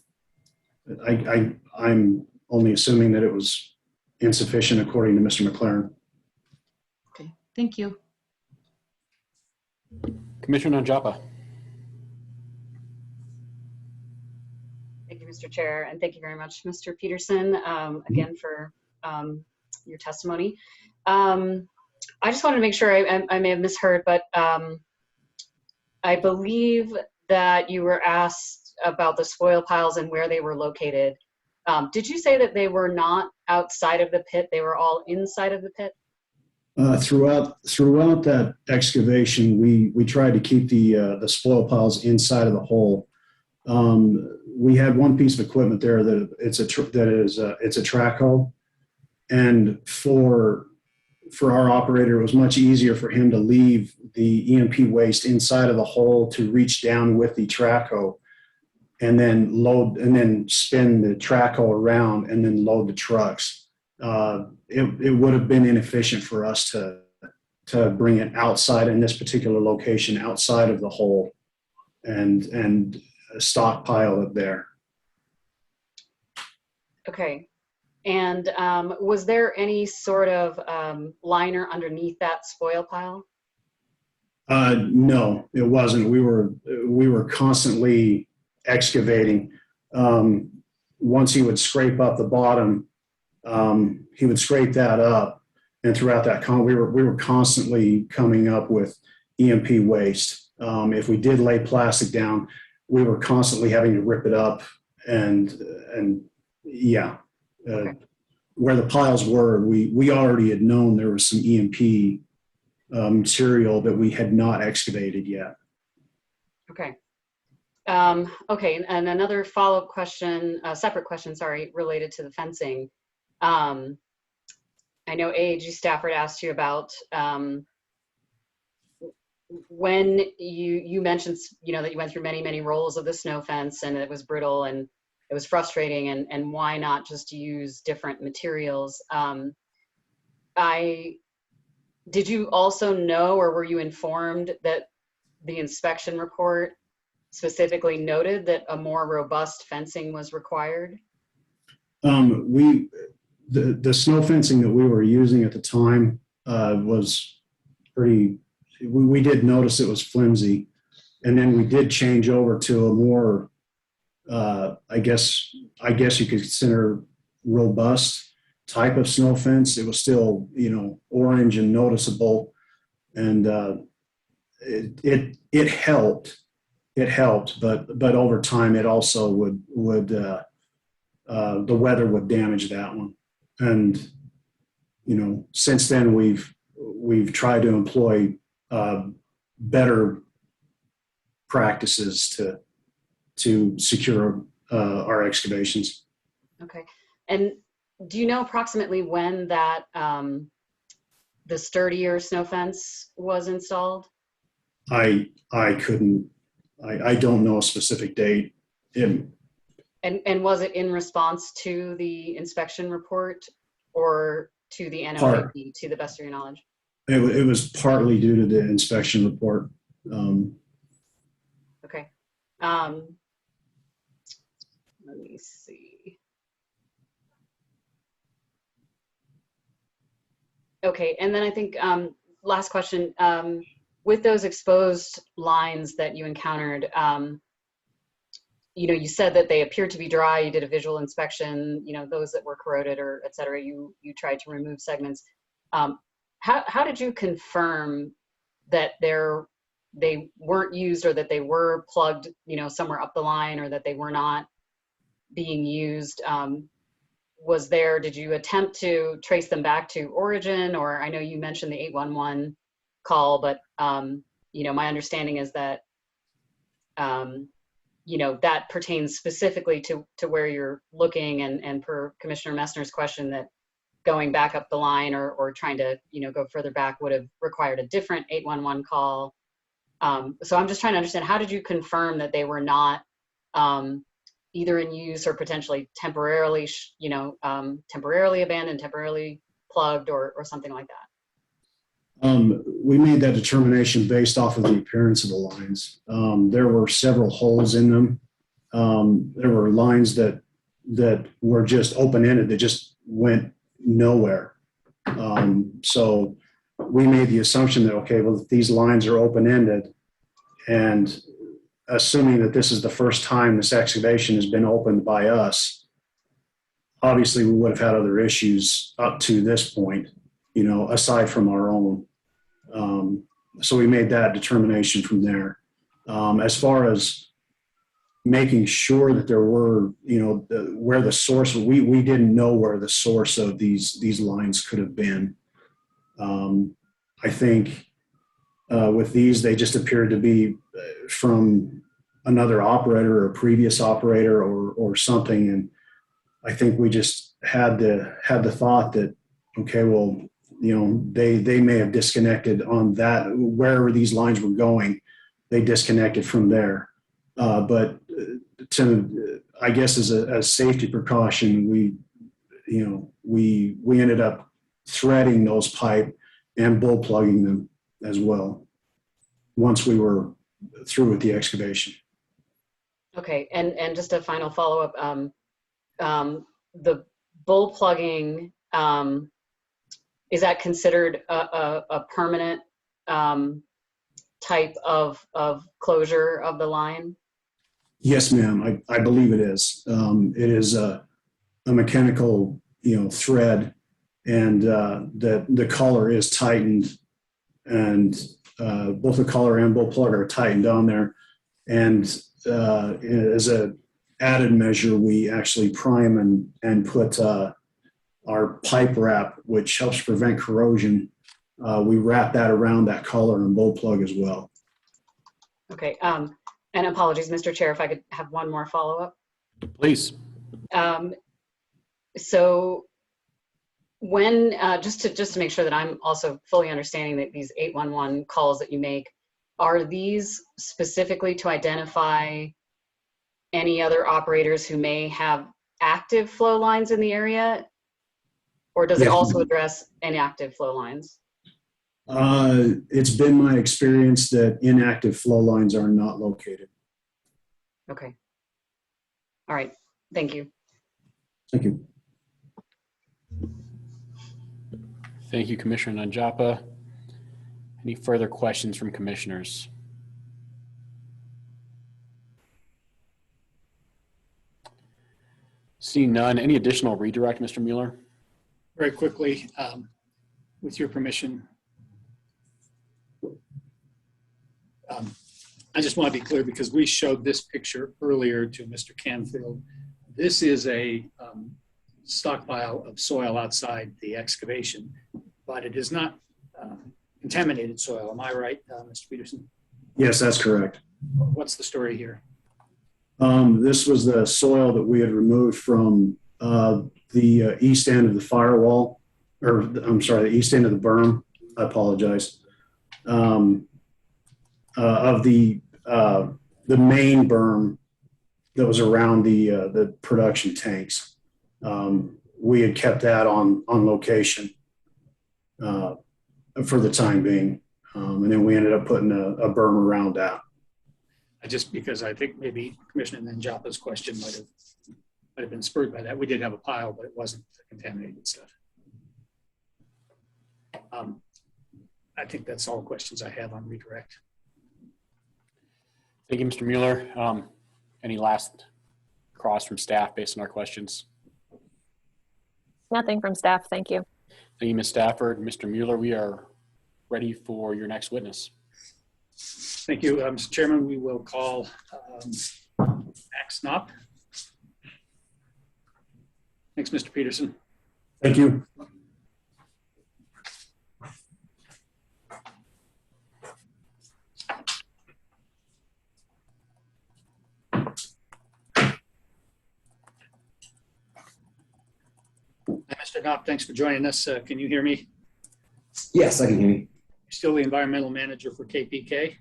only assuming that it was insufficient according to Mr. McLaren. Okay, thank you. Commissioner Nanjapa. Thank you, Mr. Chair, and thank you very much, Mr. Peterson, again for your testimony. I just wanted to make sure I may have misheard, but I believe that you were asked about the spoil piles and where they were located. Did you say that they were not outside of the pit? They were all inside of the pit? Throughout that excavation, we tried to keep the spoil piles inside of the hole. We had one piece of equipment there that it's a track hoe, and for our operator, it was much easier for him to leave the EMP waste inside of the hole to reach down with the track hoe and then spin the track hoe around and then load the trucks. It would have been inefficient for us to bring it outside in this particular location, outside of the hole, and stockpile it there. Okay. And was there any sort of liner underneath that spoil pile? No, it wasn't. We were constantly excavating. Once he would scrape up the bottom, he would scrape that up, and throughout that we were constantly coming up with EMP waste. If we did lay plastic down, we were constantly having to rip it up and yeah, Okay. where the piles were, we already had known there was some EMP material that we had not excavated yet. Okay. Okay, and another follow-up question, separate question, sorry, related to the fencing. I know AAG Stafford asked you about when you mentioned, you know, that you went through many rolls of the snow fence and it was brittle and it was frustrating, and why not just use different materials? Did you also know, or were you informed that the inspection report specifically noted that a more robust fencing was required? The snow fencing that we were using at the time was pretty, we did notice it was flimsy. And then we did change over to a more, I guess you could consider robust type of snow fence. It was still, you know, orange and noticeable. And it helped. It helped, but over time it also would the weather would damage that one. And you know, since then we've tried to employ better practices to secure our excavations. Okay, and do you know approximately when that the sturdier snow fence was installed? I couldn't. I don't know a specific date. And was it in response to the inspection report or to the NOAP, to the best of your knowledge? It was partly due to the inspection report. Okay. Let me see. Okay, and then I think last question. With those exposed lines that you encountered, you know, you said that they appeared to be dry. You did a visual inspection. You know, those that were corroded or et cetera, you tried to remove segments. How did you confirm that they weren't used, or that they were plugged, you know, somewhere up the line, or that they were not being used? Did you attempt to trace them back to origin? Or I know you mentioned the 811 call, but you know, my understanding is that you know, that pertains specifically to where you're looking, and per Commissioner Messner's question, that going back up the line or trying to, you know, go further back would have required a different 811 call. So I'm just trying to understand, how did you confirm that they were not either in use or potentially temporarily, temporarily abandoned, temporarily plugged, or something like that? We made that determination based off of the appearance of the lines. There were several holes in them. There were lines that were just open-ended, that just went nowhere. So we made the assumption that, okay, well, if these lines are open-ended, and assuming that this is the first time this excavation has been opened by us, obviously we would have had other issues up to this point, you know, aside from our own. So we made that determination from there. As far as making sure that there were, you know, where the source, we didn't know where the source of these lines could have been. I think with these, they just appeared to be from another operator or a previous operator or something. And I think we just had the thought that, okay, well, you know, they may have disconnected on that, wherever these lines were going, they disconnected from there. But I guess as a safety precaution, we ended up threading those pipe and bull plugging them as well once we were through with the excavation. Okay, and just a final follow-up. The bull plugging, is that considered a permanent type of closure of the line? Yes, ma'am. I believe it is. It is a mechanical, you know, thread, and the collar is tightened, and both the collar and bull plug are tightened on there. And as a added measure, we actually prime and put our pipe wrap, which helps prevent corrosion. We wrap that around that collar and bowl plug as well. Okay. And apologies, Mr. Chair, if I could have one more follow-up. Please. So when, just to make sure that I'm also fully understanding that these 811 calls that you make, are these specifically to identify any other operators who may have active flow lines in the area? Or does it also address inactive flow lines? It's been my experience that inactive flow lines are not located. Okay. All right. Thank you. Thank you. Thank you, Commissioner Nanjapa. Any further questions from commissioners? Seeing none, any additional redirect, Mr. Mueller? Very quickly, with your permission. I just want to be clear because we showed this picture earlier to Mr. Canfield. This is a stockpile of soil outside the excavation, but it is not contaminated soil. Am I right, Mr. Peterson? Yes, that's correct. What's the story here? This was the soil that we had removed from the east end of the firewall, or I'm sorry, the east end of the berm. I apologize. Of the main berm that was around the production tanks. We had kept that on location for the time being, and then we ended up putting a berm around that. Just because I think maybe Commissioner Nanjapa's question might have been spurred by that. We did have a pile, but it wasn't the contaminated stuff. I think that's all questions I have on redirect. Thank you, Mr. Mueller. Any last cross from staff based on our questions? Nothing from staff. Thank you. Thank you, Ms. Stafford. Mr. Mueller, we are ready for your next witness. Thank you, Mr. Chairman. We will call Max Knopp. Thanks, Mr. Peterson. Thank you. Mr. Knopp, thanks for joining us. Can you hear me? Yes, I can hear you. You're still the environmental manager for KPK?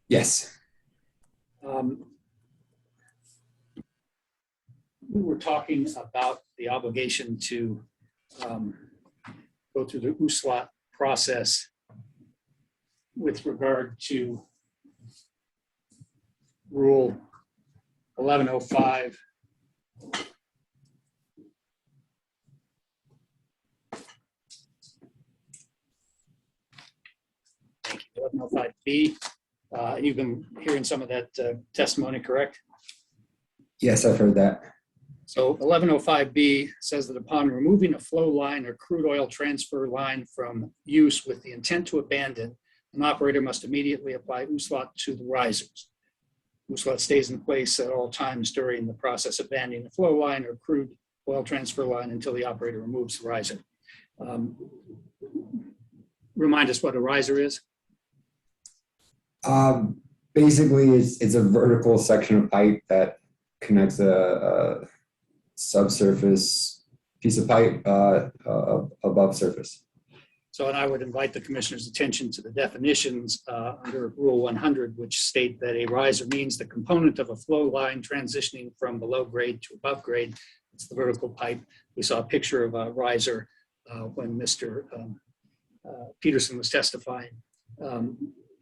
Yes. We were talking about the obligation to go through the USLOT process with regard to Rule 1105. Thank you. 1105B. You've been hearing some of that testimony, correct? Yes, I've heard that. So 1105B says that upon removing a flow line or crude oil transfer line from use with the intent to abandon, an operator must immediately apply USLOT to the risers. USLOT stays in place at all times during the process of abandoning the flow line or crude oil transfer line until the operator removes the riser. Remind us what a riser is. Basically, it's a vertical section of pipe that connects a subsurface piece of pipe above surface. So, and I would invite the commissioner's attention to the definitions under Rule 100, which state that a riser means the component of a flow line transitioning from below grade to above grade. It's the vertical pipe. We saw a picture of a riser when Mr. Peterson was testifying.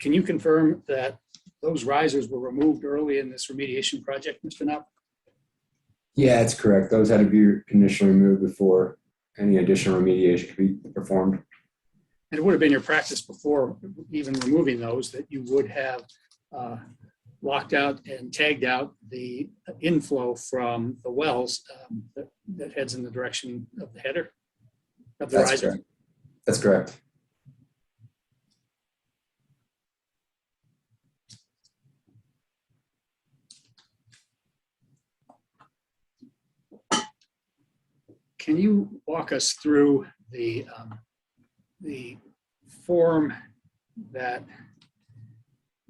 Can you confirm that those risers were removed early in this remediation project, Mr. Knapp? Yeah, that's correct. Those had to be initially removed before any additional remediation could be performed. And it would have been your practice before even removing those that you would have locked out and tagged out the inflow from the wells that heads in the direction of the header of the riser. Correct. That's correct. Can you walk us through the form that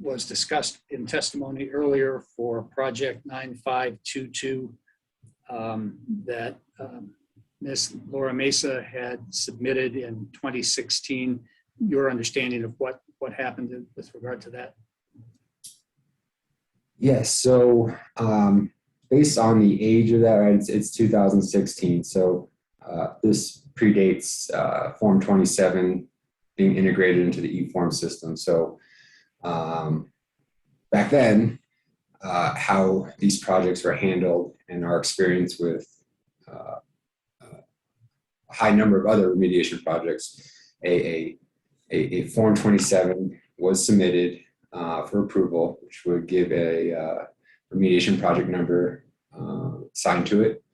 was discussed in testimony earlier for project 9522 that Ms. Laura Mesa had submitted in 2016? Your understanding of what happened with regard to that? Yes, so based on the age of that, right, it's 2016. So this predates Form 27 being integrated into the e-form system. So back then, how these projects were handled and our experience with a high number of other remediation projects, a Form 27 was submitted for approval, which would give a remediation project number assigned to it.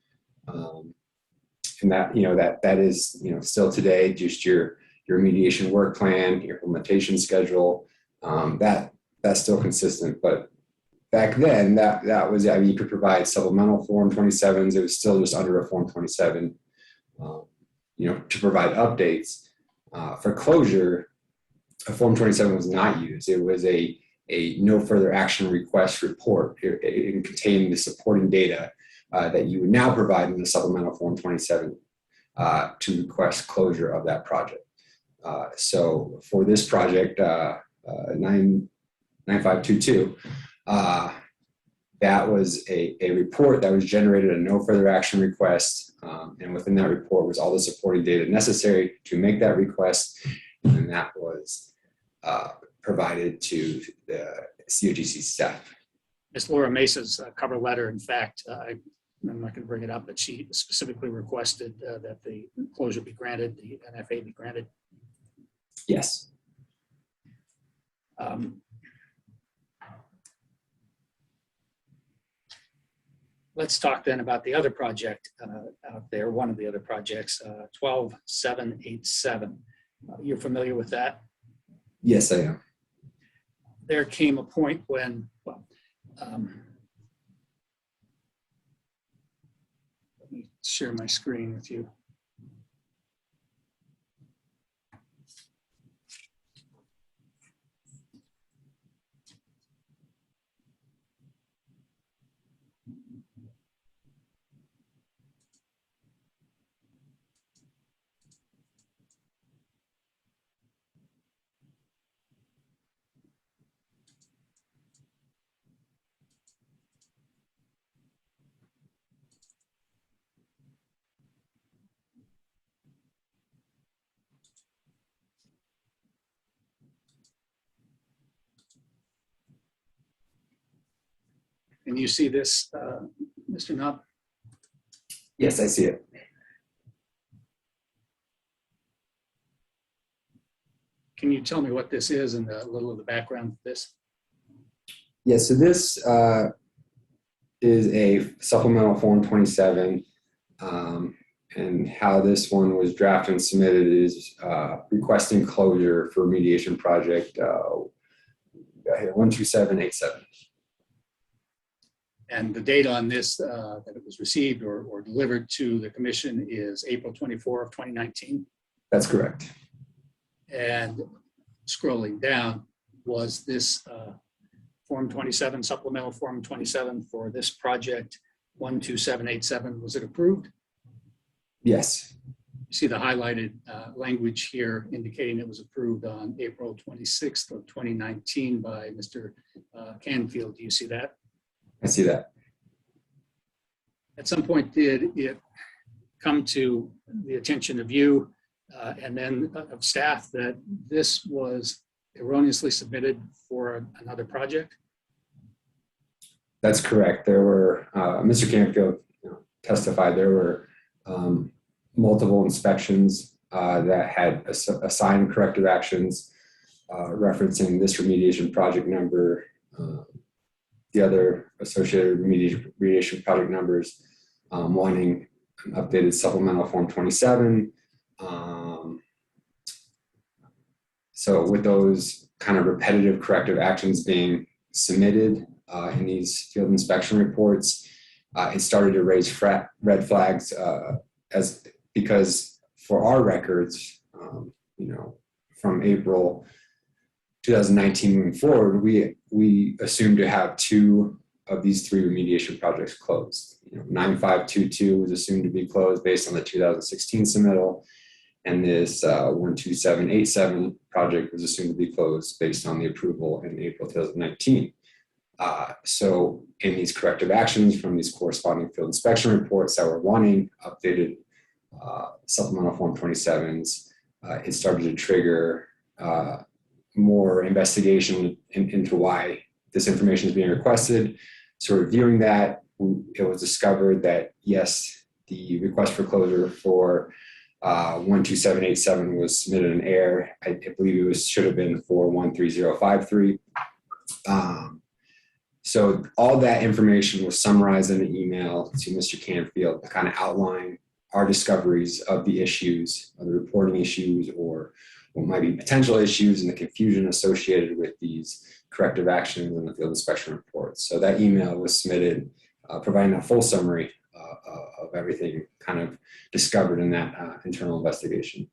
And that is, still today, just your remediation work plan, your implementation schedule, that's still consistent. But back then, that was, you could provide supplemental Form 27s. It was still just under a Form 27, to provide updates. For closure, a Form 27 was not used. It was a no further action request report. It contained the supporting data that you would now provide in the supplemental Form 27 to request closure of that project. So for this project, 9522, that was a report that was generated a no further action request. And within that report was all the supporting data necessary to make that request. And that was provided to the COGCC staff. Ms. Laura Mesa's cover letter, in fact, I'm not going to bring it up, but she specifically requested that the closure be granted, the NFA be granted. Yes. Let's talk then about the other project out there, one of the other projects, 12787. You're familiar with that? Yes, I am. There came a point when, let me share my screen with you. Can you see this, Mr. Nubb? Yes, I see it. Can you tell me what this is and a little of the background of this? Yes, so this is a supplemental Form 27. And how this one was drafted and submitted is requesting closure for remediation project 12787. And the date on this that it was received or delivered to the commission is April 24 of 2019. That's correct. And scrolling down, was this Form 27, supplemental Form 27 for this project 12787, was it approved? Yes. You see the highlighted language here indicating it was approved on April 26th of 2019 by Mr. Canfield. Do you see that? I see that. At some point, did it come to the attention of you and then of staff that this was erroneously submitted for another project? That's correct. There were, Mr. Canfield testified, there were multiple inspections that had assigned corrective actions referencing this remediation project number, the other associated remediation project numbers, wanting an updated supplemental Form 27. So with those kind of repetitive corrective actions being submitted in these field inspection reports, it started to raise red flags as because for our records, from April 2019 moving forward, we assume to have 2 of these 3 remediation projects closed. 9522 was assumed to be closed based on the 2016 submittal, and this 12787 project was assumed to be closed based on the approval in April 2019. So in these corrective actions from these corresponding field inspection reports that we're wanting updated supplemental Form 27s, it started to trigger more investigation into why this information is being requested. So reviewing that, it was discovered that yes, the request for closure for 12787 was submitted in error. I believe it should have been for 13053. So all that information was summarized in an email to Mr. Canfield to kind of outline our discoveries of the issues, of the reporting issues, or what might be potential issues and the confusion associated with these corrective actions and the field inspection reports. So that email was submitted, providing a full summary of everything kind of discovered in that internal investigation.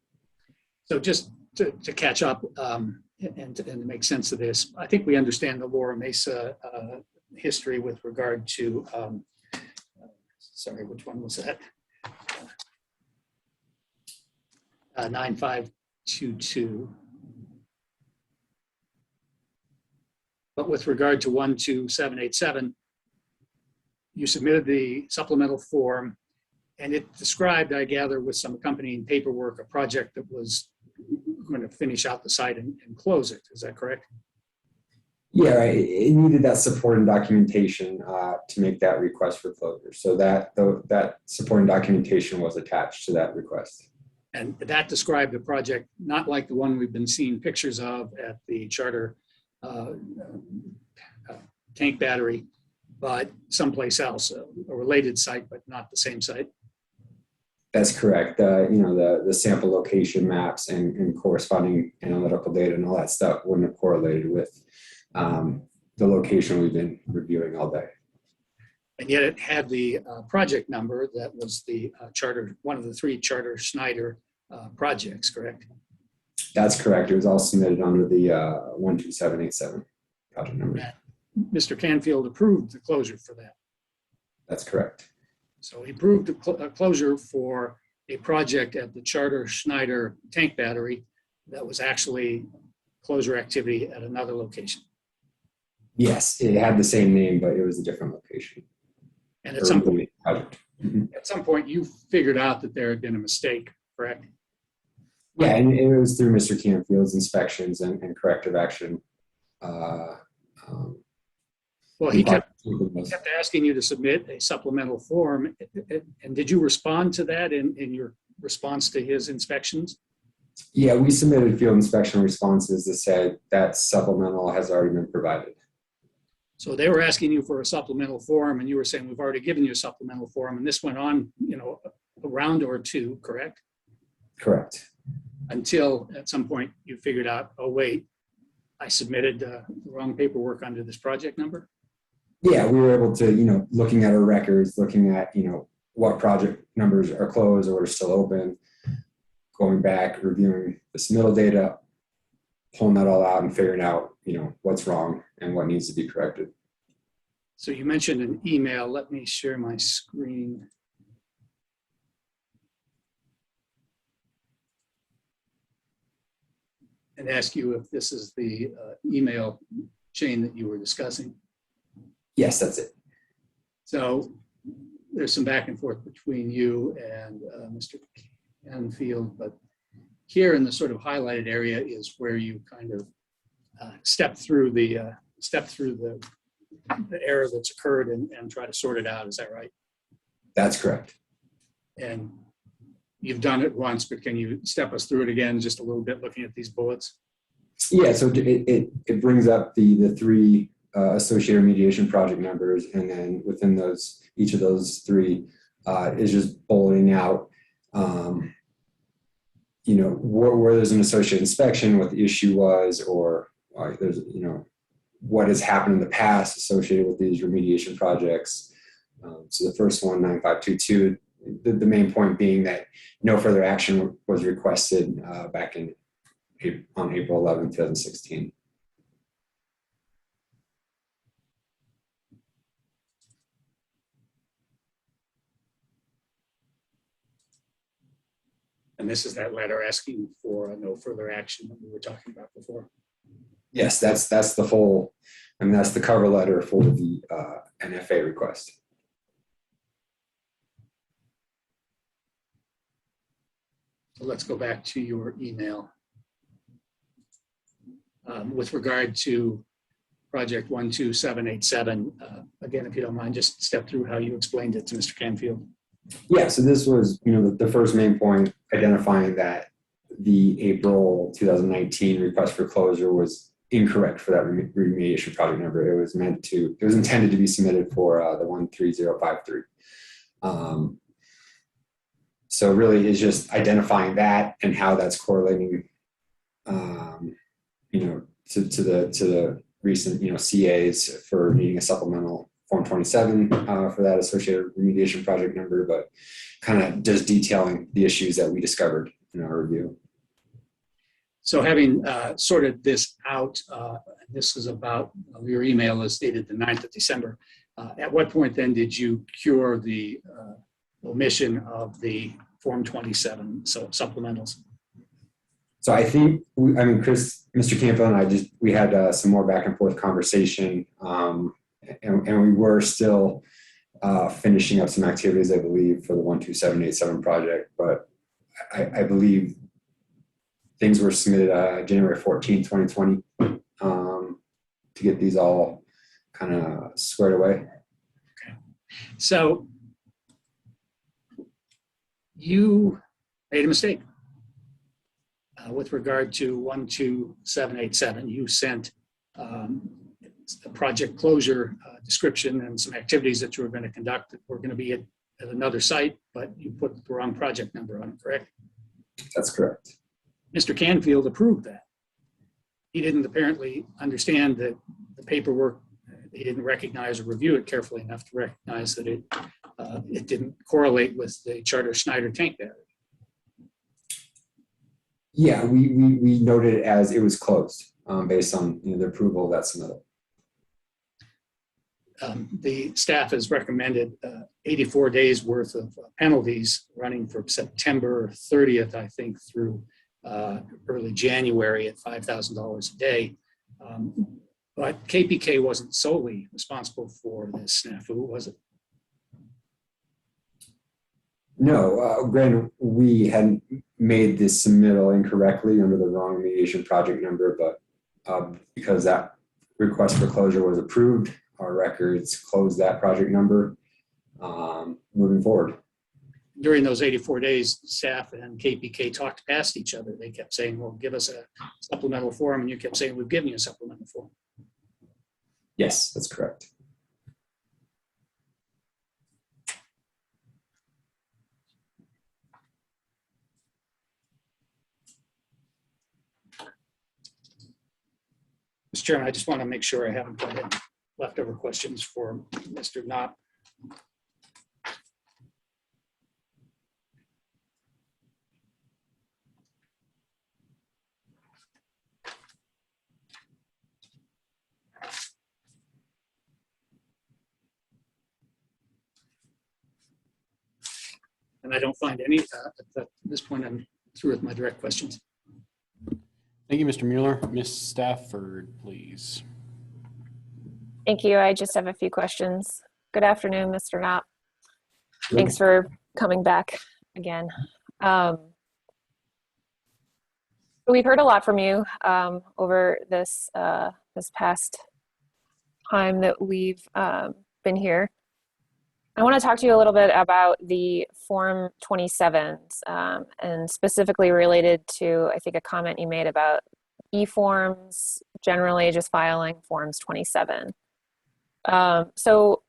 So just to catch up and to make sense of this, I think we understand the Laura Mesa history with regard to, sorry, which one was that? 9522. But with regard to 12787, you submitted the supplemental form, and it described, I gather, with some accompanying paperwork, a project that was going to finish out the site and close it. Is that correct? Yeah, it needed that supporting documentation to make that request for closure. So that supporting documentation was attached to that request. And that described a project not like the one we've been seeing pictures of at the Charter tank battery, but someplace else, a related site, but not the same site. That's correct. The sample location maps and corresponding analytical data and all that stuff wouldn't have correlated with the location we've been reviewing all day. And yet it had the project number that was the Charter, one of the 3 Charter Schneider projects, correct? That's correct. It was all submitted under the 12787 project number. And Mr. Canfield approved the closure for that. That's correct. So he approved a closure for a project at the Charter Schneider tank battery that was actually closure activity at another location. Yes, it had the same name, but it was a different location. And at some point, you figured out that there had been a mistake, correct? Yeah, and it was through Mr. Canfield's inspections and corrective action. Well, he kept asking you to submit a supplemental form. And did you respond to that in your response to his inspections? Yeah, we submitted field inspection responses that said that supplemental has already been provided. So they were asking you for a supplemental form, and you were saying, we've already given you a supplemental form, and this went on, a round or 2, correct? Correct. Until at some point you figured out, oh, wait, I submitted the wrong paperwork under this project number? Yeah, we were able to, looking at our records, looking at, what project numbers are closed or are still open, going back, reviewing the submittal data, pulling that all out and figuring out, what's wrong and what needs to be corrected. So you mentioned an email. Let me share my screen. And ask you if this is the email chain that you were discussing. Yes, that's it. So there's some back and forth between you and Mr. Canfield, but here in the sort of highlighted area is where you kind of step through the error that's occurred and try to sort it out. Is that right? That's correct. And you've done it once, but can you step us through it again just a little bit, looking at these bullets? Yeah, so it brings up the 3 associated remediation project numbers, and then within those, each of those 3 is just bulleting out, where there's an associated inspection, what the issue was, or there's, what has happened in the past associated with these remediation projects. So the first one, 9522, the main point being that no further action was requested back on April 11, 2016. And this is that letter asking for no further action that we were talking about before. Yes, that's the full, I mean, that's the cover letter for the NFA request. So let's go back to your email. With regard to project 12787, again, if you don't mind, just step through how you explained it to Mr. Canfield. Yeah, so this was, the first main point, identifying that the April 2019 request for closure was incorrect for that remediation project number. It was intended to be submitted for the 13053. So really it's just identifying that and how that's correlating, to the recent, CAs for needing a supplemental Form 27 for that associated remediation project number, but kind of just detailing the issues that we discovered in our review. So having sorted this out, this is about, your email is dated the 9th of December. At what point then did you cure the omission of the Form 27 supplementals? So I think, Chris, Mr. Campbell and I we had some more back and forth conversation, and we were still finishing up some activities, I believe, for the 12787 project, but I believe things were submitted January 14, 2020, to get these all kind of squared away. Okay. So you made a mistake. With regard to 12787, you sent a project closure description and some activities that you were going to conduct that were going to be at another site, but you put the wrong project number on it, correct? That's correct. Mr. Canfield approved that. He didn't apparently understand that the paperwork, he didn't recognize or review it carefully enough to recognize that it didn't correlate with the Charter Schneider tank battery. Yeah, we noted it as it was closed based on the approval of that submittal. The staff has recommended 84 days worth of penalties running from September 30th, I think, through early January at $5,000 a day. But KPK wasn't solely responsible for this snafu, was it? No, granted, we had made this submittal incorrectly under the wrong remediation project number, but because that request for closure was approved, our records closed that project number moving forward. During those 84 days, staff and KPK talked past each other. They kept saying, well, give us a supplemental form, and you kept saying, we've given you a supplemental form. Yes, that's correct. Mr. Chairman, I just want to make sure I haven't got any leftover questions for Mr. Knopp. And I don't find any, at this point, I'm through with my direct questions. Thank you, Mr. Mueller. Ms. Stafford, please. Thank you. I just have a few questions. Good afternoon, Mr. Knopp. Thanks for coming back again. We've heard a lot from you over this past time that we've been here. I want to talk to you a little bit about the Form 27s and specifically related to, I think, a comment you made about e-forms, generally just filing Forms 27. So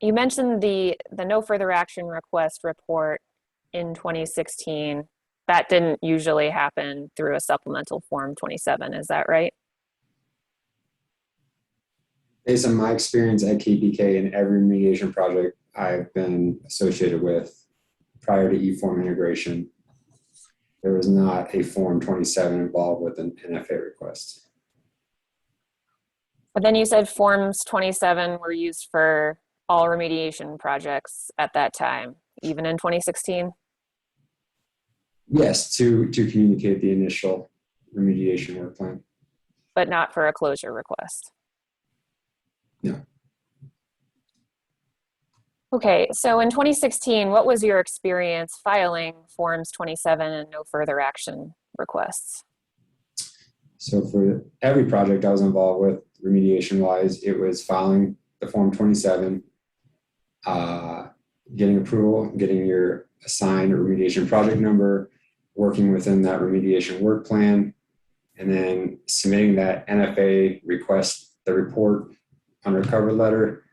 you mentioned the no further action request report in 2016. That didn't usually happen through a supplemental Form 27, is that right? Based on my experience at KPK and every remediation project I've been associated with prior to e-form integration, there was not a Form 27 involved with an NFA request. But then you said Forms 27 were used for all remediation projects at that time, even in 2016? Yes, to communicate the initial remediation work plan. But not for a closure request? No. Okay, so in 2016, what was your experience filing Forms 27 and no further action requests? So for every project I was involved with, remediation wise, it was filing the Form 27, getting approval, getting your assigned remediation project number, working within that remediation work plan, and then submitting that NFA request, the report under cover letter,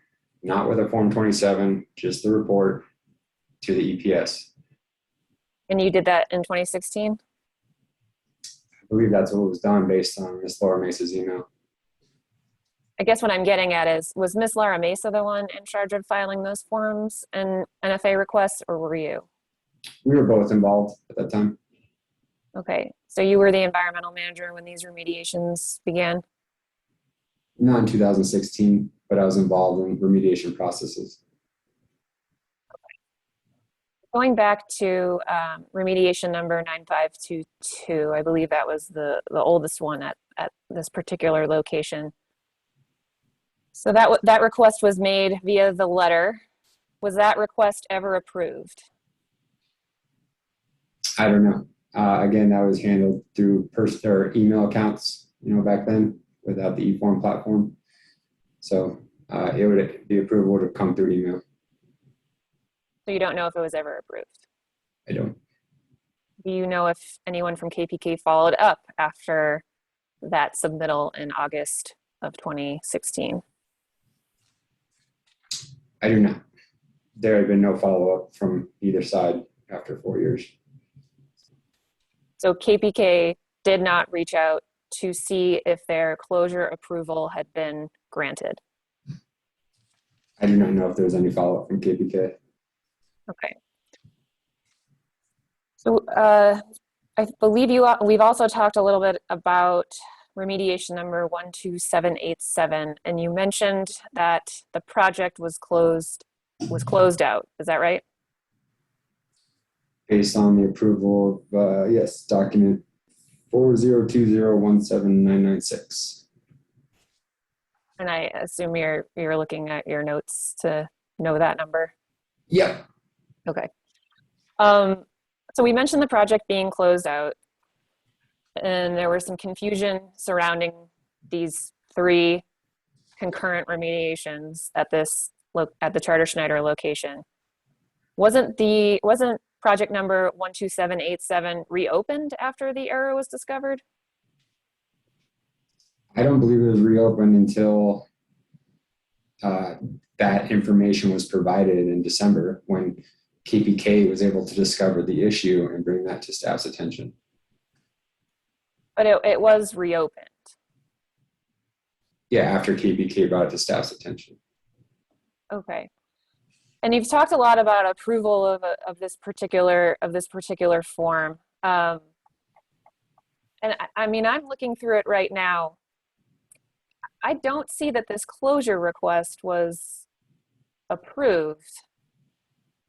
not with a Form 27, just the report to the EPS. And you did that in 2016? I believe that's what was done based on Ms. Laura Mesa's email. I guess what I'm getting at is, was Ms. Laura Mesa the one in charge of filing those forms and NFA requests, or were you? We were both involved at that time. Okay, so you were the environmental manager when these remediations began? Not in 2016, but I was involved in remediation processes. Going back to remediation number 9522, I believe that was the oldest one at this particular location. So that request was made via the letter. Was that request ever approved? I don't know. Again, that was handled through or email accounts, back then without the e-form platform. So the approval would have come through email. So you don't know if it was ever approved? I don't. Do you know if anyone from KPK followed up after that submittal in August of 2016? I do not. There had been no follow-up from either side after 4 years. So KPK did not reach out to see if their closure approval had been granted? I do not know if there was any follow-up from KPK. Okay. So I believe we've also talked a little bit about remediation number 12787, and you mentioned that the project was closed out. Is that right? Based on the approval of, yes, document 4020179996. And I assume you're looking at your notes to know that number? Yep. Okay. So we mentioned the project being closed out, and there was some confusion surrounding these 3 concurrent remediations at the Charter Schneider location. Wasn't project number 12787 reopened after the error was discovered? I don't believe it was reopened until that information was provided in December, when KPK was able to discover the issue and bring that to staff's attention. But it was reopened. Yeah, after KPK brought it to staff's attention. Okay. And you've talked a lot about approval of this particular form. And I mean, I'm looking through it right now. I don't see that this closure request was approved.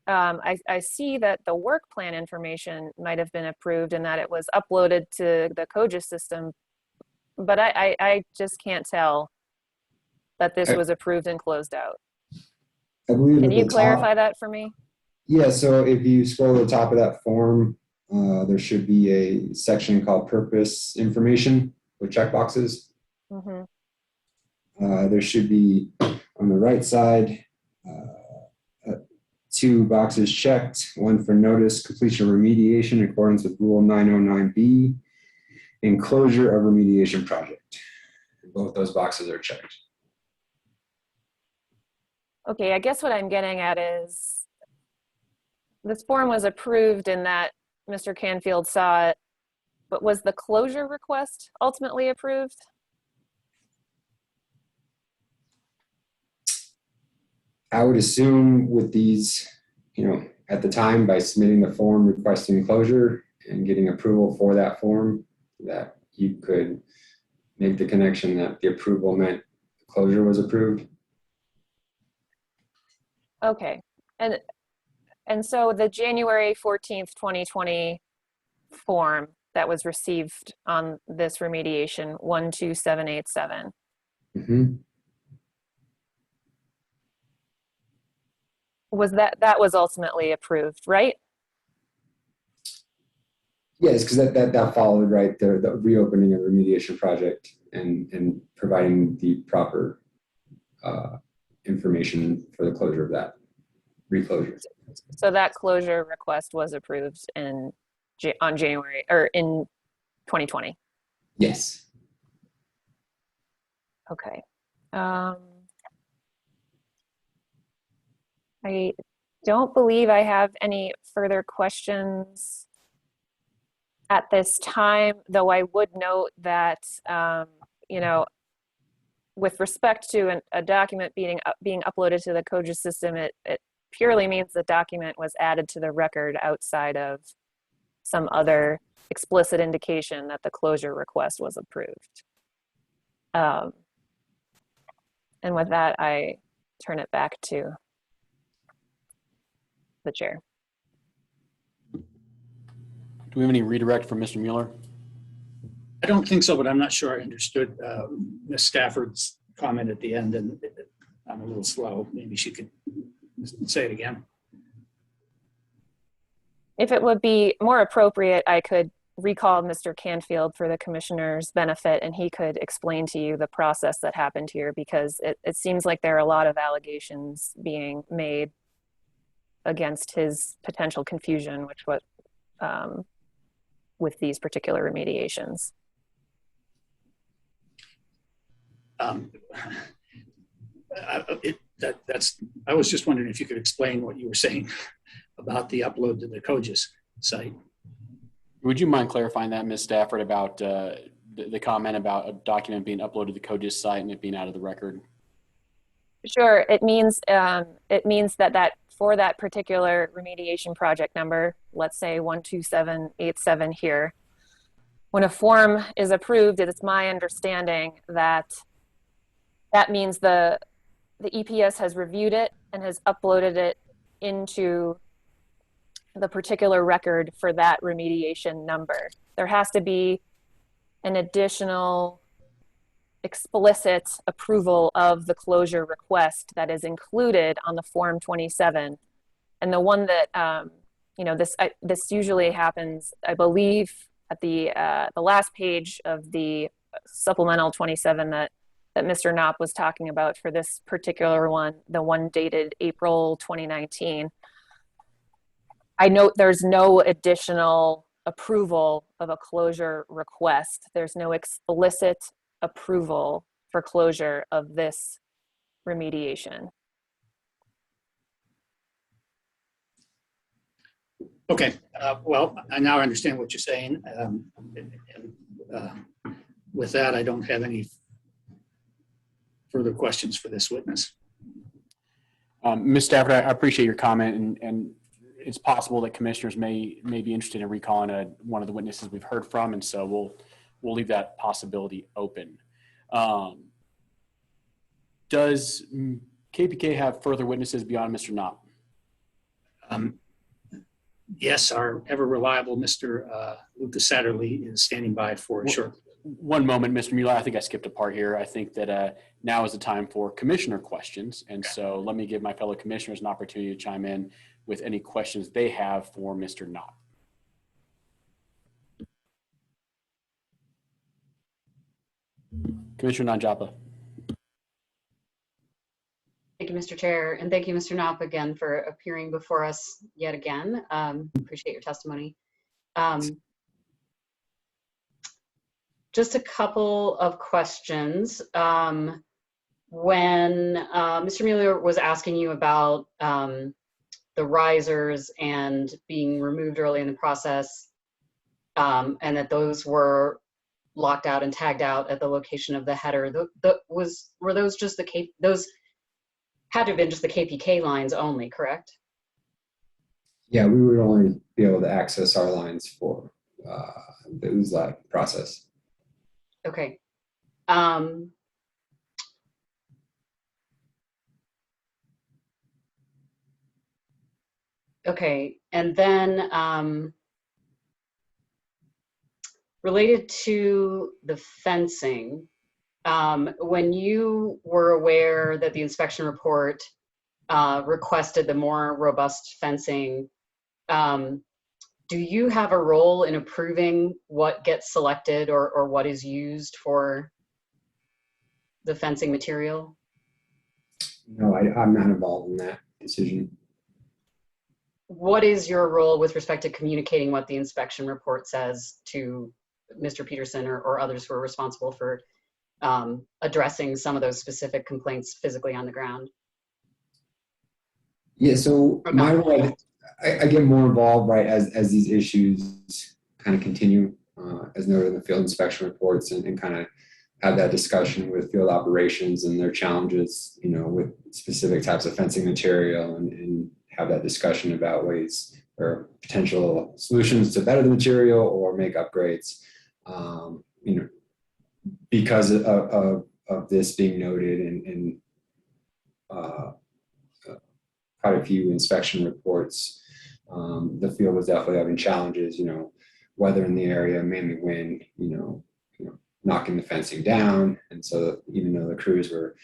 I see that the work plan information might have been approved and that it was uploaded to the COGCC system, but I just can't tell that this was approved and closed out. I believe Can you clarify that for me? Yeah, so if you scroll to the top of that form, there should be a section called purpose information with checkboxes. Mm-hmm. There should be on the right side, 2 boxes checked, one for notice completion of remediation in accordance with Rule 909B, and closure of remediation project. Both those boxes are checked. Okay, I guess what I'm getting at is this form was approved in that Mr. Canfield saw it, but was the closure request ultimately approved? I would assume with these, at the time by submitting the form requesting closure and getting approval for that form, that you could make the connection that the approval meant closure was approved. Okay. And so the January 14th, 2020 form that was received on this remediation 12787. Mm-hmm. Was that was ultimately approved, right? Yes, because that followed right the reopening of the remediation project and providing the proper information for the closure of that reclosure. So that closure request was approved on January or in 2020. Yes. Okay. I don't believe I have any further questions at this time, though I would note that, with respect to a document being uploaded to the COGCC system, it purely means the document was added to the record outside of some other explicit indication that the closure request was approved. And with that, I turn it back to the chair. Do we have any redirect from Mr. Mueller? I don't think so, but I'm not sure I understood Ms. Stafford's comment at the end, and I'm a little slow. Maybe she could say it again. If it would be more appropriate, I could recall Mr. Canfield for the commissioner's benefit, and he could explain to you the process that happened here, because it seems like there are a lot of allegations being made against his potential confusion, which was with these particular remediations. I was just wondering if you could explain what you were saying about the upload to the COGCC site. Would you mind clarifying that, Ms. Stafford, about the comment about a document being uploaded to the COGCC site and it being out of the record? Sure. It means that for that particular remediation project number, let's say 12787 here, when a form is approved, it is my understanding that means the EPS has reviewed it and has uploaded it into the particular record for that remediation number. There has to be an additional explicit approval of the closure request that is included on the Form 27. And the one that, this usually happens, I believe, at the last page of the supplemental 27 that Mr. Knopp was talking about for this particular one, the one dated April 2019. I note there's no additional approval of a closure request. There's no explicit approval for closure of this remediation. Okay, well, I now understand what you're saying. With that, I don't have any further questions for this witness. Ms. Stafford, I appreciate your comment, and it's possible that commissioners may be interested in recalling one of the witnesses we've heard from, and so we'll leave that possibility open. Does KPK have further witnesses beyond Mr. Knopp? Yes, our ever reliable Mr. Lucas Satterley is standing by for a short. One moment, Mr. Mueller. I think I skipped a part here. I think that now is the time for commissioner questions. And so let me give my fellow commissioners an opportunity to chime in with any questions they have for Mr. Knopp. Commissioner Nanjapa. Thank you, Mr. Chair, and thank you, Mr. Knopp, again for appearing before us yet again. Appreciate your testimony. Just a couple of questions. When Mr. Mueller was asking you about the risers and being removed early in the process, and that those were locked out and tagged out at the location of the header, were those just had to have been just the KPK lines only, correct? Yeah, we would only be able to access our lines for the USLAC process. Okay. Okay, and then related to the fencing, when you were aware that the inspection report requested the more robust fencing, do you have a role in approving what gets selected or what is used for the fencing material? No, I'm not involved in that decision. What is your role with respect to communicating what the inspection report says to Mr. Peterson or others who are responsible for addressing some of those specific complaints physically on the ground? Yeah, so my role, I get more involved, right, as these issues kind of continue, as noted in the field inspection reports, and kind of have that discussion with field operations and their challenges, you know, with specific types of fencing material, and have that discussion about ways or potential solutions to better the material or make upgrades. You know, because of this being noted in quite a few inspection reports, the field was definitely having challenges, you know, weather in the area, mainly wind, you know, knocking the fencing down. And so even though the crews were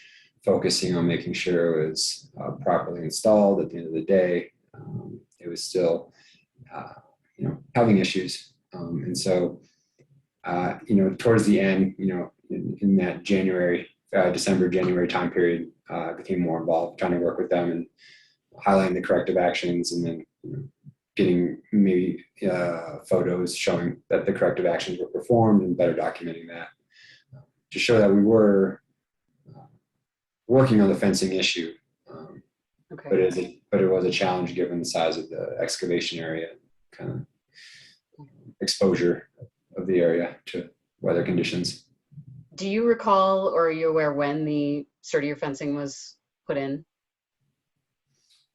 focusing on making sure it was properly installed, at the end of the day, it was still, you know, having issues. And so, you know, towards the end, you know, in that December, January time period, I became more involved trying to work with them and highlighting the corrective actions, and then, you know, getting maybe photos showing that the corrective actions were performed and better documenting that to show that we were working on the fencing issue. Okay. But it was a challenge given the size of the excavation area, kind of exposure of the area to weather conditions. Do you recall, or are you aware when the sturdier fencing was put in?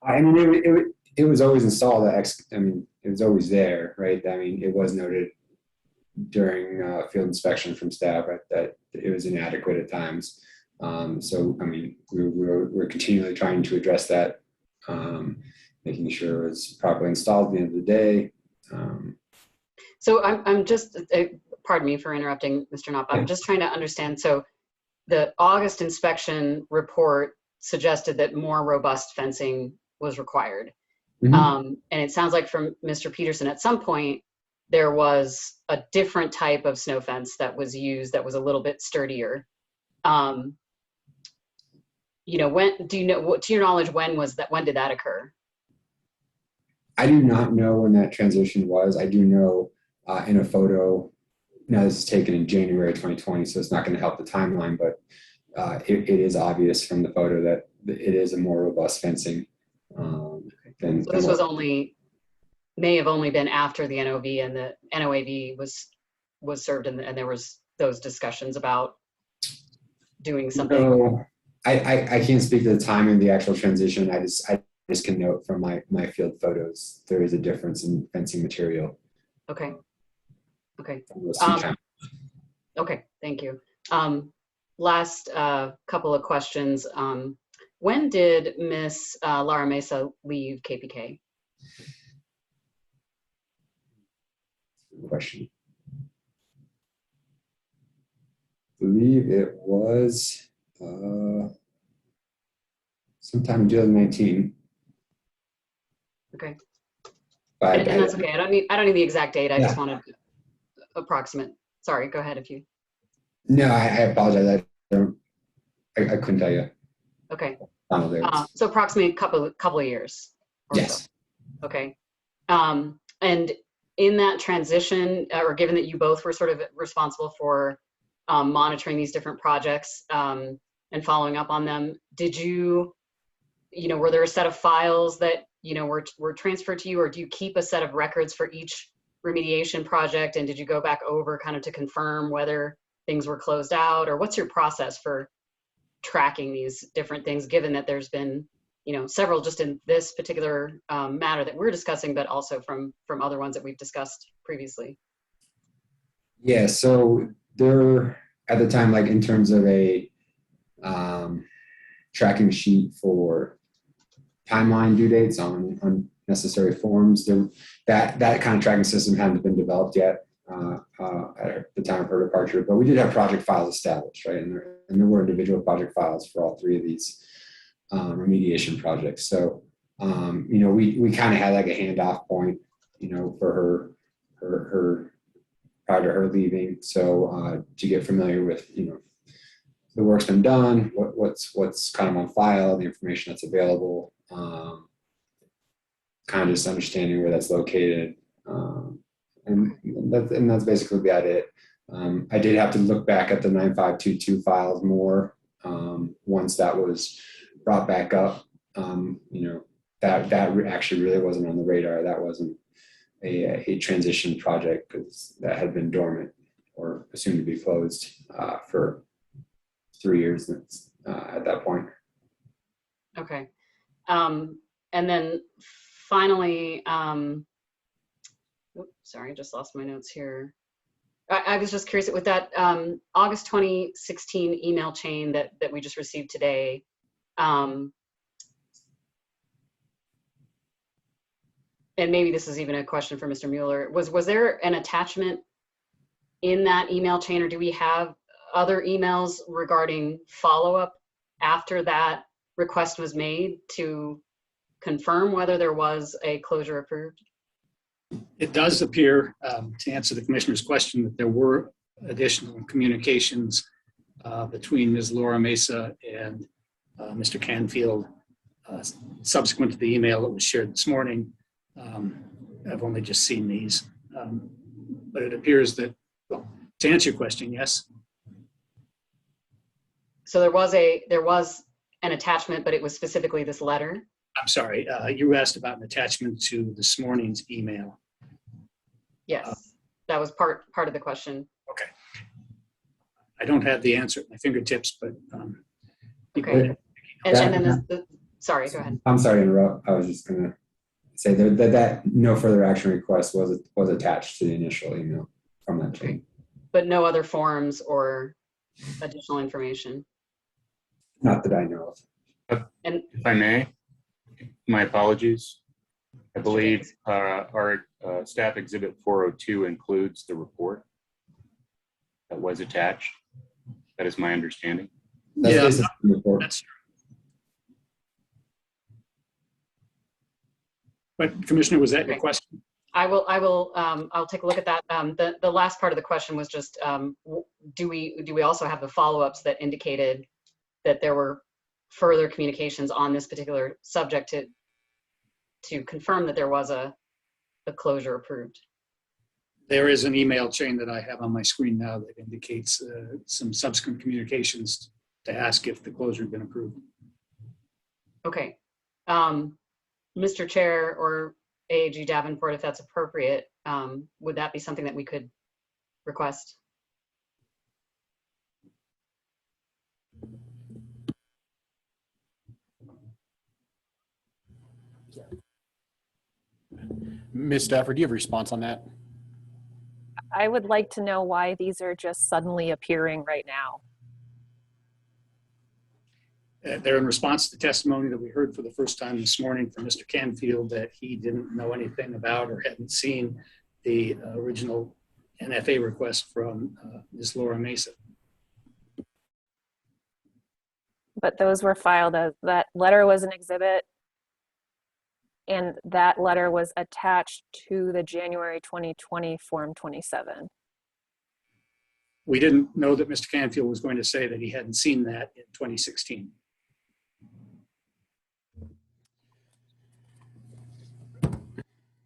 I mean, it was always installed. I mean, it was always there, right? I mean, it was noted during field inspection from staff, right, that it was inadequate at times. So, I mean, we're continually trying to address that, making sure it was properly installed at the end of the day. So I'm just, pardon me for interrupting, Mr. Knopp. I'm just trying to understand. So the August inspection report suggested that more robust fencing was required. Mm-hmm. And it sounds like from Mr. Peterson, at some point, there was a different type of snow fence that was used that was a little bit sturdier. You know, to your knowledge, when did that occur? I do not know when that transition was. I do know in a photo, now this is taken in January 2020, so it's not going to help the timeline, but it is obvious from the photo that it is a more robust fencing. So this was may have only been after the NOV and the NOAV was served, and there was those discussions about doing something. No, I can't speak to the timing of the actual transition. I just can note from my field photos there is a difference in fencing material. Okay. Okay. Okay. Thank you. Last couple of questions. When did Miss Lara Mesa leave KPK? Good question. I believe it was sometime in 2019. Okay. And that's okay. I don't need the exact date. I just wanted approximate. Sorry. Go ahead if you. No, I apologize. I couldn't tell you. Okay. So approximately a couple of years. Yes. So. Okay. And in that transition, or given that you both were sort of responsible for monitoring these different projects and following up on them, did you know, were there a set of files that, you know, were transferred to you, or do you keep a set of records for each remediation project? And did you go back over kind of to confirm whether things were closed out, or what's your process for tracking these different things, given that there's been, several just in this particular matter that we're discussing, but also from other ones that we've discussed previously? Yeah, so there, at the time, like in terms of a tracking sheet for timeline due dates on necessary forms, that kind of tracking system hadn't been developed yet at the time of her departure, but we did have project files established, right? And there were individual project files for all three of these remediation projects. So, we kind of had like a handoff point, for her prior to her leaving. So to get familiar with, the work's been done, what's kind of on file, the information that's available, kind of just understanding where that's located. And that's basically about it. I did have to look back at the 9522 files more once that was brought back up. That actually really wasn't on the radar. That wasn't a transition project because that had been dormant or assumed to be closed for 3 years at that point. Okay. And then finally, sorry, I just lost my notes here. I was just curious with that August 2016 email chain that we just received today. And maybe this is even a question for Mr. Mueller. Was there an attachment in that email chain, or do we have other emails regarding follow-up after that request was made to confirm whether there was a closure approved? It does appear, to answer the commissioner's question, that there were additional communications between Ms. Laura Mesa and Mr. Canfield subsequent to the email that was shared this morning. I've only just seen these, but it appears that, well, to answer your question, yes. So there was an attachment, but it was specifically this letter? I'm sorry, you asked about an attachment to this morning's email. Yes, that was part of the question. Okay. I don't have the answer at my fingertips, but okay. And then sorry, go ahead. I'm sorry to interrupt. I was just going to say that no further action request was attached to the initial email from that chain. But no other forms or additional information? Not that I know of. And if I may, my apologies. I believe our staff exhibit 402 includes the report that was attached. That is my understanding. That's true. But Commissioner, was that your question? I'll take a look at that. The last part of the question was just, do we also have the follow-ups that indicated that there were further communications on this particular subject to confirm that there was a closure approved? There is an email chain that I have on my screen now that indicates some subsequent communications to ask if the closure had been approved. Okay. Mr. Chair or AAG Davenport, if that's appropriate, would that be something that we could request? Ms. Stafford, do you have a response on that? I would like to know why these are just suddenly appearing right now. They're in response to testimony that we heard for the first time this morning from Mr. Canfield that he didn't know anything about or hadn't seen the original NFA request from Ms. Laura Mesa. But those were filed as, that letter was an exhibit, and that letter was attached to the January 2020 Form 27. We didn't know that Mr. Canfield was going to say that he hadn't seen that in 2016.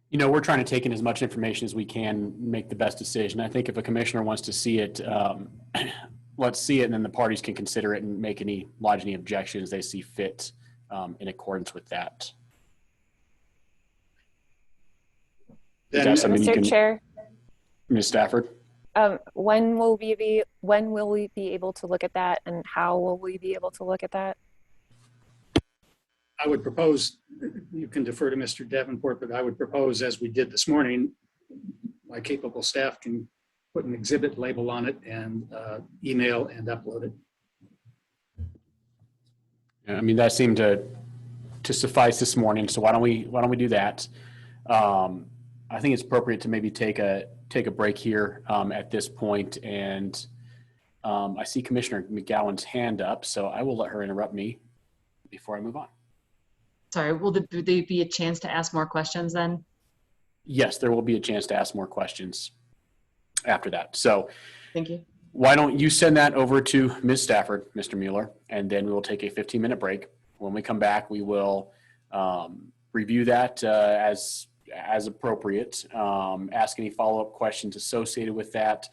You know, we're trying to take in as much information as we can, make the best decision. I think if a commissioner wants to see it, let's see it, and then the parties can consider it and make lodge any objections they see fit in accordance with that. Then, Mr. Chair. Ms. Stafford? When will we be able to look at that, and how will we be able to look at that? I would propose, you can defer to Mr. Davenport, but I would propose, as we did this morning, my capable staff can put an exhibit label on it and email and upload it. I mean, that seemed to suffice this morning. So why don't we do that? I think it's appropriate to maybe take a break here at this point. And I see Commissioner McGowan's hand up, so I will let her interrupt me before I move on. Sorry, will there be a chance to ask more questions then? Yes, there will be a chance to ask more questions after that. So Thank you. why don't you send that over to Ms. Stafford, Mr. Mueller, and then we will take a 15-minute break. When we come back, we will review that as appropriate, ask any follow-up questions associated with that.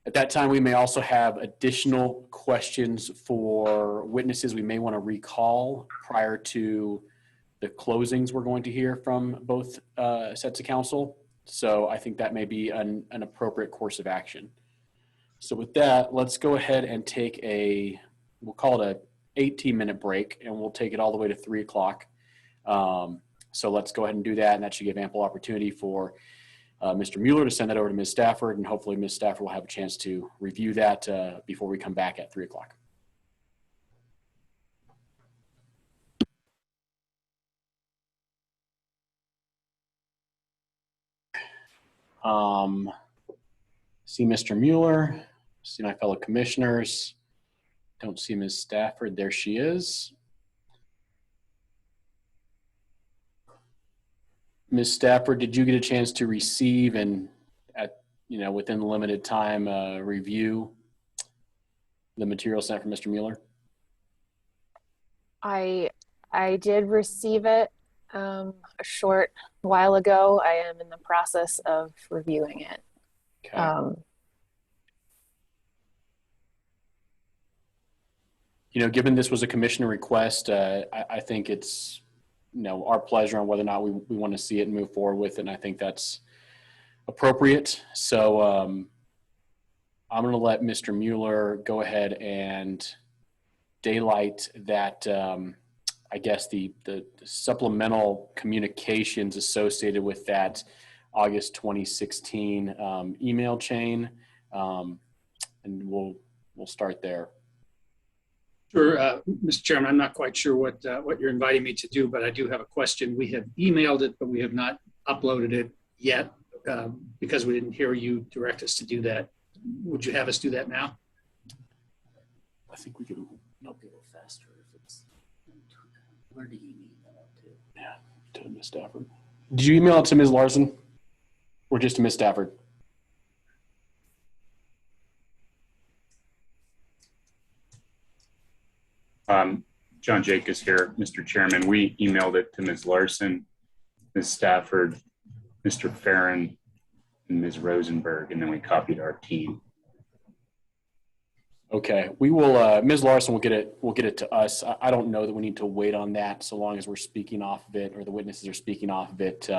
At that time, we may also have additional questions for witnesses we may want to recall prior to the closings we're going to hear from both sets of counsel. So I think that may be an appropriate course of action. So with that, let's go ahead and take we'll call it a 18-minute break, and we'll take it all the way to 3 o'clock. So let's go ahead and do that, and that should give ample opportunity for Mr. Mueller to send that over to Ms. Stafford, and hopefully Ms. Stafford will have a chance to review that before we come back at 3 o'clock. See Mr. Mueller, see my fellow commissioners. Don't see Ms. Stafford. There she is. Ms. Stafford, did you get a chance to receive and within the limited time review the material sent from Mr. Mueller? I did receive it a short while ago. I am in the process of reviewing it. Okay. Given this was a commissioner request, I think it's our pleasure on whether or not we want to see it and move forward with it. And I think that's appropriate. So I'm going to let Mr. Mueller go ahead and daylight that, I guess, the supplemental communications associated with that August 2016 email chain. And we'll start there. Sure, Mr. Chairman, I'm not quite sure what you're inviting me to do, but I do have a question. We have emailed it, but we have not uploaded it yet because we didn't hear you direct us to do that. Would you have us do that now? I think we could. It'll be a little faster if it's. Where do you need that to? Yeah, to Ms. Stafford. Did you email it to Ms. Larson or just to Ms. Stafford? John Jacobs here, Mr. Chairman. We emailed it to Ms. Larson, Ms. Stafford, Mr. Farron, and Ms. Rosenberg, and then we copied our team. Okay, we will. Ms. Larson will get it to us. I don't know that we need to wait on that, so long as we're speaking off of it or the witnesses are speaking off of it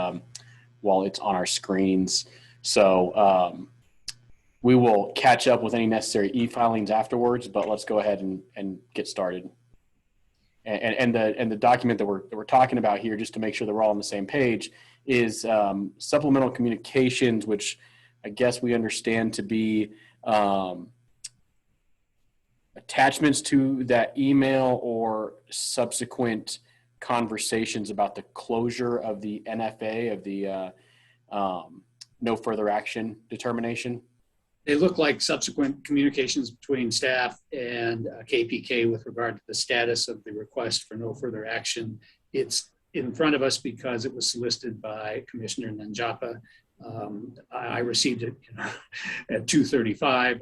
while it's on our screens. So we will catch up with any necessary e-filings afterwards. But let's go ahead and get started. And the document that we're talking about here, just to make sure that we're all on the same page, is supplemental communications, which I guess we understand to be attachments to that email or subsequent conversations about the closure of the NFA, of the no further action determination. They look like subsequent communications between staff and KPK with regard to the status of the request for no further action. It's in front of us because it was solicited by Commissioner Nanjapa. I received it at 2:35.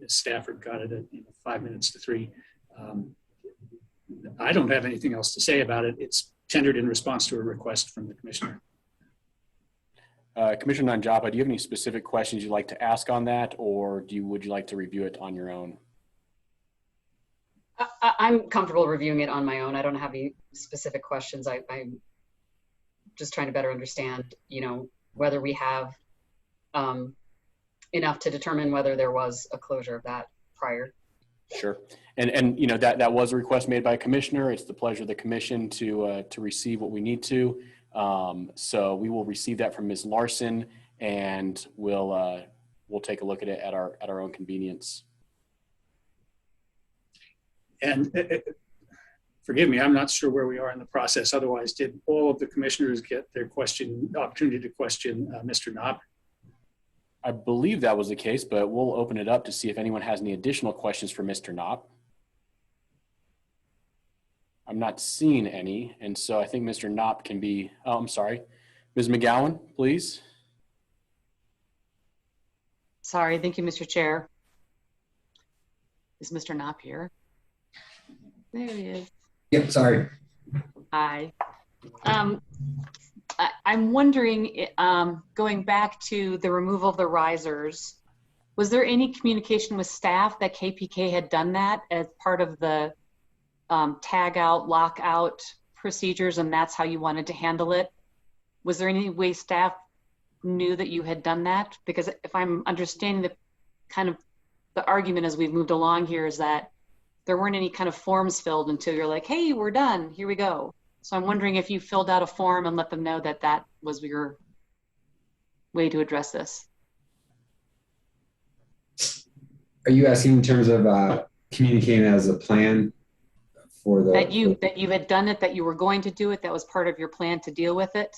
Ms. Stafford got it at 5 minutes to 3. I don't have anything else to say about it. It's tendered in response to a request from the Commissioner. Commissioner Nanjapa, do you have any specific questions you'd like to ask on that, or would you like to review it on your own? I'm comfortable reviewing it on my own. I don't have any specific questions. I'm just trying to better understand, whether we have enough to determine whether there was a closure of that prior. Sure. And you know, that was a request made by a commissioner. It's the pleasure of the commission to receive what we need to. So we will receive that from Ms. Larson, and we'll take a look at it at our own convenience. And forgive me, I'm not sure where we are in the process. Otherwise, did all of the commissioners get their opportunity to question Mr. Knopp? I believe that was the case, but we'll open it up to see if anyone has any additional questions for Mr. Knopp. I'm not seeing any, and so I think Mr. Knopp can be, oh, I'm sorry. Ms. McGowan, please. Sorry, thank you, Mr. Chair. Is Mr. Knopp here? There he is. Yep, sorry. Hi. I'm wondering, going back to the removal of the risers, was there any communication with staff that KPK had done that as part of the tag out, lockout procedures, and that's how you wanted to handle it? Was there any way staff knew that you had done that? Because if I'm understanding the kind of the argument as we've moved along here is that there weren't any kind of forms filled until you're like, hey, we're done, here we go. So I'm wondering if you filled out a form and let them know that that was your way to address this. Are you asking in terms of communicating as a plan for the— that you had done it, that you were going to do it, that was part of your plan to deal with it?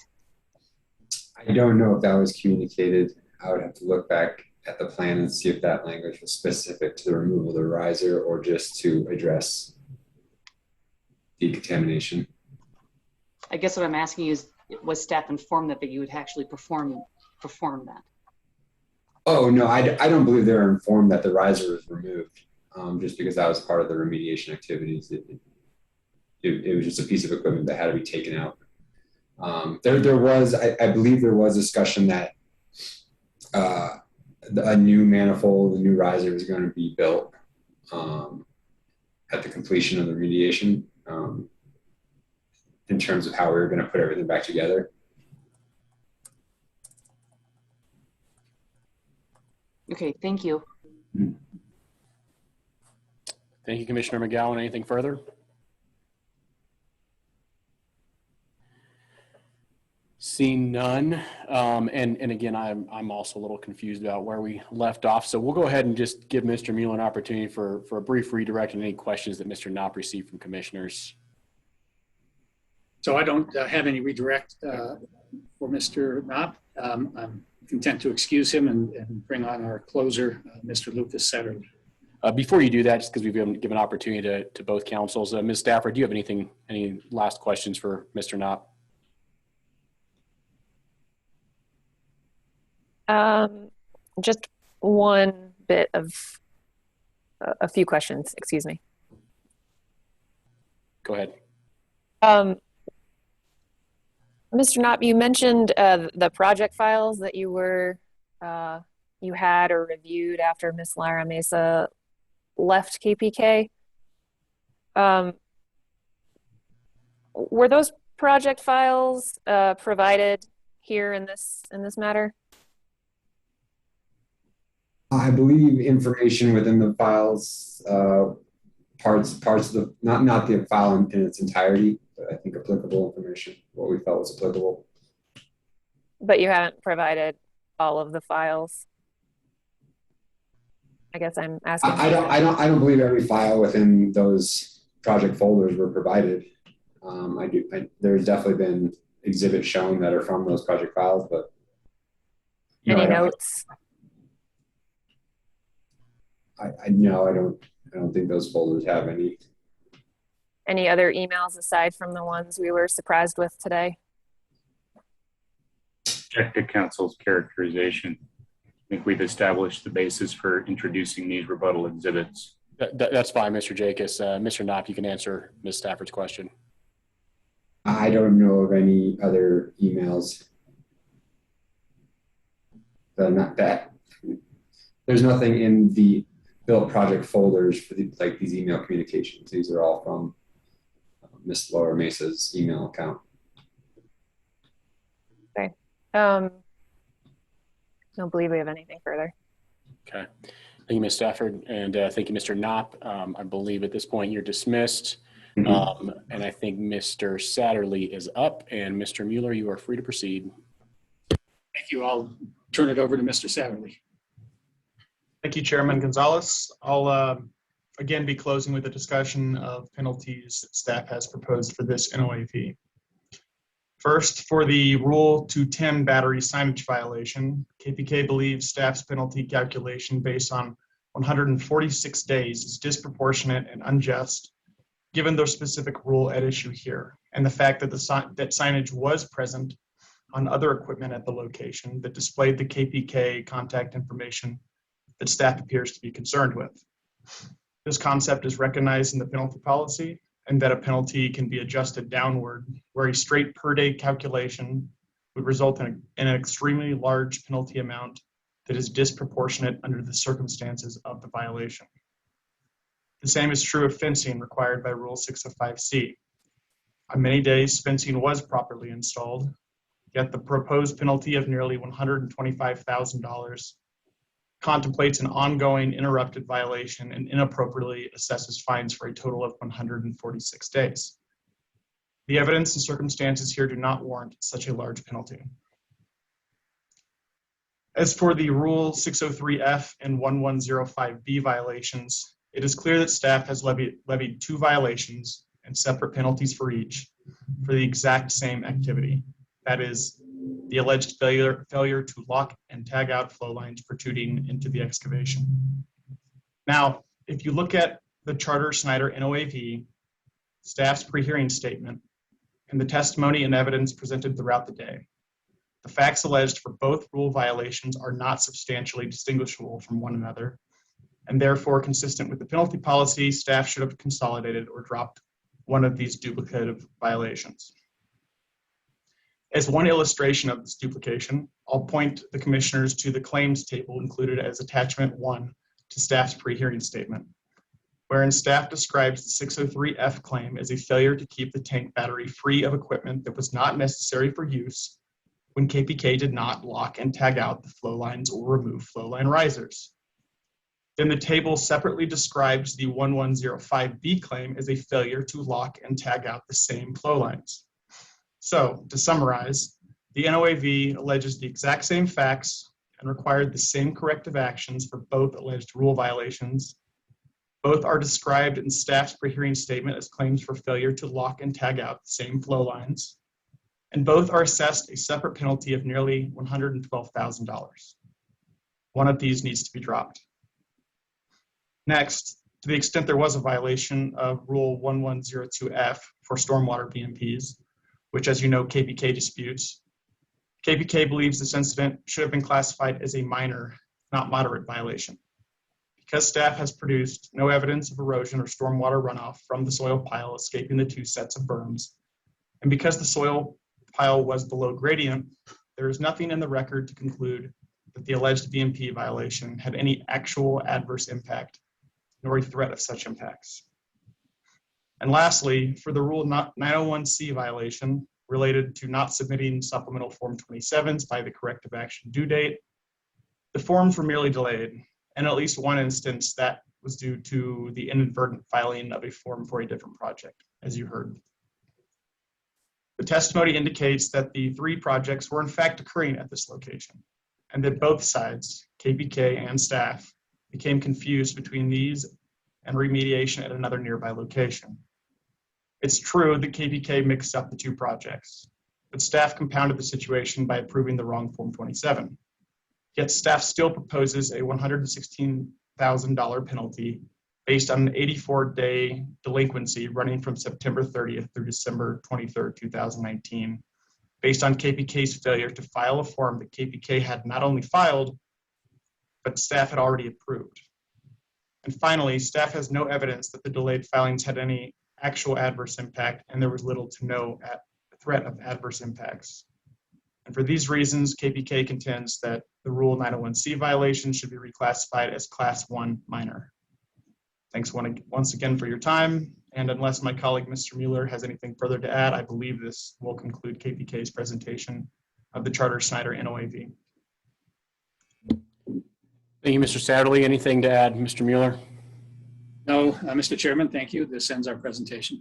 I don't know if that was communicated. I would have to look back at the plan and see if that language was specific to the removal of the riser or just to address decontamination. I guess what I'm asking is, was staff informed that you would actually perform that? Oh, no, I don't believe they were informed that the riser was removed, just because that was part of the remediation activities. It was just a piece of equipment that had to be taken out. There was, I believe there was discussion that a new manifold, a new riser is going to be built at the completion of the remediation, in terms of how we were going to put everything back together. Okay, thank you. Thank you, Commissioner McGowan. Anything further? Seeing none, and again, I'm also a little confused about where we left off. So we'll go ahead and just give Mr. Mueller an opportunity for a brief redirect on any questions that Mr. Knopp received from commissioners. So I don't have any redirect for Mr. Knopp. I'm content to excuse him and bring on our closer, Mr. Lucas Setterly. Before you do that, just because we've given opportunity to both councils, Ms. Stafford, do you have any last questions for Mr. Knopp? Just one bit of a few questions, excuse me. Go ahead. Mr. Knopp, you mentioned the project files that you had or reviewed after Ms. Lara Mesa left KPK. Were those project files provided here in this matter? I believe information within the files, parts of the, not the file in its entirety, but I think applicable information, what we felt was applicable. But you haven't provided all of the files? I guess I'm asking. I don't believe every file within those project folders were provided. There's definitely been exhibits shown that are from those project files, but any notes? I don't think those folders have any. Any other emails aside from the ones we were surprised with today? Check the council's characterization. I think we've established the basis for introducing these rebuttal exhibits. That's fine, Mr. Jacobs. Mr. Knopp, you can answer Ms. Stafford's question. I don't know of any other emails. Not that. There's nothing in the built project folders for these email communications. These are all from Ms. Laura Mesa's email account. Okay. Don't believe we have anything further. Okay. Thank you, Ms. Stafford, and thank you, Mr. Knopp. I believe at this point you're dismissed. And I think Mr. Satterley is up, and Mr. Mueller, you are free to proceed. Thank you. I'll turn it over to Mr. Satterley. Thank you, Chairman Gonzalez. I'll again be closing with a discussion of penalties staff has proposed for this NOAV. First, for the Rule 210 battery signage violation, KPK believes staff's penalty calculation based on 146 days is disproportionate and unjust, given the specific rule at issue here, and the fact that that signage was present on other equipment at the location that displayed the KPK contact information that staff appears to be concerned with. This concept is recognized in the penalty policy, and that a penalty can be adjusted downward, where a straight per day calculation would result in an extremely large penalty amount that is disproportionate under the circumstances of the violation. The same is true of fencing required by Rule 605C. On many days, fencing was properly installed, yet the proposed penalty of nearly $125,000 contemplates an ongoing interrupted violation and inappropriately assesses fines for a total of 146 days. The evidence and circumstances here do not warrant such a large penalty. As for the Rule 603F and 1105B violations, it is clear that staff has levied two violations and separate penalties for each for the exact same activity. That is, the alleged failure to lock and tag out flow lines protruding into the excavation. Now, if you look at the Charter Snyder NOAV, staff's pre-hearing statement, and the testimony and evidence presented throughout the day, the facts alleged for both rule violations are not substantially distinguishable from one another, and therefore consistent with the penalty policy, staff should have consolidated or dropped one of these duplicative violations. As one illustration of this duplication, I'll point the commissioners to the claims table included as attachment 1 to staff's pre-hearing statement, wherein staff describes the 603F claim as a failure to keep the tank battery free of equipment that was not necessary for use when KPK did not lock and tag out the flow lines or remove flow line risers. Then the table separately describes the 1105B claim as a failure to lock and tag out the same flow lines. So, to summarize, the NOAV alleges the exact same facts and required the same corrective actions for both alleged rule violations. Both are described in staff's pre-hearing statement as claims for failure to lock and tag out the same flow lines. And both are assessed a separate penalty of nearly $112,000. One of these needs to be dropped. Next, to the extent there was a violation of Rule 1102F for stormwater BMPs, which, as you know, KPK disputes, KPK believes this incident should have been classified as a minor, not moderate violation. Because staff has produced no evidence of erosion or stormwater runoff from the soil pile escaping the two sets of berms, and because the soil pile was below gradient, there is nothing in the record to conclude that the alleged BMP violation had any actual adverse impact, nor a threat of such impacts. And lastly, for the Rule 901C violation related to not submitting supplemental Form 27s by the corrective action due date, the forms were merely delayed, and at least one instance that was due to the inadvertent filing of a form for a different project, as you heard. The testimony indicates that the three projects were in fact occurring at this location, and that both sides, KPK and staff, became confused between these and remediation at another nearby location. It's true that KPK mixed up the two projects, but staff compounded the situation by approving the wrong Form 27. Yet staff still proposes a $116,000 penalty based on an 84-day delinquency running from September 30th through December 23rd, 2019, based on KPK's failure to file a form that KPK had not only filed, but staff had already approved. And finally, staff has no evidence that the delayed filings had any actual adverse impact, and there was little to no threat of adverse impacts. And for these reasons, KPK contends that the Rule 901C violation should be reclassified as Class 1 minor. Thanks once again for your time, and unless my colleague Mr. Mueller has anything further to add, I believe this will conclude KPK's presentation of the Charter Snyder NOAV. Thank you, Mr. Satterley. Anything to add, Mr. Mueller? No, Mr. Chairman, thank you. This ends our presentation.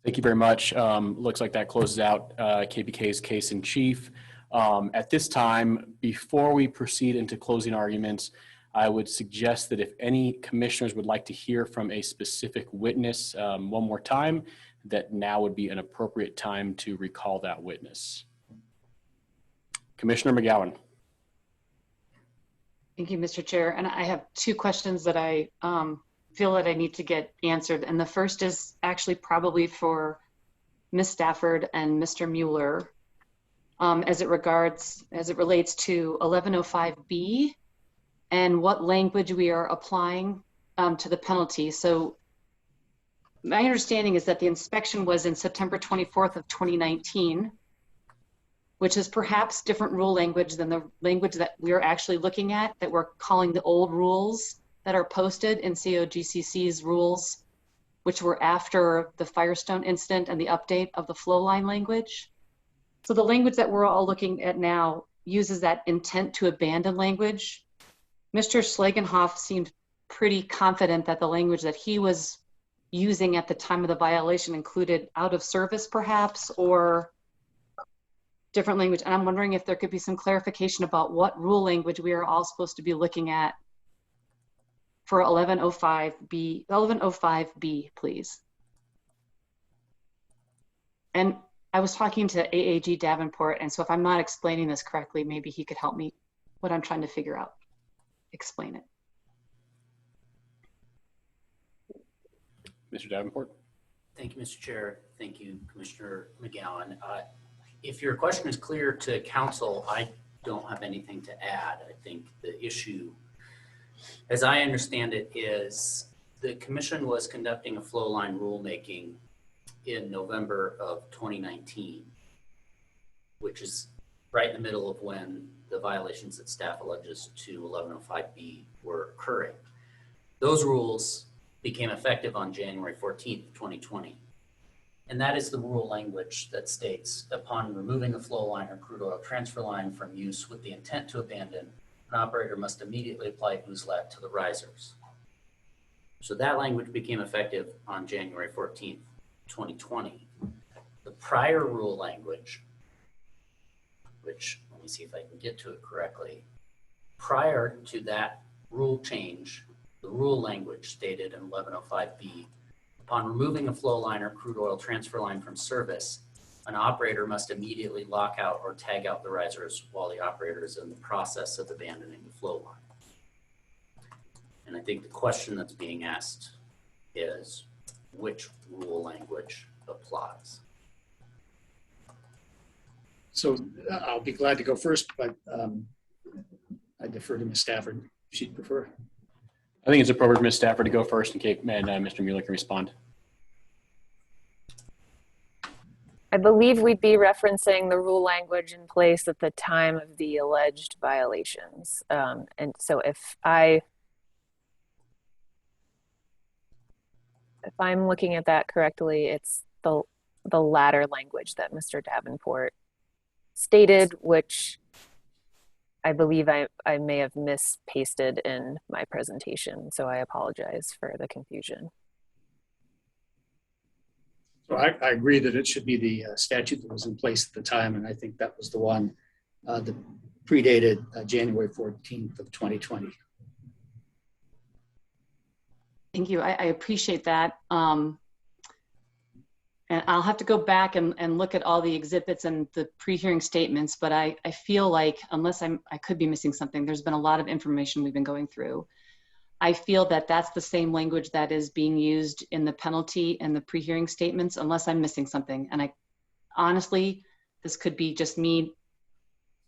Thank you very much. Looks like that closes out KPK's case in chief. At this time, before we proceed into closing arguments, I would suggest that if any commissioners would like to hear from a specific witness one more time, that now would be an appropriate time to recall that witness. Commissioner McGowan. Thank you, Mr. Chair. And I have two questions that I feel that I need to get answered. And the first is actually probably for Ms. Stafford and Mr. Mueller as it relates to 1105B and what language we are applying to the penalty. So my understanding is that the inspection was in September 24th of 2019, which is perhaps different rule language than the language that we're actually looking at, that we're calling the old rules that are posted in COGCC's rules, which were after the Firestone incident and the update of the flow line language. So the language that we're all looking at now uses that intent to abandon language. Mr. Schlagenhof seemed pretty confident that the language that he was using at the time of the violation included out of service perhaps, or different language. And I'm wondering if there could be some clarification about what rule language we are all supposed to be looking at for 1105B, please. And I was talking to AAG Davenport, and so if I'm not explaining this correctly, maybe he could help me what I'm trying to figure out. Explain it. Mr. Davenport. Thank you, Mr. Chair. Thank you, Commissioner McGowan. If your question is clear to council, I don't have anything to add. I think the issue, as I understand it, is the commission was conducting a flow line rulemaking in November of 2019, which is right in the middle of when the violations that staff alleges to 1105B were occurring. Those rules became effective on January 14th, 2020. And that is the rule language that states, upon removing the flow line or crude oil transfer line from use with the intent to abandon, an operator must immediately apply OOSLAT to the risers. So that language became effective on January 14th, 2020. The prior rule language, which, let me see if I can get to it correctly. Prior to that rule change, the rule language stated in 1105B, upon removing a flow line or crude oil transfer line from service, an operator must immediately lock out or tag out the risers while the operator is in the process of abandoning the flow line. And I think the question that's being asked is which rule language applies? So I'll be glad to go first, but I defer to Ms. Stafford if she'd prefer. I think it's appropriate for Ms. Stafford to go first, and Mr. Mueller can respond. I believe we'd be referencing the rule language in place at the time of the alleged violations. And so if I'm looking at that correctly, it's the latter language that Mr. Davenport stated, which I believe I may have mispasted in my presentation. So I apologize for the confusion. So I agree that it should be the statute that was in place at the time, and I think that was the one that predated January 14th of 2020. Thank you. I appreciate that. And I'll have to go back and look at all the exhibits and the pre-hearing statements, but I feel like, unless I could be missing something, there's been a lot of information we've been going through. I feel that that's the same language that is being used in the penalty and the pre-hearing statements, unless I'm missing something. And I honestly, this could be just me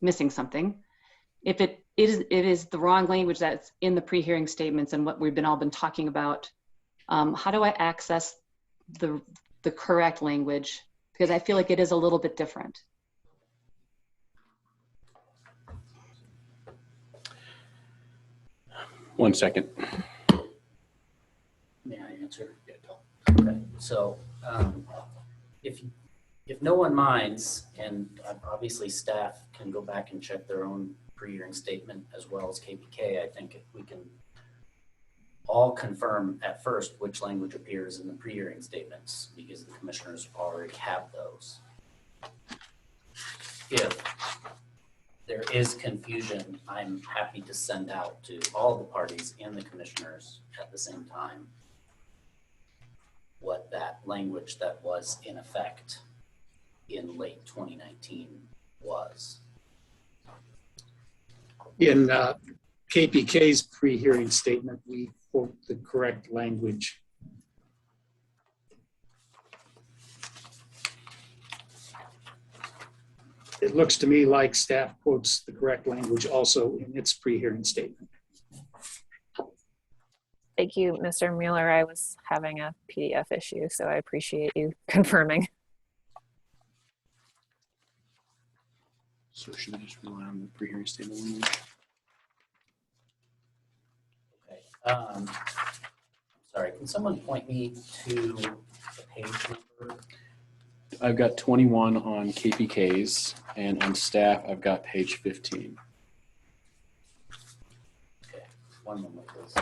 missing something. If it is the wrong language that's in the pre-hearing statements and what we've all been talking about, how do I access the correct language? Because I feel like it is a little bit different. One second. May I answer? Okay. So if no one minds, and obviously staff can go back and check their own pre-hearing statement as well as KPK, I think if we can all confirm at first which language appears in the pre-hearing statements, because the commissioners already have those. If there is confusion, I'm happy to send out to all the parties and the commissioners at the same time what that language that was in effect in late 2019 was. In KPK's pre-hearing statement, we quote the correct language. It looks to me like staff quotes the correct language also in its pre-hearing statement. Thank you, Mr. Mueller. I was having a PDF issue, so I appreciate you confirming. So should I just rely on the pre-hearing statement language? Okay. Sorry, can someone point me to the page number? I've got 21 on KPK's, and on staff, I've got page 15. Okay, one moment, please.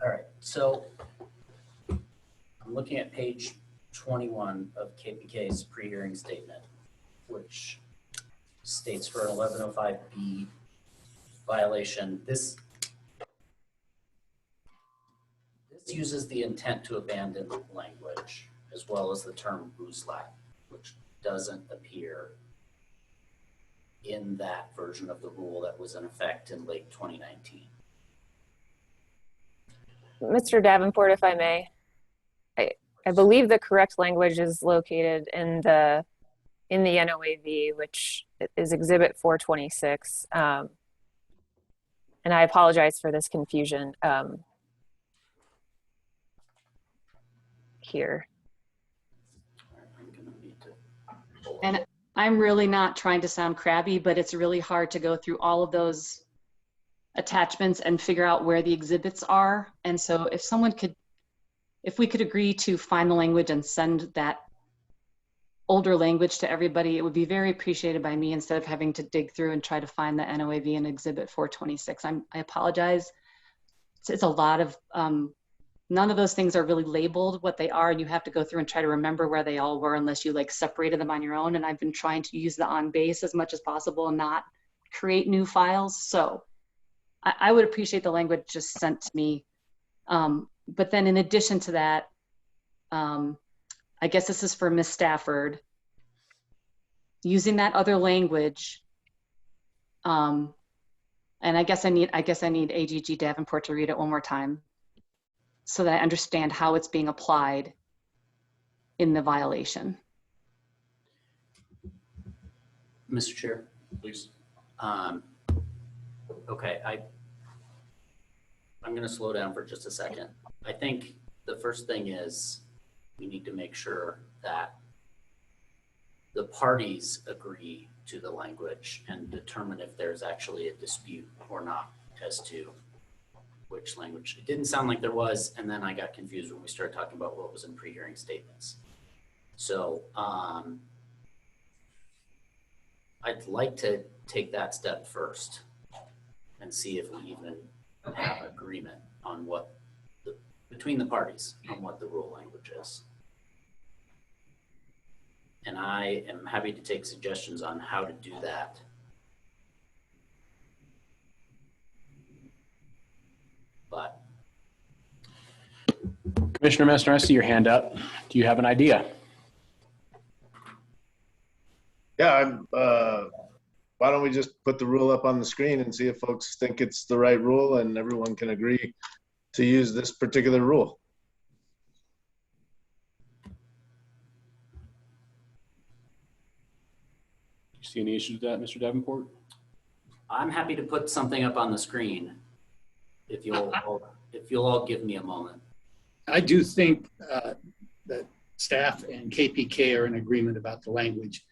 All right, so I'm looking at page 21 of KPK's pre-hearing statement, which states for an 1105B violation, this uses the intent to abandon language as well as the term boozlat, which doesn't appear in that version of the rule that was in effect in late 2019. Mr. Davenport, if I may, I believe the correct language is located in the NOAV, which is Exhibit 426. And I apologize for this confusion here. And I'm really not trying to sound crabby, but it's really hard to go through all of those attachments and figure out where the exhibits are. And so if we could agree to find the language and send that older language to everybody, it would be very appreciated by me instead of having to dig through and try to find the NOAV in Exhibit 426. I apologize. It's a lot of, none of those things are really labeled what they are, and you have to go through and try to remember where they all were unless you like separated them on your own. And I've been trying to use the on base as much as possible and not create new files. So I would appreciate the language just sent to me. But then in addition to that, I guess this is for Ms. Stafford, using that other language. And I guess I need AGG Davenport to read it one more time so that I understand how it's being applied in the violation. Mr. Chair, please. Okay, I'm going to slow down for just a second. I think the first thing is we need to make sure that the parties agree to the language and determine if there's actually a dispute or not as to which language. It didn't sound like there was, and then I got confused when we started talking about what was in pre-hearing statements. So I'd like to take that step first and see if we even have agreement on what between the parties on what the rule language is. And I am happy to take suggestions on how to do that. But Commissioner Messner, I see your hand up. Do you have an idea? Yeah, why don't we just put the rule up on the screen and see if folks think it's the right rule and everyone can agree to use this particular rule. Do you see any issues with that, Mr. Davenport? I'm happy to put something up on the screen if you'll all give me a moment. I do think that staff and KPK are in agreement about the language.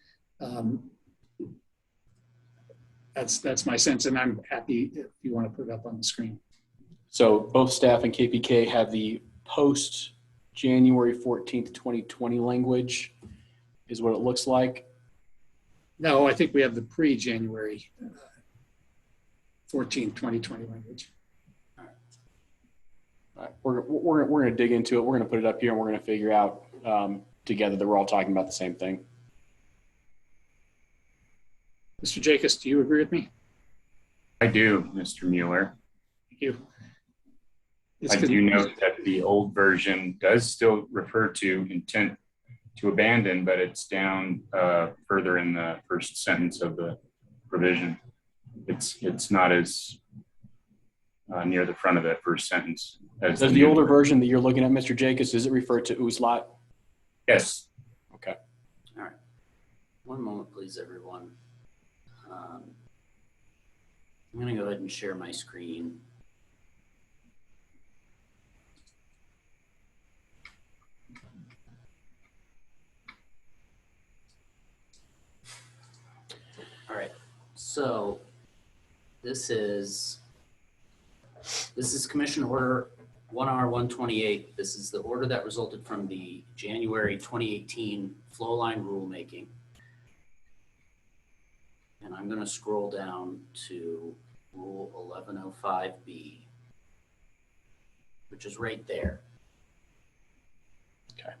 That's my sense, and I'm happy if you want to put it up on the screen. So both staff and KPK have the post January 14th, 2020 language is what it looks like. No, I think we have the pre-January 14th, 2020 language. All right. We're going to dig into it. We're going to put it up here and we're going to figure out together that we're all talking about the same thing. Mr. Jacobs, do you agree with me? I do, Mr. Mueller. Thank you. I do note that the old version does still refer to intent to abandon, but it's down further in the first sentence of the provision. It's not as near the front of that first sentence. As Does the older version that you're looking at, Mr. Jacobs, does it refer to Uzlat? Yes. Okay. All right. One moment, please, everyone. I'm going to go ahead and share my screen. All right. So this is Commission Order 1R128. This is the order that resulted from the January 2018 flowline rulemaking. And I'm going to scroll down to Rule 1105B, which is right there. Okay.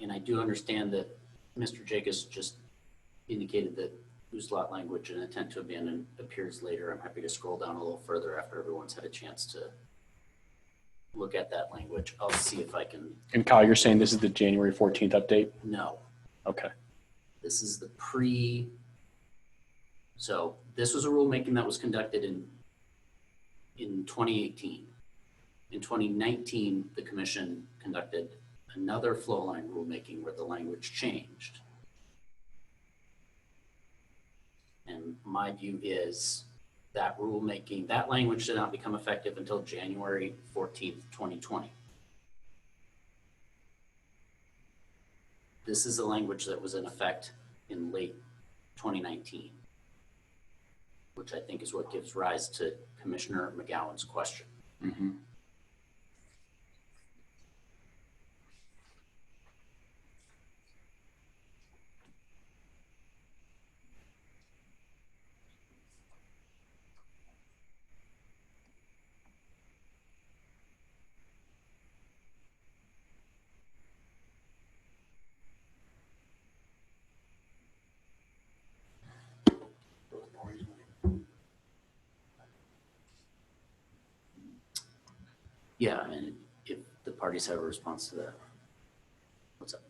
And I do understand that Mr. Jacobs just indicated that Uzlat language and intent to abandon appears later. I'm happy to scroll down a little further after everyone's had a chance to look at that language. I'll see if I can. And Kyle, you're saying this is the January 14th update? No. Okay. This is the pre. So this was a rulemaking that was conducted in 2018. In 2019, the commission conducted another flowline rulemaking where the language changed. And my view is that rulemaking, that language did not become effective until January 14th, 2020. This is the language that was in effect in late 2019, which I think is what gives rise to Commissioner McGowan's question. Mm-hmm. Yeah, and if the parties have a response to that. What's up?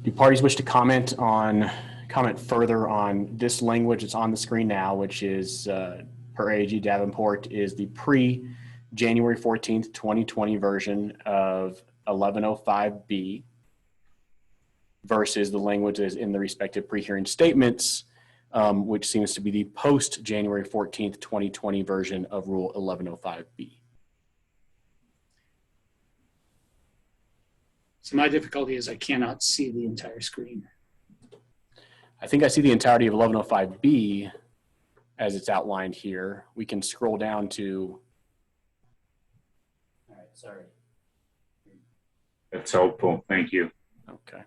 Do parties wish to comment further on this language that's on the screen now, which is per AG Davenport, is the pre-January 14th, 2020 version of 1105B versus the language that is in the respective pre-hearing statements, which seems to be the post-January 14th, 2020 version of Rule 1105B. So my difficulty is I cannot see the entire screen. I think I see the entirety of 1105B as it's outlined here. We can scroll down to. All right, sorry. That's helpful. Thank you. Okay.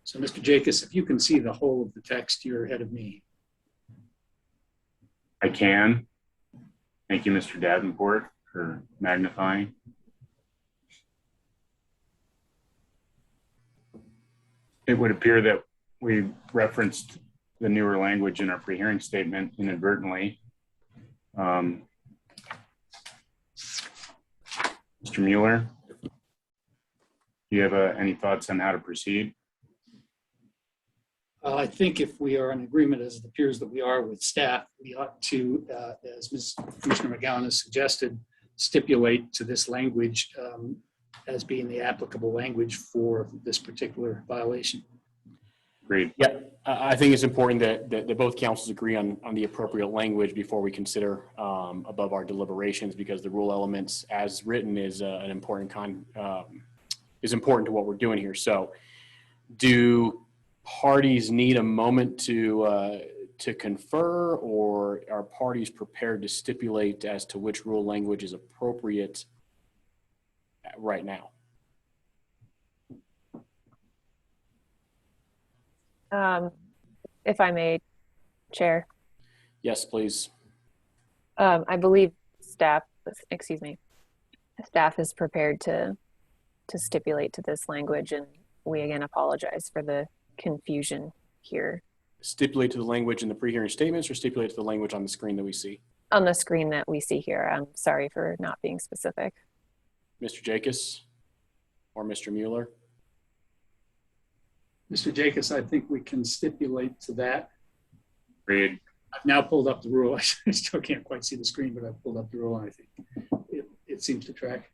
So Mr. Jacobs, if you can see the whole of the text, you're ahead of me. I can. Thank you, Mr. Davenport, for magnifying. It would appear that we referenced the newer language in our pre-hearing statement inadvertently. Mr. Mueller, do you have any thoughts on how to proceed? I think if we are in agreement, as it appears that we are with staff, we ought to, as Commissioner McGowan has suggested, stipulate to this language as being the applicable language for this particular violation. Agreed. Yeah, I think it's important that both councils agree on the appropriate language before we consider above our deliberations, because the rule elements as written is an important is important to what we're doing here. So do parties need a moment to confer, or are parties prepared to stipulate as to which rule language is appropriate right now? If I may, Chair. Yes, please. I believe staff is prepared to stipulate to this language, and we again apologize for the confusion here. Stipulate to the language in the pre-hearing statements, or stipulate to the language on the screen that we see? On the screen that we see here. I'm sorry for not being specific. Mr. Jacobs or Mr. Mueller? Mr. Jacobs, I think we can stipulate to that. Agreed. I've now pulled up the rule. I still can't quite see the screen, but I've pulled up the rule, and I think it seems to track.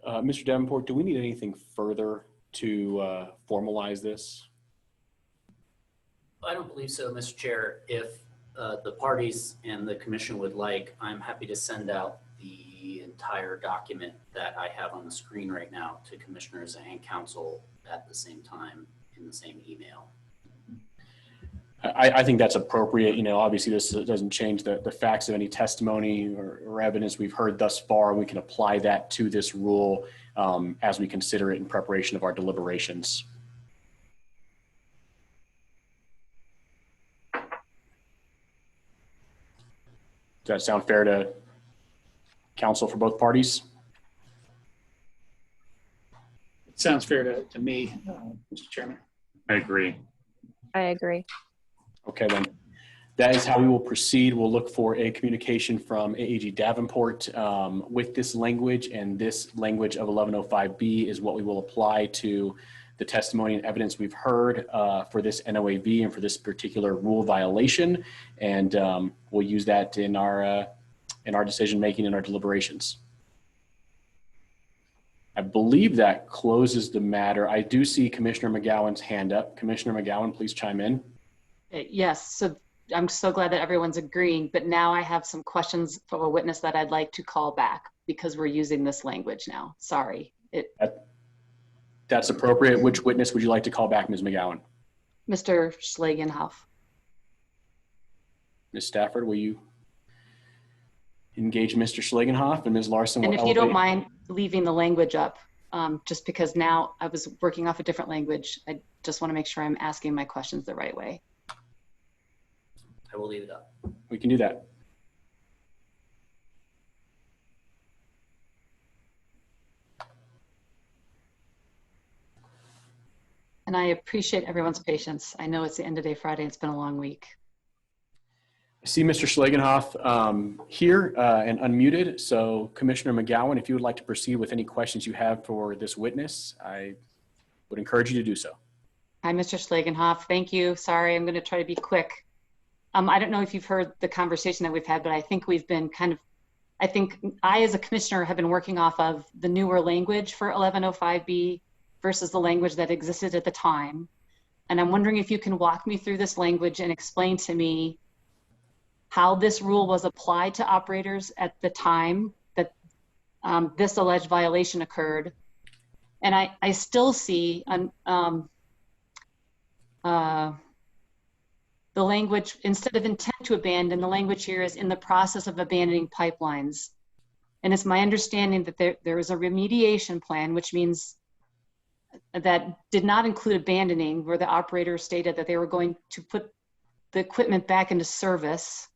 Mr. Davenport, do we need anything further to formalize this? I don't believe so, Mr. Chair. If the parties and the commission would like, I'm happy to send out the entire document that I have on the screen right now to commissioners and council at the same time in the same email. I think that's appropriate. You know, obviously this doesn't change the facts of any testimony or evidence we've heard thus far. We can apply that to this rule as we consider it in preparation of our deliberations. Does that sound fair to counsel for both parties? It sounds fair to me, Mr. Chairman. I agree. I agree. Okay, then. That is how we will proceed. We'll look for a communication from AAG Davenport with this language, and this language of 1105B is what we will apply to the testimony and evidence we've heard for this NOAV and for this particular rule violation, and we'll use that in our decision making and our deliberations. I believe that closes the matter. I do see Commissioner McGowan's hand up. Commissioner McGowan, please chime in. Yes, so I'm so glad that everyone's agreeing, but now I have some questions from a witness that I'd like to call back because we're using this language now. Sorry. That's appropriate. Which witness would you like to call back, Ms. McGowan? Mr. Schlagenhof. Ms. Stafford, will you engage Mr. Schlagenhof, and Ms. Larson will elevate. And if you don't mind leaving the language up, just because now I was working off a different language, I just want to make sure I'm asking my questions the right way. I will leave it up. We can do that. And I appreciate everyone's patience. I know it's the end of day Friday. It's been a long week. I see Mr. Schlagenhof here and unmuted. So Commissioner McGowan, if you would like to proceed with any questions you have for this witness, I would encourage you to do so. Hi, Mr. Schlagenhof. Thank you. Sorry, I'm going to try to be quick. I don't know if you've heard the conversation that we've had, but I think we've been I as a commissioner have been working off of the newer language for 1105B versus the language that existed at the time. And I'm wondering if you can walk me through this language and explain to me how this rule was applied to operators at the time that this alleged violation occurred. And I still see the language, instead of intent to abandon, the language here is in the process of abandoning pipelines. And it's my understanding that there is a remediation plan, which means that did not include abandoning, where the operator stated that they were going to put the equipment back into service.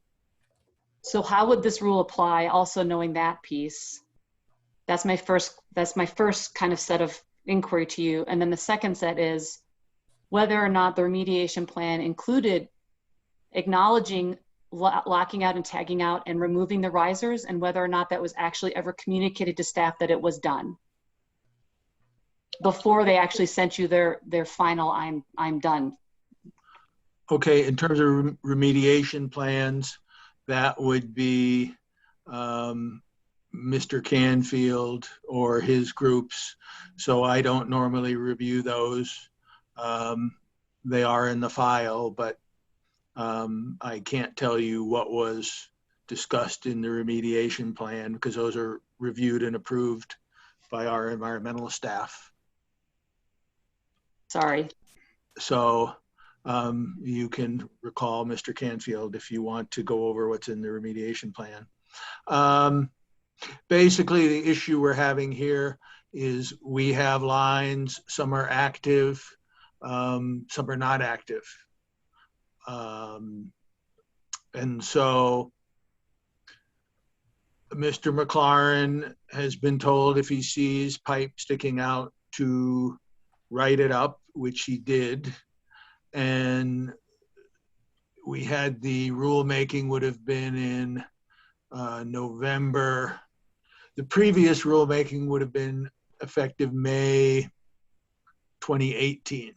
So how would this rule apply, also knowing that piece? That's my first kind of set of inquiry to you. And then the second set is whether or not the remediation plan included acknowledging locking out and tagging out and removing the risers, and whether or not that was actually ever communicated to staff that it was done before they actually sent you their final I'm done. Okay, in terms of remediation plans, that would be Mr. Canfield or his groups. So I don't normally review those. They are in the file, but I can't tell you what was discussed in the remediation plan because those are reviewed and approved by our environmental staff. Sorry. So you can recall Mr. Canfield if you want to go over what's in the remediation plan. Basically, the issue we're having here is we have lines, some are active, some are not active. And so Mr. McLaren has been told if he sees pipe sticking out to write it up, which he did. And we had the rulemaking would have been in November. The previous rulemaking would have been effective May 2018.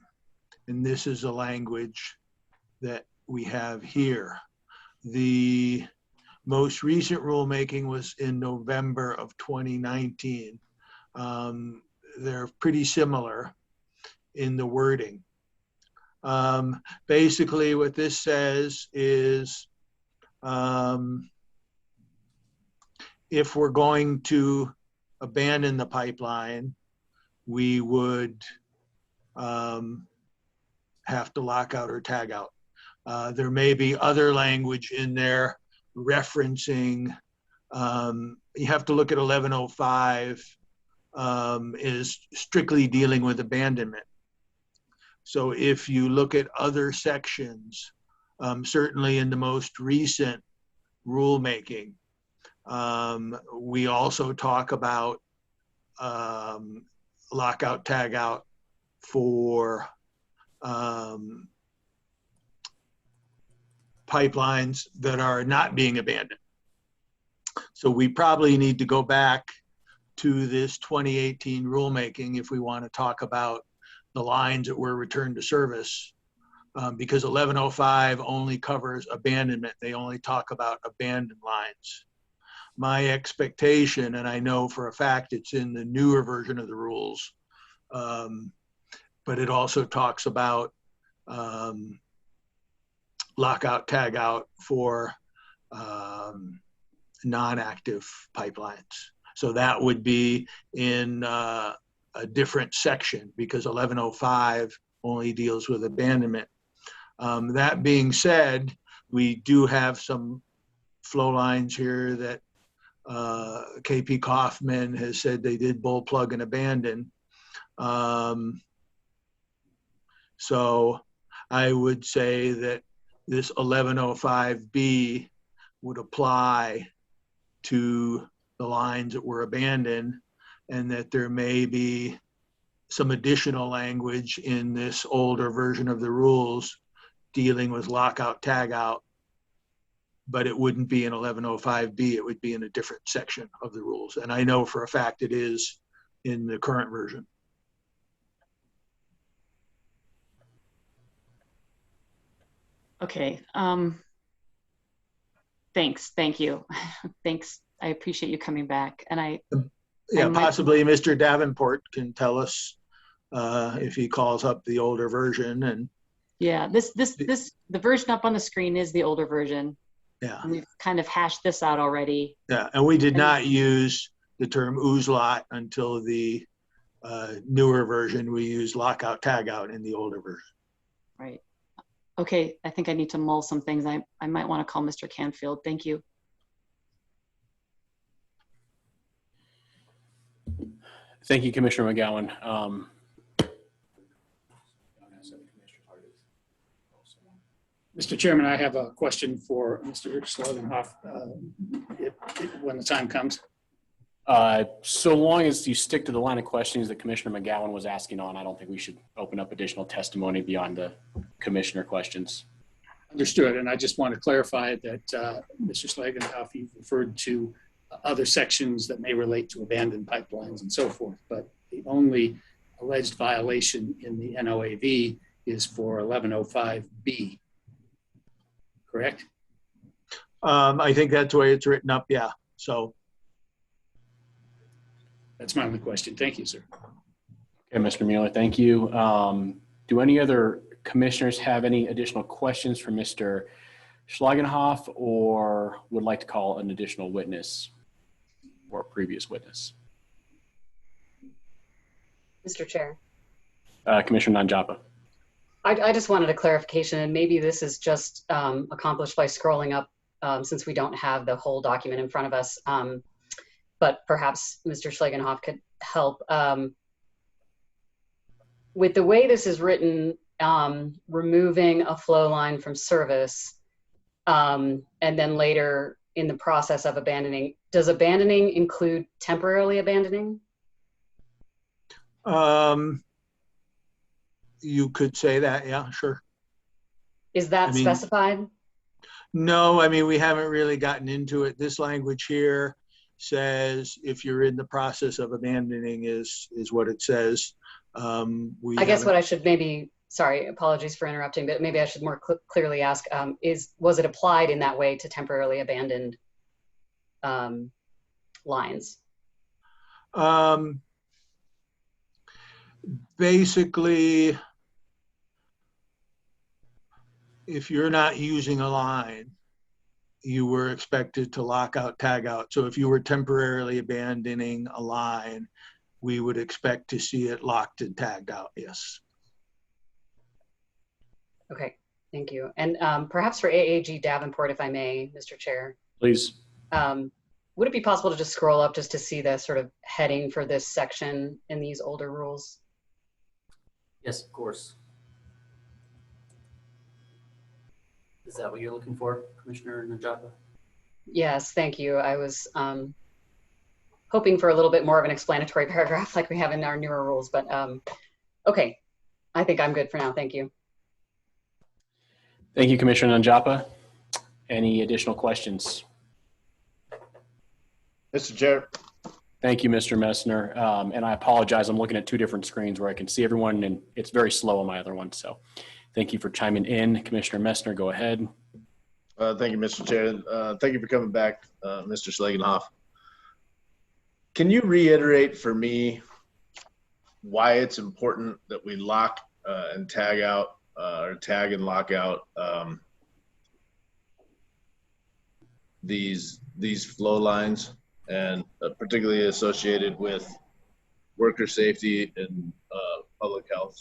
And this is the language that we have here. The most recent rulemaking was in November of 2019. They're pretty similar in the wording. Basically what this says is if we're going to abandon the pipeline, we would have to lock out or tag out. There may be other language in there referencing, you have to look at 1105 is strictly dealing with abandonment. So if you look at other sections, certainly in the most recent rulemaking, we also talk about lockout, tagout for pipelines that are not being abandoned. So we probably need to go back to this 2018 rulemaking if we want to talk about the lines that were returned to service, because 1105 only covers abandonment. They only talk about abandoned lines. My expectation, and I know for a fact it's in the newer version of the rules, but it also talks about lockout, tagout for non-active pipelines. So that would be in a different section because 1105 only deals with abandonment. That being said, we do have some flow lines here that KP Kaufman has said they did bull plug and abandon. So I would say that this 1105B would apply to the lines that were abandoned, and that there may be some additional language in this older version of the rules dealing with lockout, tagout, but it wouldn't be in 1105B, it would be in a different section of the rules. And I know for a fact it is in the current version. Okay, thanks, thank you. Thanks, I appreciate you coming back. And yeah, possibly Mr. Davenport can tell us if he calls up the older version. And yeah, the version up on the screen is the older version. Yeah, and we've kind of hashed this out already. Yeah, and we did not use the term ooze lot until the newer version. We used lockout, tagout in the older version. Right. Okay, I think I need to mull some things. I might want to call Mr. Canfield. Thank you. Thank you, Commissioner McGowan. Mr. Chairman, I have a question for Mr. Schlagenhof when the time comes. So long as you stick to the line of questions that Commissioner McGowan was asking on, I don't think we should open up additional testimony beyond the commissioner questions. Understood, and I just want to clarify that Mr. Schlagenhof, you've referred to other sections that may relate to abandoned pipelines and so forth, but the only alleged violation in the NOAV is for 1105B, correct? I think that's the way it's written up, yeah. So that's my only question. Thank you, sir. Okay, Mr. Mueller, thank you. Do any other commissioners have any additional questions for Mr. Schlagenhof or would like to call an additional witness or a previous witness? Mr. Chair. Commissioner Nanjapa. I just wanted a clarification, and maybe this is just accomplished by scrolling up since we don't have the whole document in front of us. But perhaps Mr. Schlagenhof could help. With the way this is written, removing a flow line from service, and then later in the process of abandoning, does abandoning include temporarily abandoning? You could say that, yeah, sure. Is that specified? No, I mean, we haven't really gotten into it. This language here says if you're in the process of abandoning is what it says. I guess what I should maybe, sorry, apologies for interrupting, but maybe I should more clearly ask, was it applied in that way to temporarily abandoned lines? Basically, if you're not using a line, you were expected to lock out, tag out. So if you were temporarily abandoning a line, we would expect to see it locked and tagged out, yes. Okay, thank you. And perhaps for AAG Davenport, if I may, Mr. Chair. Please. Would it be possible to just scroll up just to see the sort of heading for this section in these older rules? Yes, of course. Is that what you're looking for, Commissioner Nanjapa? Yes, thank you. I was hoping for a little bit more of an explanatory paragraph like we have in our newer rules, but okay. I think I'm good for now. Thank you. Thank you, Commissioner Nanjapa. Any additional questions? Mr. Chair. Thank you, Mr. Messner. And I apologize. I'm looking at two different screens where I can see everyone and it's very slow on my other one. So thank you for chiming in. Commissioner Messner, go ahead. Thank you, Mr. Chair. Thank you for coming back, Mr. Schlagenhof. Can you reiterate for me why it's important that we lock and tag out or tag and lock out these flow lines, and particularly associated with worker safety and public health?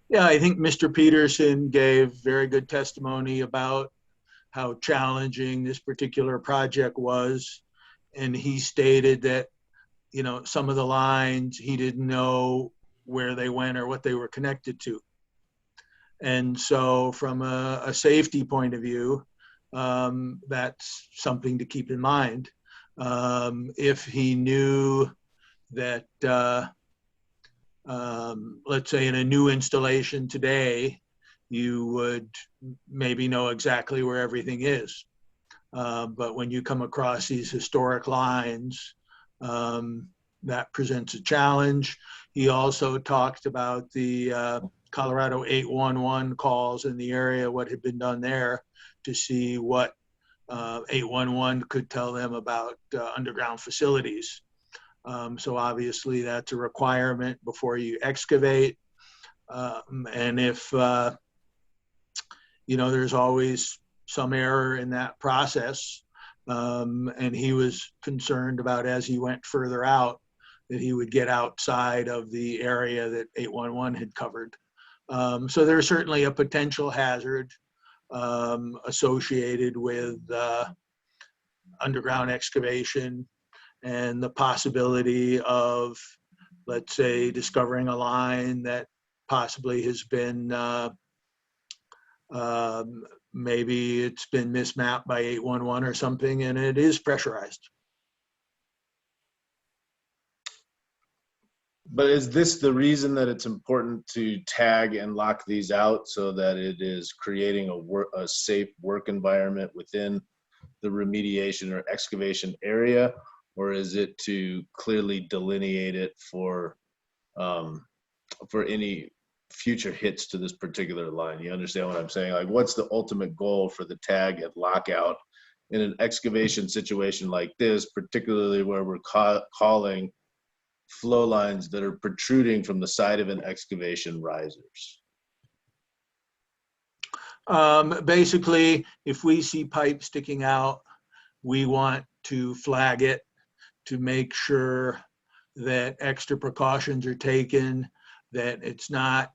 Yeah, I think Mr. Peterson gave very good testimony about how challenging this particular project was. And he stated that, you know, some of the lines, he didn't know where they went or what they were connected to. And so from a safety point of view, that's something to keep in mind. If he knew that, let's say in a new installation today, you would maybe know exactly where everything is. But when you come across these historic lines, that presents a challenge. He also talked about the Colorado 811 calls in the area, what had been done there, to see what 811 could tell them about underground facilities. So obviously that's a requirement before you excavate. And if, you know, there's always some error in that process. And he was concerned about, as he went further out, that he would get outside of the area that 811 had covered. So there's certainly a potential hazard associated with underground excavation and the possibility of, let's say, discovering a line that possibly has been maybe it's been mismapped by 811 or something, and it is pressurized. But is this the reason that it's important to tag and lock these out so that it is creating a safe work environment within the remediation or excavation area? Or is it to clearly delineate it for any future hits to this particular line? You understand what I'm saying? Like, what's the ultimate goal for the tag and lockout in an excavation situation like this, particularly where we're calling flow lines that are protruding from the side of an excavation risers? Basically, if we see pipe sticking out, we want to flag it to make sure that extra precautions are taken, that it's not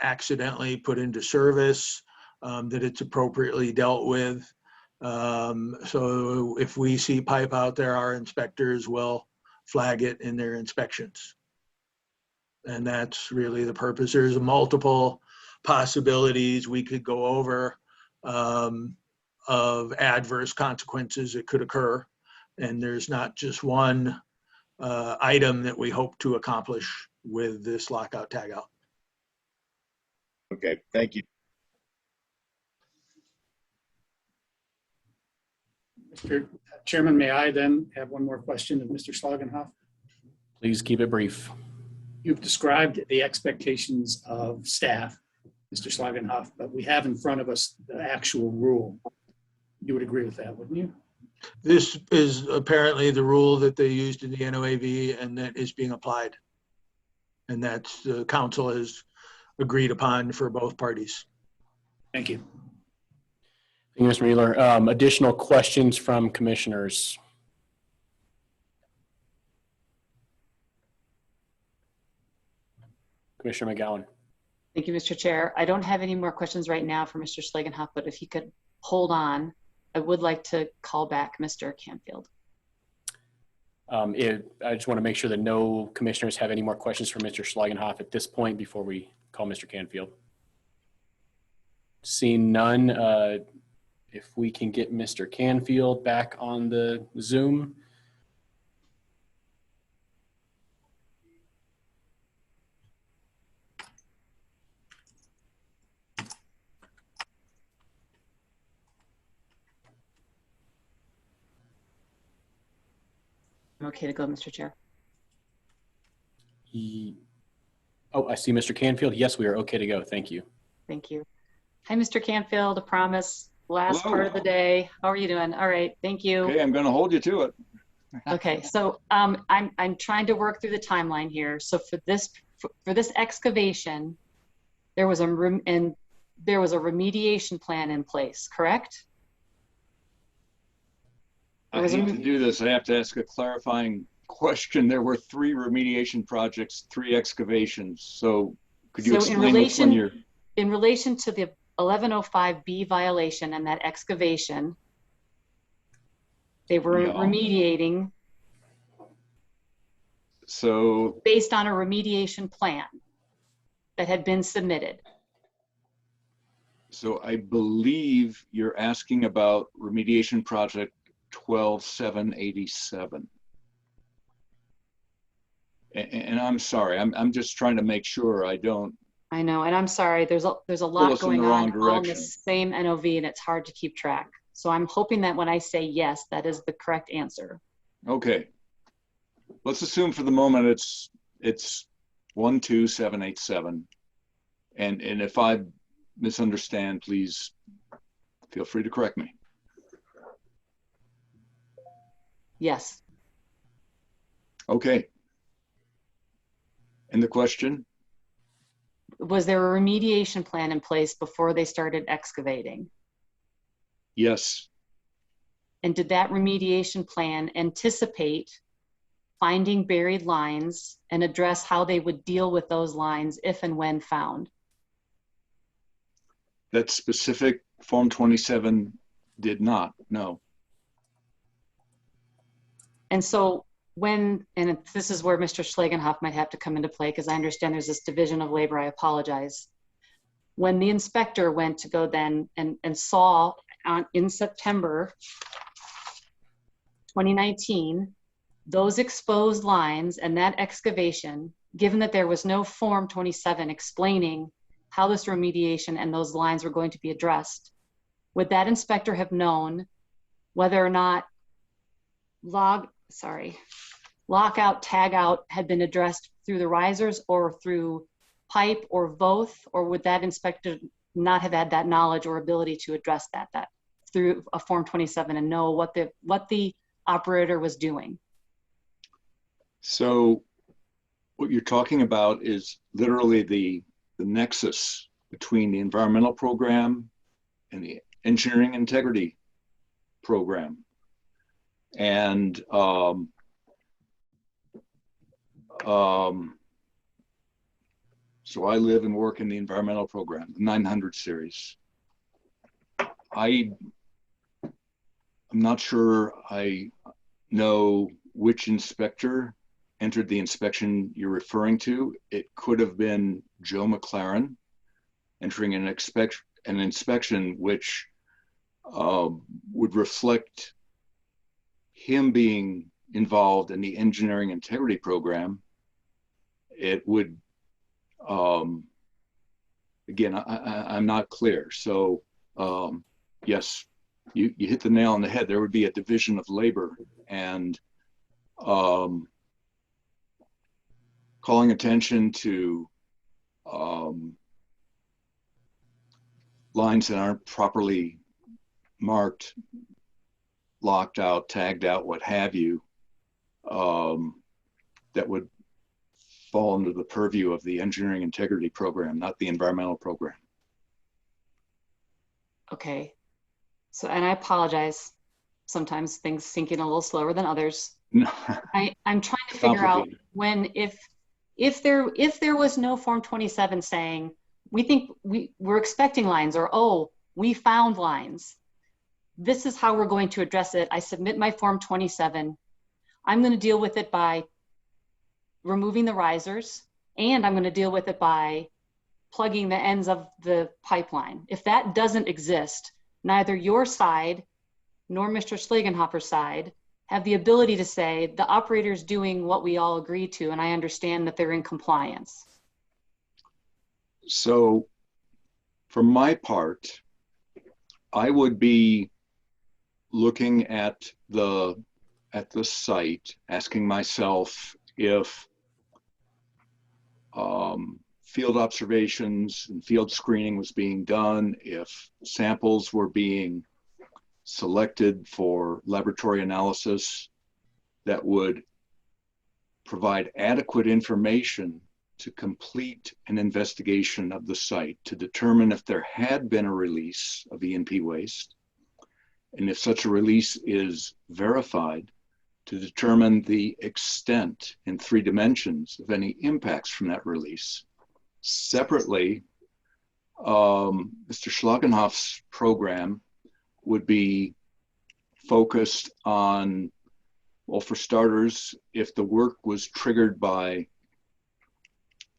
accidentally put into service, that it's appropriately dealt with. So if we see pipe out there, our inspectors will flag it in their inspections. And that's really the purpose. There's multiple possibilities we could go over of adverse consequences that could occur. And there's not just one item that we hope to accomplish with this lockout tagout. Okay, thank you. Mr. Chairman, may I then have one more question of Mr. Schlagenhof? Please keep it brief. You've described the expectations of staff, Mr. Schlagenhof, but we have in front of us the actual rule. You would agree with that, wouldn't you? This is apparently the rule that they used in the NOAV and that is being applied. And that's the council has agreed upon for both parties. Thank you. Thank you, Mr. Mueller. Additional questions from commissioners? Commissioner McGowan. Thank you, Mr. Chair. I don't have any more questions right now for Mr. Schlagenhof, but if he could hold on, I would like to call back Mr. Canfield. I just want to make sure that no commissioners have any more questions for Mr. Schlagenhof at this point before we call Mr. Canfield. Seeing none, if we can get Mr. Canfield back on the Zoom. I'm okay to go, Mr. Chair. Oh, I see Mr. Canfield. Yes, we are okay to go. Thank you. Thank you. Hi, Mr. Canfield. I promise. Last Hello. part of the day. How are you doing? All right. Thank you. Okay, I'm going to hold you to it. Okay, so I'm trying to work through the timeline here. So for this excavation, there was a remediation plan in place, correct? I hate to do this. I have to ask a clarifying question. There were 3 remediation projects, 3 excavations. So could you explain which one you're... In relation to the 1105B violation and that excavation, they were remediating. So based on a remediation plan that had been submitted. So I believe you're asking about remediation project 12787. And I'm sorry, I'm just trying to make sure I don't. I know, and I'm sorry, there's a lot going on all in the same NOV and it's hard to keep track. So I'm hoping that when I say yes, that is the correct answer. Okay. Let's assume for the moment it's 12787. And if I misunderstand, please feel free to correct me. Yes. Okay. And the question? Was there a remediation plan in place before they started excavating? Yes. And did that remediation plan anticipate finding buried lines and address how they would deal with those lines if and when found? That specific Form 27 did not, no. And so when, and this is where Mr. Schlagenhof might have to come into play because I understand there's this division of labor, I apologize. When the inspector went to go then and saw in September 2019 those exposed lines and that excavation, given that there was no Form 27 explaining how this remediation and those lines were going to be addressed, would that inspector have known whether or not lockout, tagout had been addressed through the risers or through pipe or both, or would that inspector not have had that knowledge or ability to address that through a Form 27 and know what the operator was doing? So what you're talking about is literally the nexus between the environmental program and the engineering integrity program. And so I live and work in the environmental program, the 900 series. I'm not sure I know which inspector entered the inspection you're referring to. It could have been Joe McLaren entering an inspection which would reflect him being involved in the engineering integrity program. It would, again, I'm not clear. So yes, you hit the nail on the head. There would be a division of labor, and calling attention to lines that aren't properly marked, locked out, tagged out, what have you, that would fall under the purview of the engineering integrity program, not the environmental program. Okay. So, and I apologize. Sometimes things sink in a little slower than others. No. I'm trying to figure out when, if there was no Form 27 saying, we're expecting lines, or, oh, we found lines. This is how we're going to address it. I submit my Form 27. I'm going to deal with it by removing the risers, and I'm going to deal with it by plugging the ends of the pipeline. If that doesn't exist, neither your side nor Mr. Schlagenhofer's side have the ability to say the operator's doing what we all agree to, and I understand that they're in compliance. So for my part, I would be looking at the site, asking myself if field observations and field screening was being done, if samples were being selected for laboratory analysis that would provide adequate information to complete an investigation of the site to determine if there had been a release of E&P waste, and if such a release is verified, to determine the extent in 3 dimensions of any impacts from that release. Separately, Mr. Schlagenhof's program would be focused on, well, for starters, if the work was triggered by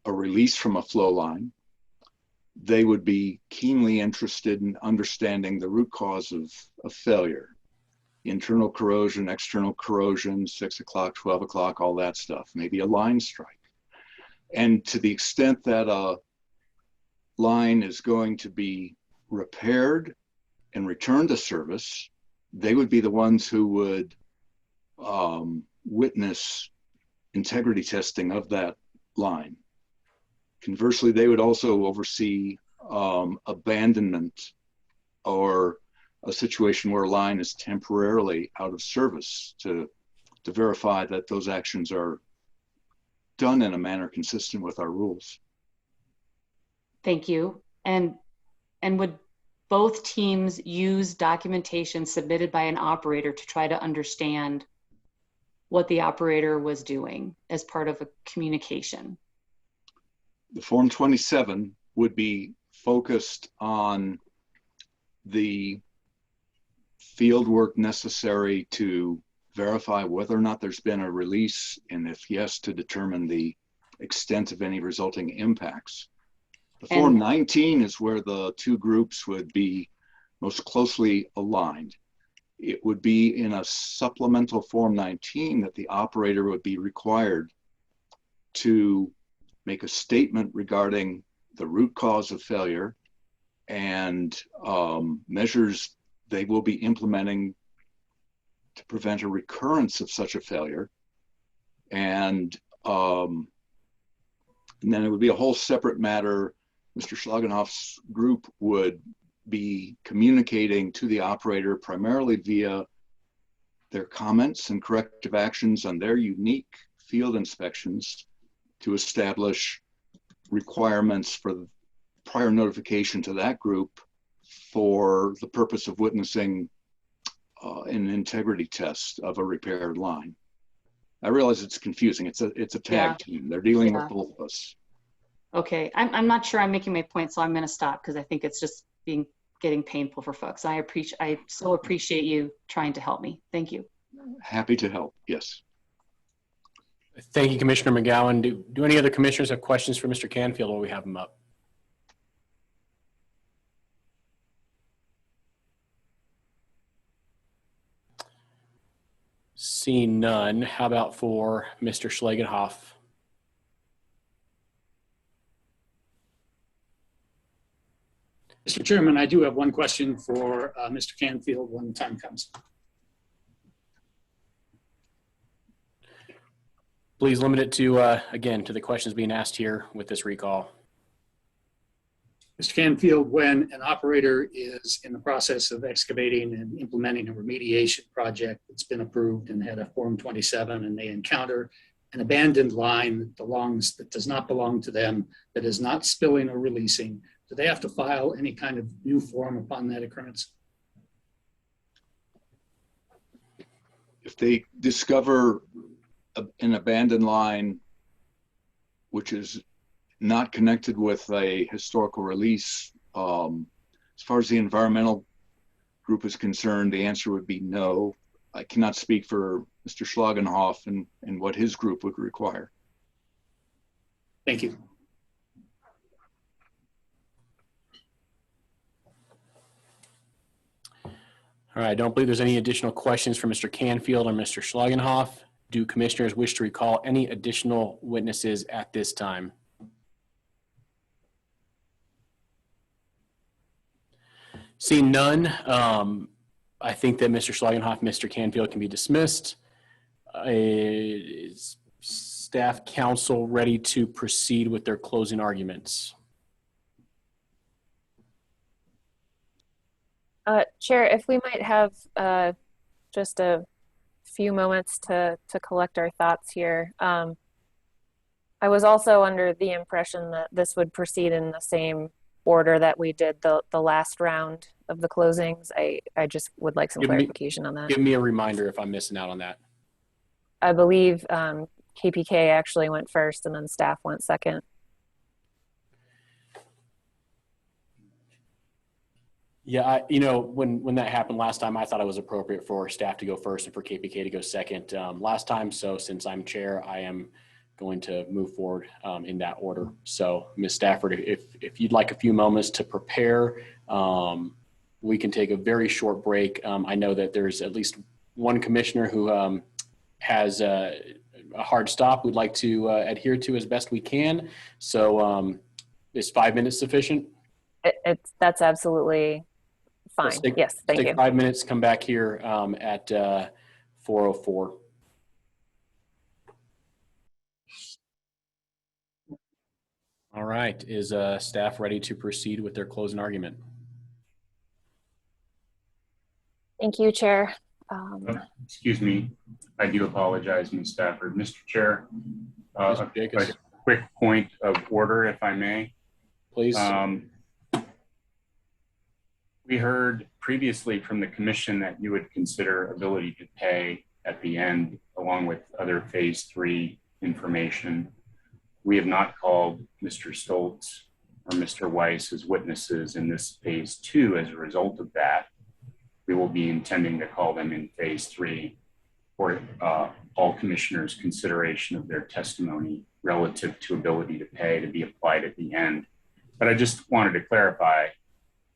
a release from a flow line, they would be keenly interested in understanding the root cause of failure. Internal corrosion, external corrosion, 6 o'clock, 12 o'clock, all that stuff, maybe a line strike. And to the extent that a line is going to be repaired and returned to service, they would be the ones who would witness integrity testing of that line. Conversely, they would also oversee abandonment or a situation where a line is temporarily out of service to verify that those actions are done in a manner consistent with our rules. Thank you. And would both teams use documentation submitted by an operator to try to understand what the operator was doing as part of a communication? The Form 27 would be focused on the field work necessary to verify whether or not there's been a release, and if yes, to determine the extent of any resulting impacts. The Form 19 is where the 2 groups would be most closely aligned. it would be in a supplemental Form 19 that the operator would be required to make a statement regarding the root cause of failure and measures they will be implementing to prevent a recurrence of such a failure. And then it would be a whole separate matter. Mr. Schlagenhof's group would be communicating to the operator primarily via their comments and corrective actions on their unique field inspections to establish requirements for prior notification to that group for the purpose of witnessing an integrity test of a repaired line. I realize it's confusing. It's a tag team. They're dealing with both of us. Okay, I'm not sure I'm making my point, so I'm going to stop because I think it's just getting painful for folks. I so appreciate you trying to help me. Thank you. Happy to help. Yes. Thank you, Commissioner McGowan. Do any other commissioners have questions for Mr. Canfield while we have him up? Seeing none, how about for Mr. Schlagenhof? Mr. Chairman, I do have one question for Mr. Canfield when the time comes. Please limit it to, again, to the questions being asked here with this recall. Mr. Canfield, when an operator is in the process of excavating and implementing a remediation project that's been approved and had a Form 27, and they encounter an abandoned line that does not belong to them, that is not spilling or releasing, do they have to file any kind of new form upon that occurrence? If they discover an abandoned line which is not connected with a historical release, as far as the environmental group is concerned, the answer would be no. I cannot speak for Mr. Schlagenhof and what his group would require. Thank you. All right, I don't believe there's any additional questions for Mr. Canfield or Mr. Schlagenhof. Do commissioners wish to recall any additional witnesses at this time? Seeing none, I think that Mr. Schlagenhof, Mr. Canfield can be dismissed. Is staff counsel ready to proceed with their closing arguments? Chair, if we might have just a few moments to collect our thoughts here. I was also under the impression that this would proceed in the same order that we did the last round of the closings. I just would like some clarification on that. Give me a reminder if I'm missing out on that. I believe KPK actually went first and then staff went second. Yeah, when that happened last time, I thought it was appropriate for staff to go first and for KPK to go second last time. So since I'm chair, I am going to move forward in that order. So Ms. Stafford, if you'd like a few moments to prepare, we can take a very short break. I know that there's at least one commissioner who has a hard stop we'd like to adhere to as best we can. So is 5 minutes sufficient? That's absolutely fine. Yes, thank you. 5 minutes, come back here at 4:04. All right, is staff ready to proceed with their closing argument? Thank you, Chair. Excuse me, I do apologize, Ms. Stafford. Mr. Chair, a quick point of order, if I may. Please. We heard previously from the commission that you would consider ability to pay at the end, along with other phase 3 information. We have not called Mr. Stoltz or Mr. Weiss as witnesses in this phase 2 as a result of that. We will be intending to call them in phase 3 for all commissioners' consideration of their testimony relative to ability to pay to be applied at the end. But I just wanted to clarify,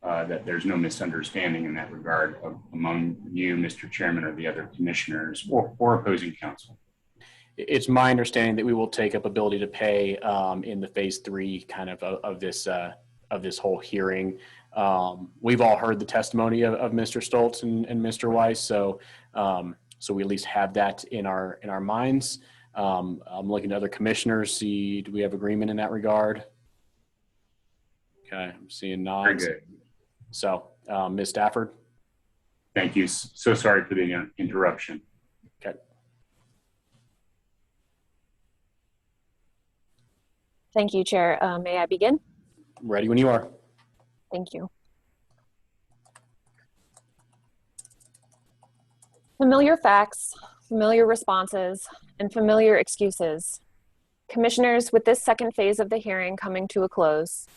that there's no misunderstanding in that regard among you, Mr. Chairman, or the other commissioners or opposing counsel. It's my understanding that we will take up ability to pay in the phase 3 kind of this whole hearing. We've all heard the testimony of Mr. Stoltz and Mr. Weiss, so we at least have that in our minds. I'm looking to other commissioners. Do we have agreement in that regard? Okay, I'm seeing nods. Very good. So, Ms. Stafford. Thank you. So sorry for the interruption. Okay. Thank you, Chair. May I begin? Ready when you are. Thank you. Familiar facts, familiar responses, and familiar excuses. Commissioners, with this second phase of the hearing coming to a close,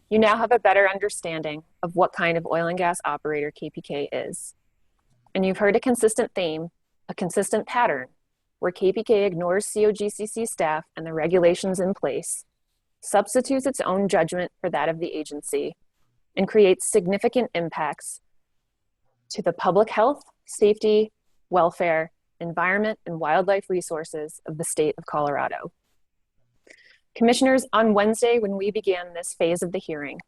you now have a better understanding of what kind of oil and gas operator KPK is. And you've heard a consistent theme, a consistent pattern, where KPK ignores COGCC staff and the regulations in place, substitutes its own judgment for that of the agency, and creates significant impacts to the public health, safety, welfare, environment, and wildlife resources of the state of Colorado. Commissioners, on Wednesday, when we began this phase of the hearing,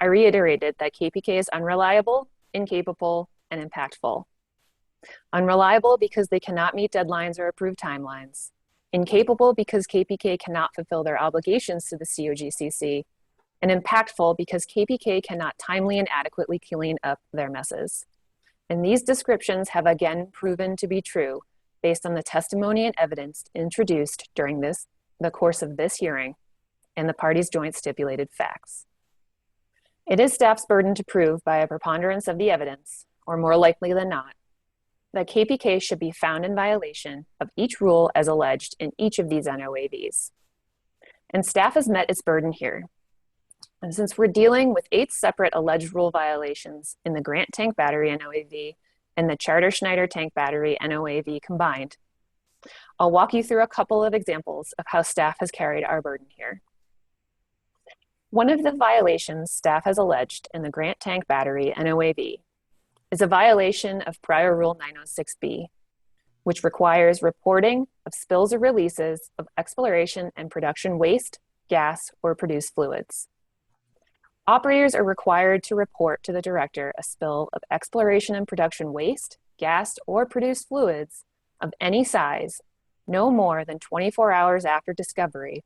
I reiterated that KPK is unreliable, incapable, and impactful. Unreliable because they cannot meet deadlines or approved timelines. Incapable because KPK cannot fulfill their obligations to the COGCC. And impactful because KPK cannot timely and adequately clean up their messes. And these descriptions have again proven to be true based on the testimony and evidence introduced during the course of this hearing and the parties' joint stipulated facts. It is staff's burden to prove by a preponderance of the evidence, or more likely than not, that KPK should be found in violation of each rule as alleged in each of these NOAVs. And staff has met its burden here. And since we're dealing with 8 separate alleged rule violations in the Grant Tank Battery NOAV and the Charter Schneider Tank Battery NOAV combined, I'll walk you through a couple of examples of how staff has carried our burden here. One of the violations staff has alleged in the Grant Tank Battery NOAV is a violation of Prior Rule 906B, which requires reporting of spills or releases of exploration and production waste, gas, or produced fluids. Operators are required to report to the director a spill of exploration and production waste, gas, or produced fluids of any size no more than 24 hours after discovery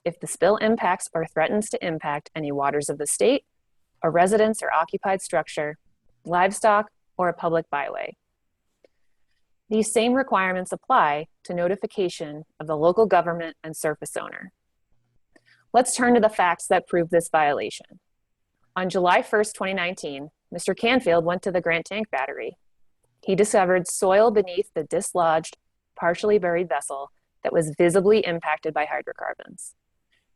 if the spill impacts or threatens to impact any waters of the state, a residence or occupied structure, livestock, or a public byway. These same requirements apply to notification of the local government and surface owner. Let's turn to the facts that prove this violation. On July 1st, 2019, Mr. Canfield went to the Grant Tank Battery. He discovered soil beneath the dislodged, partially buried vessel that was visibly impacted by hydrocarbons.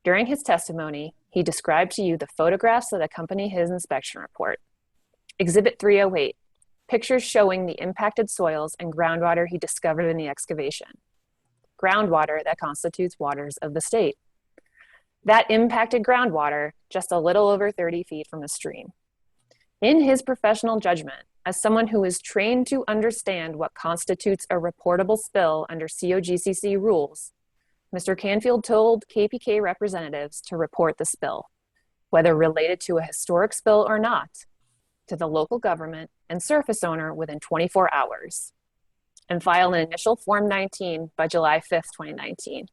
During his testimony, he described to you the photographs that accompany his inspection report. Exhibit 308, pictures showing the impacted soils and groundwater he discovered in the excavation. Groundwater that constitutes waters of the state. That impacted groundwater just a little over 30 feet from a stream. In his professional judgment, as someone who is trained to understand what constitutes a reportable spill under COGCC rules, Mr. Canfield told KPK representatives to report the spill, whether related to a historic spill or not, to the local government and surface owner within 24 hours, and file an initial Form 19 by July 5th, 2019.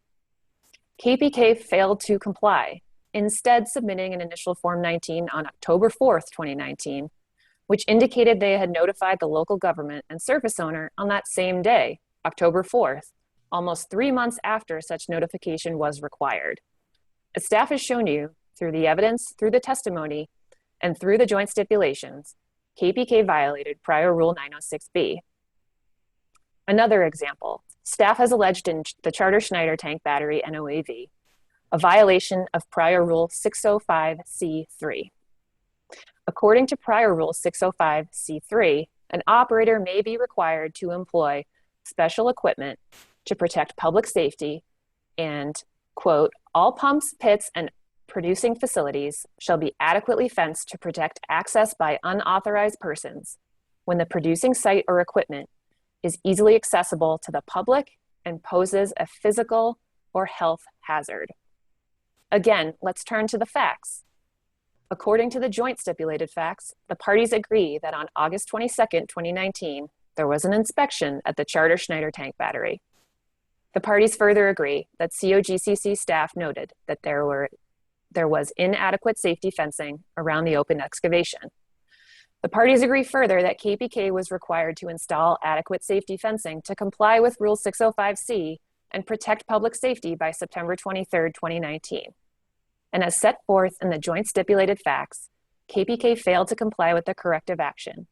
KPK failed to comply, instead submitting an initial Form 19 on October 4th, 2019, which indicated they had notified the local government and surface owner on that same day, October 4th, almost 3 months after such notification was required. As staff has shown you, through the evidence, through the testimony, and through the joint stipulations, KPK violated Prior Rule 906B. Another example, staff has alleged in the Charter Schneider Tank Battery NOAV a violation of Prior Rule 605C3. According to Prior Rule 605C3, an operator may be required to employ special equipment to protect public safety and, quote, all pumps, pits, and producing facilities shall be adequately fenced to protect access by unauthorized persons when the producing site or equipment is easily accessible to the public and poses a physical or health hazard. Again, let's turn to the facts. According to the joint stipulated facts, the parties agree that on August 22nd, 2019, there was an inspection at the Charter Schneider tank battery. The parties further agree that COGCC staff noted that there was inadequate safety fencing around the open excavation. The parties agree further that KPK was required to install adequate safety fencing to comply with Rule 605C and protect public safety by September 23rd, 2019. And as set forth in the joint stipulated facts, KPK failed to comply with the corrective action,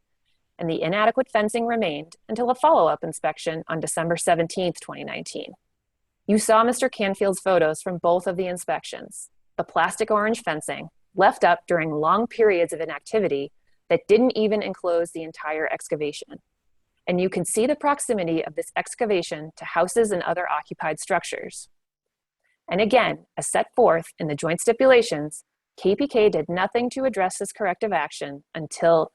and the inadequate fencing remained until a follow-up inspection on December 17th, 2019. You saw Mr. Canfield's photos from both of the inspections. The plastic orange fencing left up during long periods of inactivity that didn't even enclose the entire excavation. And you can see the proximity of this excavation to houses and other occupied structures. And again, as set forth in the joint stipulations, KPK did nothing to address this corrective action until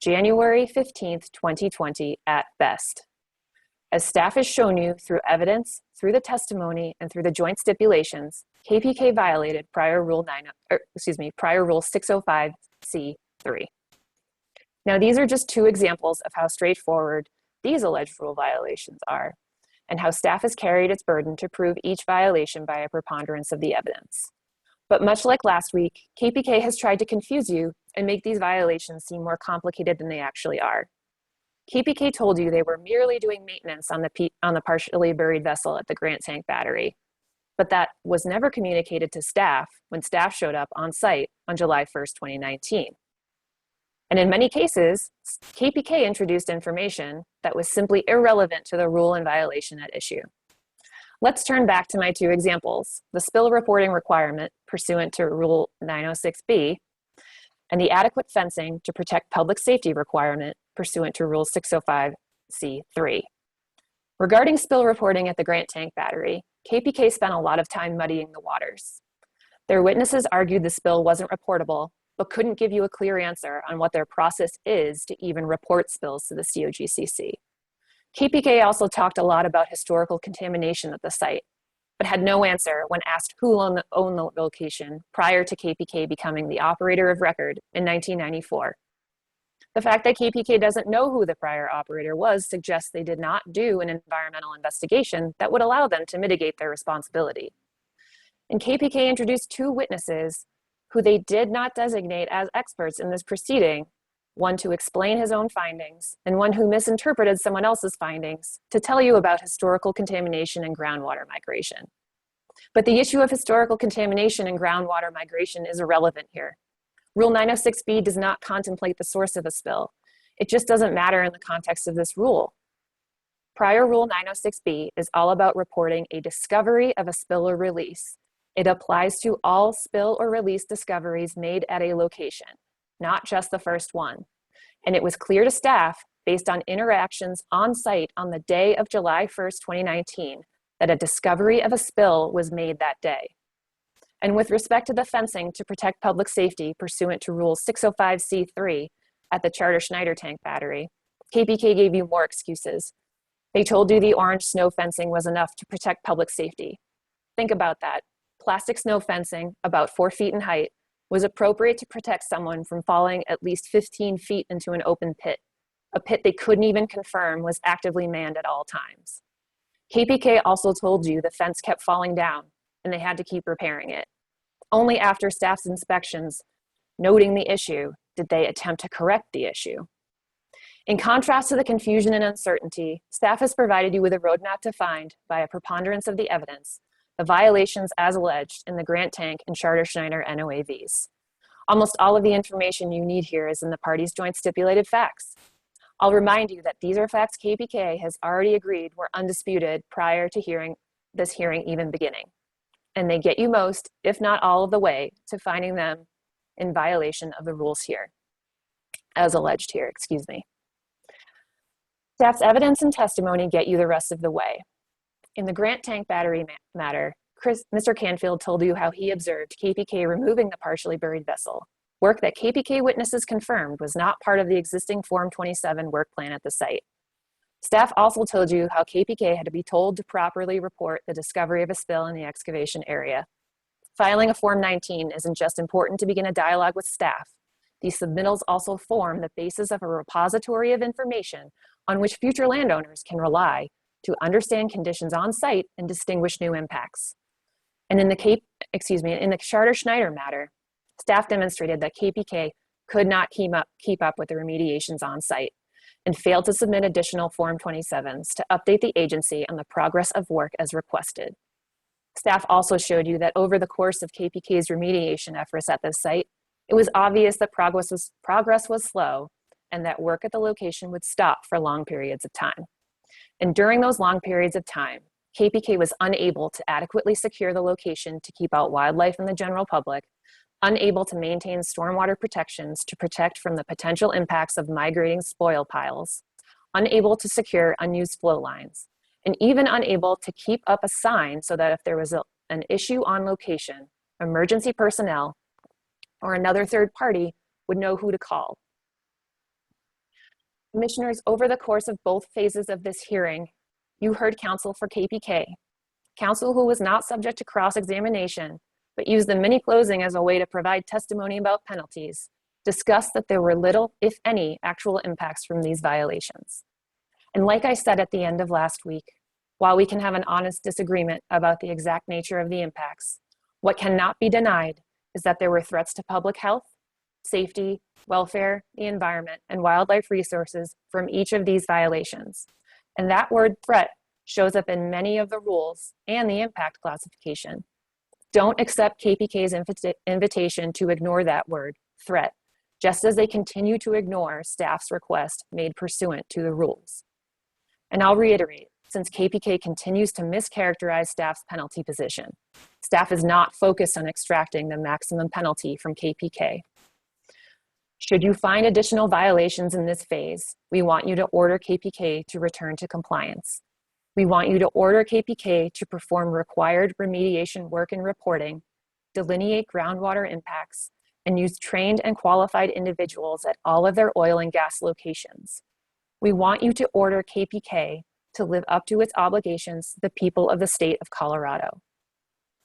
January 15th, 2020 at best. As staff has shown you through evidence, through the testimony, and through the joint stipulations, KPK violated prior Rule 605C3. Now, these are just two examples of how straightforward these alleged rule violations are, and how staff has carried its burden to prove each violation by a preponderance of the evidence. But much like last week, KPK has tried to confuse you and make these violations seem more complicated than they actually are. KPK told you they were merely doing maintenance on the partially buried vessel at the Grant Tank Battery, but that was never communicated to staff when staff showed up on site on July 1st, 2019. And in many cases, KPK introduced information that was simply irrelevant to the rule and violation at issue. Let's turn back to my two examples, the spill reporting requirement pursuant to Rule 906B and the adequate fencing to protect public safety requirement pursuant to Rule 605C3. Regarding spill reporting at the Grant Tank Battery, KPK spent a lot of time muddying the waters. Their witnesses argued the spill wasn't reportable, but couldn't give you a clear answer on what their process is to even report spills to the COGCC. KPK also talked a lot about historical contamination at the site, but had no answer when asked who owned the location prior to KPK becoming the operator of record in 1994. The fact that KPK doesn't know who the prior operator was suggests they did not do an environmental investigation that would allow them to mitigate their responsibility. And KPK introduced two witnesses who they did not designate as experts in this proceeding, one to explain his own findings and one who misinterpreted someone else's findings to tell you about historical contamination and groundwater migration. But the issue of historical contamination and groundwater migration is irrelevant here. Rule 906B does not contemplate the source of a spill. It just doesn't matter in the context of this rule. Prior Rule 906B is all about reporting a discovery of a spill or release. It applies to all spill or release discoveries made at a location, not just the first one. And it was clear to staff, based on interactions on site on the day of July 1st, 2019, that a discovery of a spill was made that day. And with respect to the fencing to protect public safety pursuant to Rule 605C3 at the Charter Schneider Tank Battery, KPK gave you more excuses. They told you the orange snow fencing was enough to protect public safety. Think about that. Plastic snow fencing, about 4 feet in height, was appropriate to protect someone from falling at least 15 feet into an open pit, a pit they couldn't even confirm was actively manned at all times. KPK also told you the fence kept falling down and they had to keep repairing it. Only after staff's inspections noting the issue did they attempt to correct the issue. In contrast to the confusion and uncertainty, staff has provided you with a roadmap to find, by a preponderance of the evidence, the violations as alleged in the Grant Tank and Charter Schneider NOAVs. Almost all of the information you need here is in the parties' joint stipulated facts. I'll remind you that these are facts KPK has already agreed were undisputed prior to this hearing even beginning. And they get you most, if not all of the way, to finding them in violation of the rules here, as alleged here, excuse me. Staff's evidence and testimony get you the rest of the way. In the Grant Tank Battery matter, Mr. Canfield told you how he observed KPK removing the partially buried vessel, work that KPK witnesses confirmed was not part of the existing Form 27 work plan at the site. Staff also told you how KPK had to be told to properly report the discovery of a spill in the excavation area. Filing a Form 19 isn't just important to begin a dialogue with staff. These submittals also form the basis of a repository of information on which future landowners can rely to understand conditions on site and distinguish new impacts. And in the Charter-Schneider matter, staff demonstrated that KPK could not keep up with the remediations on site and failed to submit additional Form 27s to update the agency on the progress of work as requested. Staff also showed you that over the course of KPK's remediation efforts at this site, it was obvious that progress was slow and that work at the location would stop for long periods of time. And during those long periods of time, KPK was unable to adequately secure the location to keep out wildlife and the general public, unable to maintain stormwater protections to protect from the potential impacts of migrating spoil piles, unable to secure unused flow lines, and even unable to keep up a sign so that if there was an issue on location, emergency personnel or another third party would know who to call. Commissioners, over the course of both phases of this hearing, you heard counsel for KPK, counsel who was not subject to cross-examination, but used the mini closing as a way to provide testimony about penalties, discussed that there were little, if any, actual impacts from these violations. And like I said at the end of last week, while we can have an honest disagreement about the exact nature of the impacts, what cannot be denied is that there were threats to public health, safety, welfare, the environment, and wildlife resources from each of these violations. And that word threat shows up in many of the rules and the impact classification. Don't accept KPK's invitation to ignore that word, threat, just as they continue to ignore staff's request made pursuant to the rules. And I'll reiterate, since KPK continues to mischaracterize staff's penalty position, staff is not focused on extracting the maximum penalty from KPK. Should you find additional violations in this phase, we want you to order KPK to return to compliance. We want you to order KPK to perform required remediation work and reporting, delineate groundwater impacts, and use trained and qualified individuals at all of their oil and gas locations. We want you to order KPK to live up to its obligations to the people of the state of Colorado.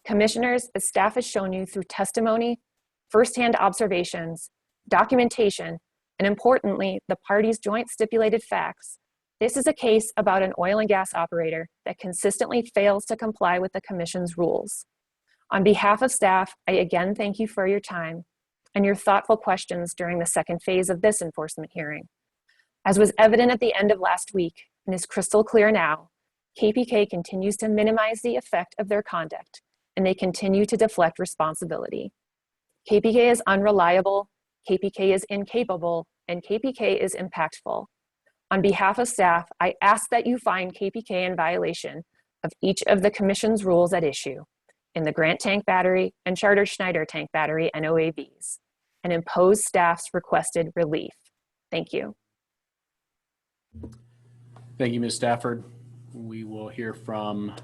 Commissioners, as staff has shown you through testimony, firsthand observations, documentation, and importantly, the parties' joint stipulated facts, this is a case about an oil and gas operator that consistently fails to comply with the Commission's rules. On behalf of staff, I again thank you for your time and your thoughtful questions during the second phase of this enforcement hearing. As was evident at the end of last week and is crystal clear now, KPK continues to minimize the effect of their conduct and they continue to deflect responsibility. KPK is unreliable, KPK is incapable, and KPK is impactful. On behalf of staff, I ask that you find KPK in violation of each of the Commission's rules at issue in the Grant Tank Battery and Charter-Schneider Tank Battery NOAVs and impose staff's requested relief. Thank you. Thank you, Ms. Stafford. We will hear from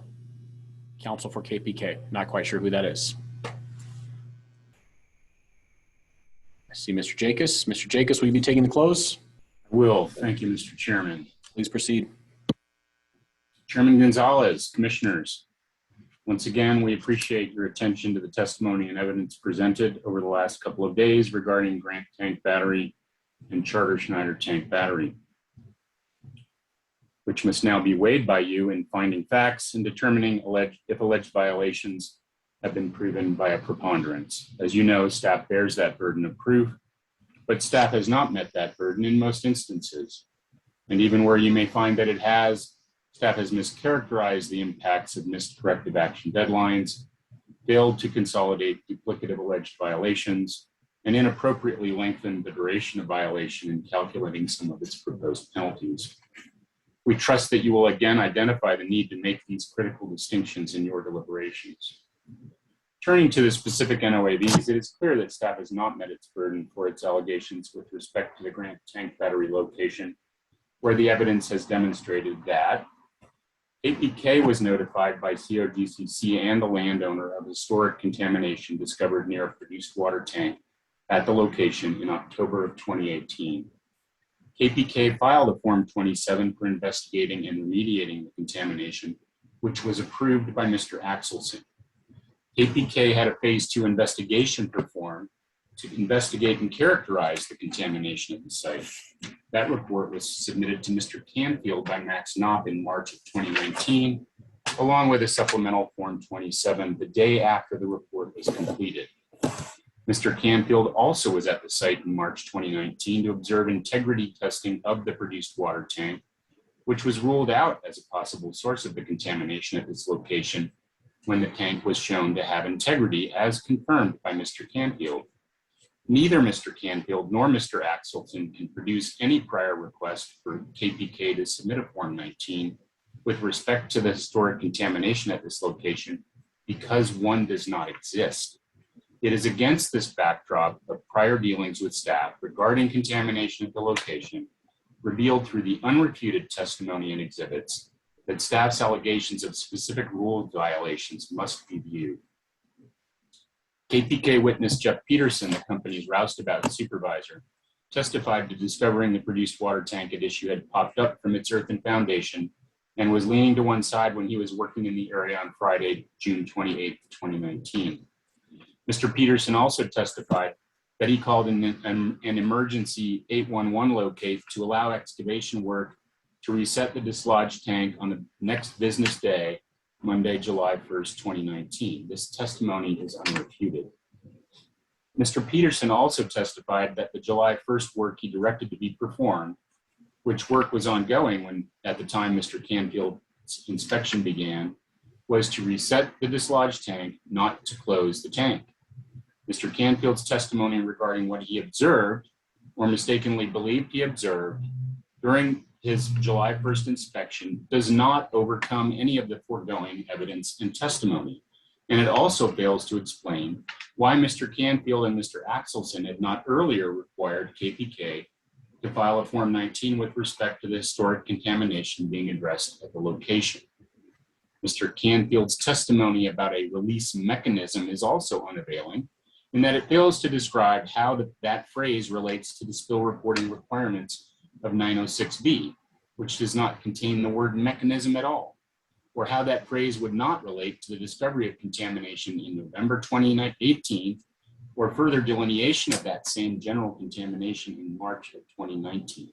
counsel for KPK. Not quite sure who that is. I see Mr. Jacobs. Mr. Jacobs, will you be taking the close? I will. Thank you, Mr. Chairman. Please proceed. Chairman Gonzalez, commissioners, once again, we appreciate your attention to the testimony and evidence presented over the last couple of days regarding Grant Tank Battery and Charter-Schneider Tank Battery, which must now be weighed by you in finding facts and determining if alleged violations have been proven by a preponderance. As you know, staff bears that burden of proof, but staff has not met that burden in most instances. And even where you may find that it has, staff has mischaracterized the impacts of missed corrective action deadlines, failed to consolidate duplicative alleged violations, and inappropriately lengthened the duration of violation in calculating some of its proposed penalties. We trust that you will again identify the need to make these critical distinctions in your deliberations. Turning to the specific NOAVs, it is clear that staff has not met its burden for its allegations with respect to the Grant Tank Battery location, where the evidence has demonstrated that KPK was notified by COGCC and the landowner of historic contamination discovered near a produced water tank at the location in October of 2018. KPK filed a Form 27 for investigating and remediating the contamination, which was approved by Mr. Axelson. KPK had a Phase 2 investigation performed to investigate and characterize the contamination at the site. That report was submitted to Mr. Canfield by Max Knopp in March of 2019, along with a supplemental Form 27 the day after the report was completed. Mr. Canfield also was at the site in March 2019 to observe integrity testing of the produced water tank, which was ruled out as a possible source of the contamination at this location when the tank was shown to have integrity, as confirmed by Mr. Canfield. Neither Mr. Canfield nor Mr. Axelson can produce any prior request for KPK to submit a Form 19 with respect to the historic contamination at this location because one does not exist. It is against this backdrop of prior dealings with staff regarding contamination at the location, revealed through the unrefuted testimony and exhibits, that staff's allegations of specific rule violations must be viewed. KPK witness Jeff Peterson, the company's roustabout supervisor, testified to discovering the produced water tank at issue had popped up from its earthen foundation and was leaning to one side when he was working in the area on Friday, June 28, 2019. Mr. Peterson also testified that he called an emergency 811 locate to allow excavation work to reset the dislodged tank on the next business day, Monday, July 1st, 2019. This testimony is unrefuted. Mr. Peterson also testified that the July 1st work he directed to be performed, which work was ongoing when at the time Mr. Canfield's inspection began, was to reset the dislodged tank, not to close the tank. Mr. Canfield's testimony regarding what he observed or mistakenly believed he observed during his July 1st inspection does not overcome any of the foregoing evidence and testimony. And it also fails to explain why Mr. Canfield and Mr. Axelson had not earlier required KPK to file a Form 19 with respect to the historic contamination being addressed at the location. Mr. Canfield's testimony about a release mechanism is also unavailing in that it fails to describe how that phrase relates to the spill reporting requirements of 906B, which does not contain the word mechanism at all, or how that phrase would not relate to the discovery of contamination in November 2018, or further delineation of that same general contamination in March of 2019.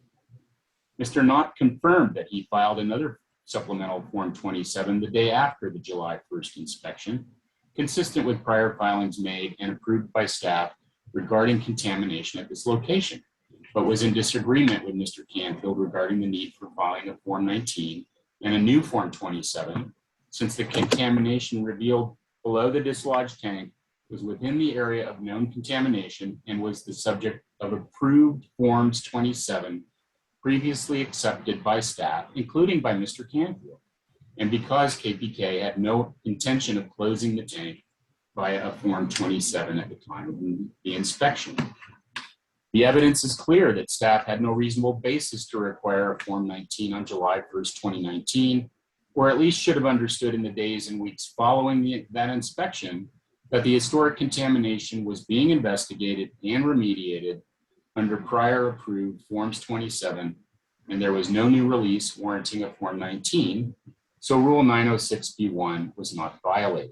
Mr. Knott confirmed that he filed another supplemental Form 27 the day after the July 1st inspection, consistent with prior filings made and approved by staff regarding contamination at this location, but was in disagreement with Mr. Canfield regarding the need for filing a Form 19 and a new Form 27, since the contamination revealed below the dislodged tank was within the area of known contamination and was the subject of approved Forms 27 previously accepted by staff, including by Mr. Canfield, and because KPK had no intention of closing the tank via a Form 27 at the time of the inspection. The evidence is clear that staff had no reasonable basis to require a Form 19 on July 1st, 2019, or at least should have understood in the days and weeks following that inspection that the historic contamination was being investigated and remediated under prior approved Forms 27, and there was no new release warranting a Form 19, so Rule 906B1 was not violated.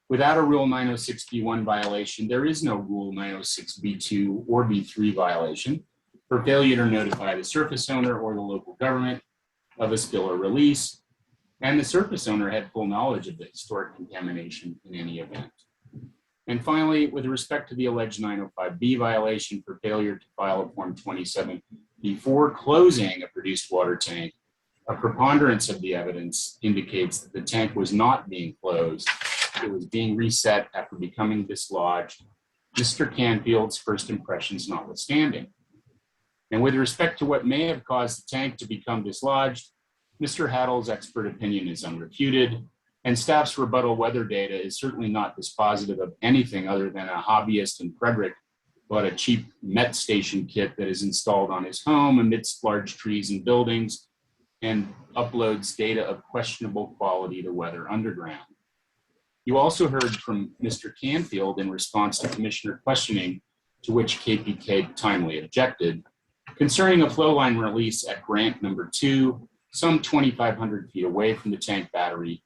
Without a Rule 906B1 violation, there is no Rule 906B2 or B3 violation for failure to notify the surface owner or the local government of a spill or release, and the surface owner had full knowledge of the historic contamination in any event. And finally, with respect to the alleged 905B violation for failure to file a Form 27 before closing a produced water tank, a preponderance of the evidence indicates that the tank was not being closed. It was being reset after becoming dislodged, Mr. Canfield's first impressions notwithstanding. And with respect to what may have caused the tank to become dislodged, Mr. Haddle's expert opinion is unrefuted, and staff's rebuttal weather data is certainly not dispositive of anything other than a hobbyist in Frederick bought a cheap Met station kit that is installed on his home amidst large trees and buildings, and uploads data of questionable quality to weather underground. You also heard from Mr. Canfield in response to Commissioner questioning, to which KPK timely objected, concerning a flow line release at grant number 2, some 2,500 feet away from the tank battery,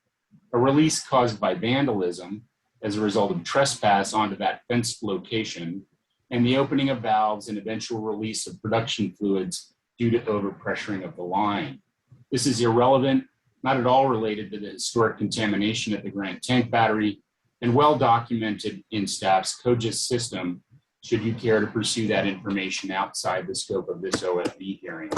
a release caused by vandalism as a result of trespass onto that fenced location, and the opening of valves and eventual release of production fluids due to overpressuring of the line. This is irrelevant, not at all related to the historic contamination at the Grant tank battery, and well documented in staff's COGCC system, should you care to pursue that information outside the scope of this OFB hearing.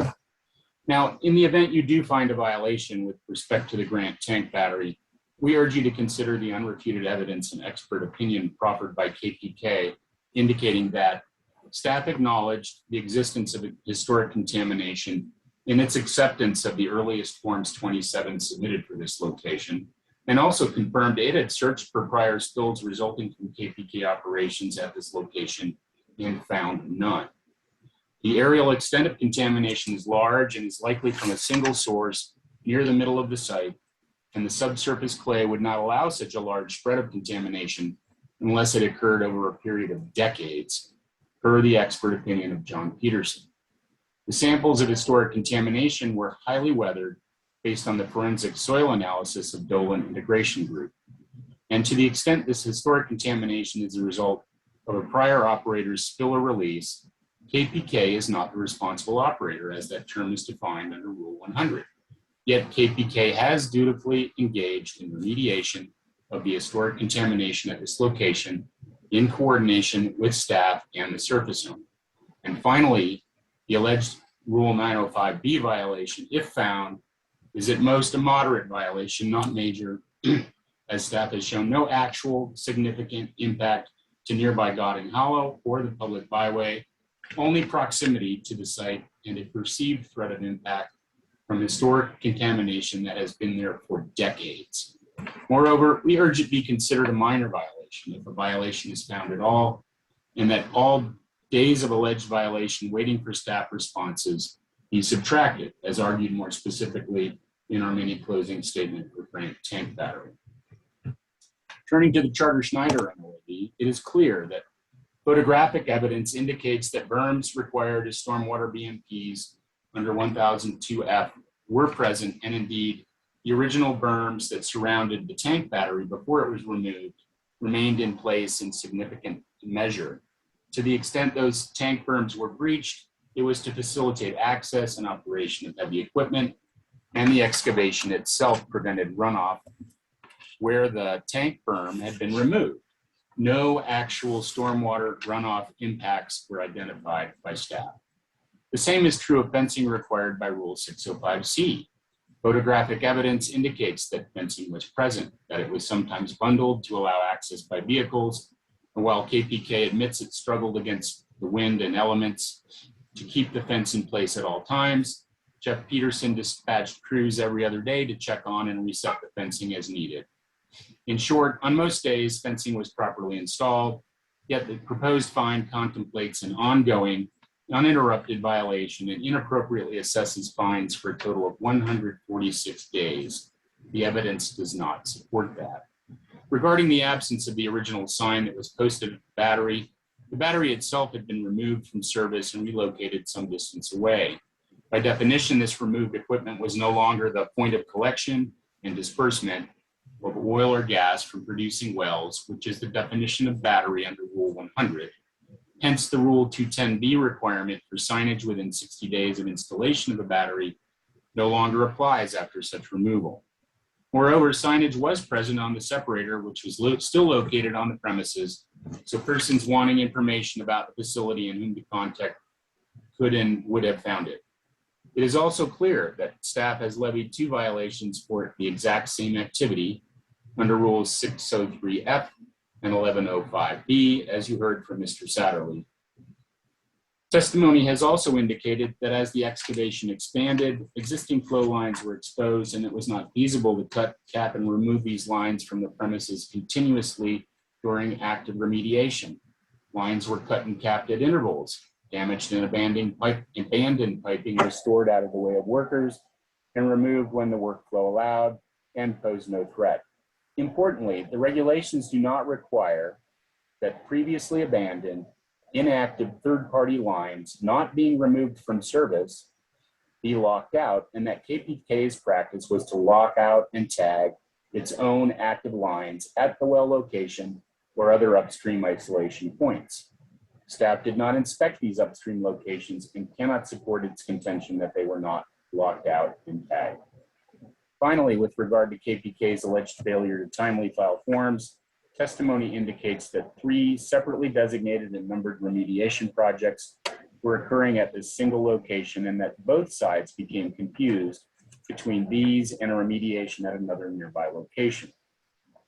Now, in the event you do find a violation with respect to the Grant tank battery, we urge you to consider the unrefuted evidence and expert opinion proffered by KPK, indicating that staff acknowledged the existence of historic contamination in its acceptance of the earliest Forms 27 submitted for this location, and also confirmed it had searched for prior spills resulting from KPK operations at this location and found none. The areal extent of contamination is large and is likely from a single source near the middle of the site, and the subsurface clay would not allow such a large spread of contamination unless it occurred over a period of decades, per the expert opinion of John Peterson. The samples of historic contamination were highly weathered based on the forensic soil analysis of Dolan Integration Group. And to the extent this historic contamination is a result of a prior operator's spill or release, KPK is not the responsible operator, as that term is defined under Rule 100. Yet KPK has dutifully engaged in remediation of the historic contamination at this location in coordination with staff and the surface owner. And finally, the alleged Rule 905B violation, if found, is at most a moderate violation, not major, as staff has shown no actual significant impact to nearby Godding Hollow or the public byway, only proximity to the site and a perceived threat of impact from historic contamination that has been there for decades. Moreover, we urge it be considered a minor violation if a violation is found at all, and that all days of alleged violation waiting for staff responses be subtracted, as argued more specifically in our mini closing statement for Grant tank battery. Turning to the Charter-Schneider MOAB, it is clear that photographic evidence indicates that berms required as stormwater BMPs under 1002F were present, and indeed the original berms that surrounded the tank battery before it was removed remained in place in significant measure. To the extent those tank berms were breached, it was to facilitate access and operation of heavy equipment, and the excavation itself prevented runoff where the tank berm had been removed. No actual stormwater runoff impacts were identified by staff. The same is true of fencing required by Rule 605C. Photographic evidence indicates that fencing was present, that it was sometimes bundled to allow access by vehicles, and while KPK admits it struggled against the wind and elements to keep the fence in place at all times, Jeff Peterson dispatched crews every other day to check on and reset the fencing as needed. In short, on most days, fencing was properly installed, yet the proposed fine contemplates an ongoing, uninterrupted violation and inappropriately assesses fines for a total of 146 days. The evidence does not support that. Regarding the absence of the original sign that was posted at the battery itself had been removed from service and relocated some distance away. By definition, this removed equipment was no longer the point of collection and disbursement of oil or gas from producing wells, which is the definition of battery under Rule 100. Hence, the Rule 210B requirement for signage within 60 days of installation of a battery no longer applies after such removal. Moreover, signage was present on the separator, which was still located on the premises, so persons wanting information about the facility and whom to contact could and would have found it. It is also clear that staff has levied 2 violations for the exact same activity under Rules 603F and 1105B, as you heard from Mr. Satterley. Testimony has also indicated that as the excavation expanded, existing flow lines were exposed and it was not feasible to cut, cap, and remove these lines from the premises continuously during active remediation. Lines were cut and capped at intervals. Damaged and abandoned piping was stored out of the way of workers, and removed when the workflow allowed and posed no threat. Importantly, the regulations do not require that previously abandoned, inactive third-party lines not being removed from service be locked out, and that KPK's practice was to lock out and tag its own active lines at the well location or other upstream isolation points. Staff did not inspect these upstream locations and cannot support its contention that they were not locked out and tagged. Finally, with regard to KPK's alleged failure to timely file forms, testimony indicates that 3 separately designated and numbered remediation projects were occurring at this single location, and that both sides became confused between these and a remediation at another nearby location.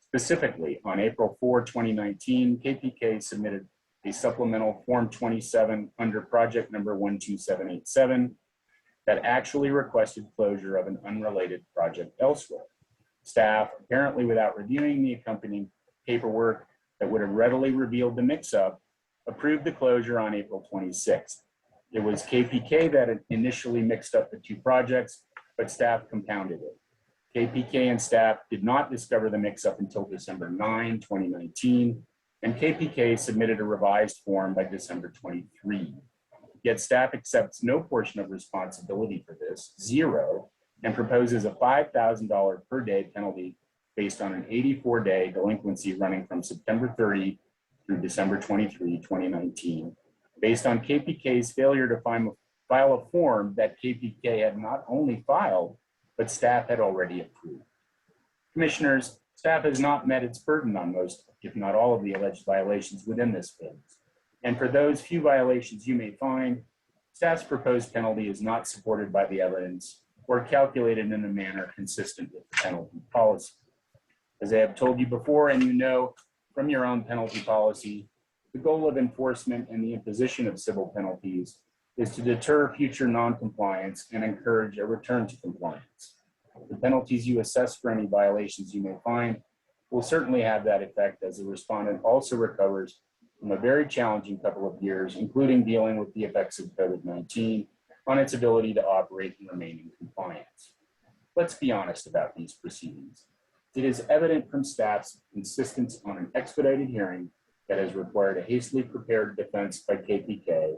Specifically, on April 4, 2019, KPK submitted a supplemental Form 27 under project number 12787 that actually requested closure of an unrelated project elsewhere. Staff, apparently without reviewing the accompanying paperwork that would have readily revealed the mix-up, approved the closure on April 26th. It was KPK that had initially mixed up the 2 projects, but staff compounded it. KPK and staff did not discover the mix-up until December 9, 2019, and KPK submitted a revised form by December 23. Yet staff accepts no portion of responsibility for this, 0, and proposes a $5,000 per day penalty based on an 84-day delinquency running from September 30 through December 23, 2019, based on KPK's failure to file a form that KPK had not only filed, but staff had already approved. Commissioners, staff has not met its burden on most, if not all, of the alleged violations within this phase. And for those few violations you may find, staff's proposed penalty is not supported by the evidence or calculated in a manner consistent with the penalty policy. As I have told you before, and you know from your own penalty policy, the goal of enforcement and the imposition of civil penalties is to deter future non-compliance and encourage a return to compliance. The penalties you assess for any violations you may find will certainly have that effect, as the respondent also recovers from a very challenging couple of years, including dealing with the effects of COVID-19 on its ability to operate and remain in compliance. Let's be honest about these proceedings. It is evident from staff's insistence on an expedited hearing that has required a hastily prepared defense by KPK,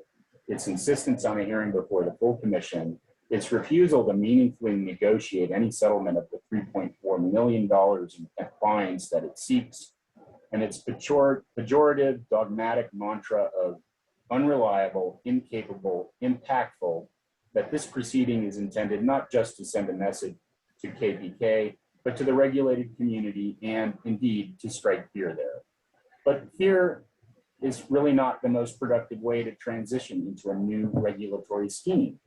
its insistence on a hearing before the full commission, its refusal to meaningfully negotiate any settlement of the $3.4 million in fines that it seeks, and its pejorative, dogmatic mantra of unreliable, incapable, impactful, that this proceeding is intended not just to send a message to KPK, but to the regulated community and indeed to strike fear there. But fear is really not the most productive way to transition into a new regulatory scheme.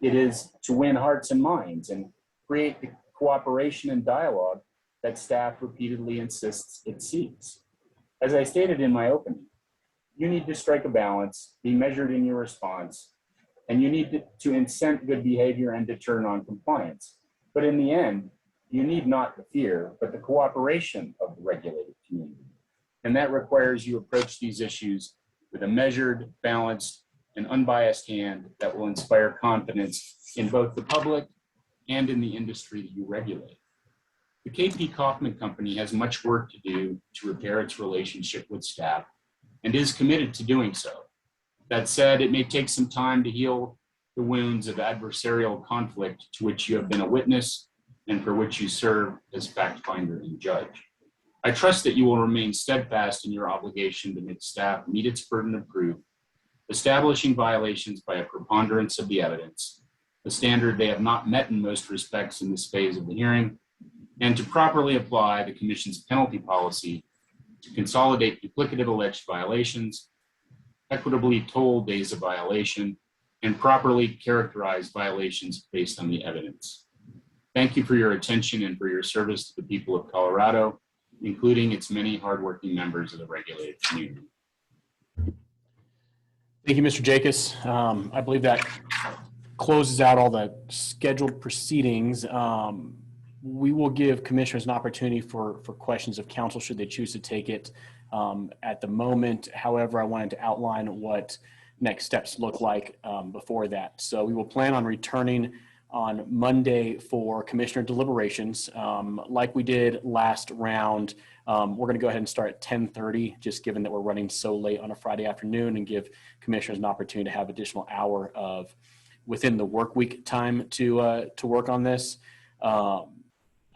It is to win hearts and minds and create the cooperation and dialogue that staff repeatedly insists it seeks. As I stated in my opening, you need to strike a balance, be measured in your response, and you need to incent good behavior and deter non-compliance. But in the end, you need not the fear, but the cooperation of the regulated community. And that requires you approach these issues with a measured, balanced, and unbiased hand that will inspire confidence in both the public and in the industry that you regulate. The KP Kaufman Company has much work to do to repair its relationship with staff and is committed to doing so. That said, it may take some time to heal the wounds of adversarial conflict to which you have been a witness and for which you serve as fact finder and judge. I trust that you will remain steadfast in your obligation to make staff meet its burden of proof, establishing violations by a preponderance of the evidence, a standard they have not met in most respects in this phase of the hearing, and to properly apply the Commission's penalty policy to consolidate duplicative alleged violations, equitably toll days of violation, and properly characterize violations based on the evidence. Thank you for your attention and for your service to the people of Colorado, including its many hardworking members of the regulated community. Thank you, Mr. Jacobs. I believe that closes out all the scheduled proceedings. We will give commissioners an opportunity for questions of council should they choose to take it at the moment. However, I wanted to outline what next steps look like before that. So we will plan on returning on Monday for commissioner deliberations. Like we did last round, we're going to go ahead and start at 10:30, just given that we're running so late on a Friday afternoon, and give commissioners an opportunity to have additional hour of within the work week time to work on this.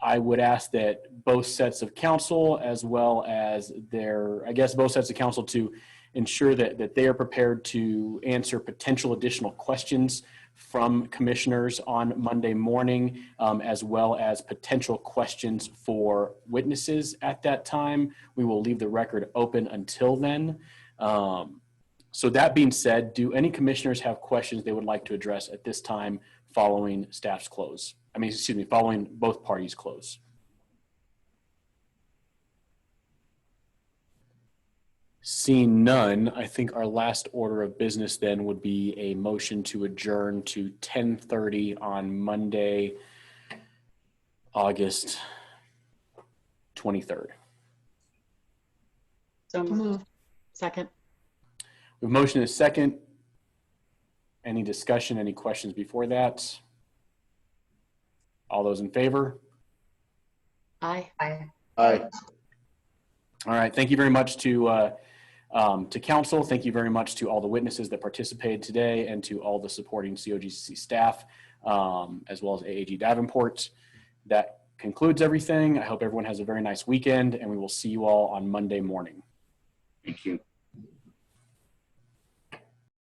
I would ask that both sets of counsel, as well as both sets of counsel, to ensure that they are prepared to answer potential additional questions from commissioners on Monday morning, as well as potential questions for witnesses at that time. We will leave the record open until then. So that being said, do any commissioners have questions they would like to address at this time following staff's close? Following both parties' close. Seeing none, I think our last order of business then would be a motion to adjourn to 10:30 on Monday, August 23rd. So moved. Second. We have motion and a second. Any discussion, any questions before that? All those in favor? Aye. Aye. All right, thank you very much to council. Thank you very much to all the witnesses that participated today, and to all the supporting COGCC staff, as well as AAG Davenport. That concludes everything. I hope everyone has a very nice weekend, and we will see you all on Monday morning. Thank you.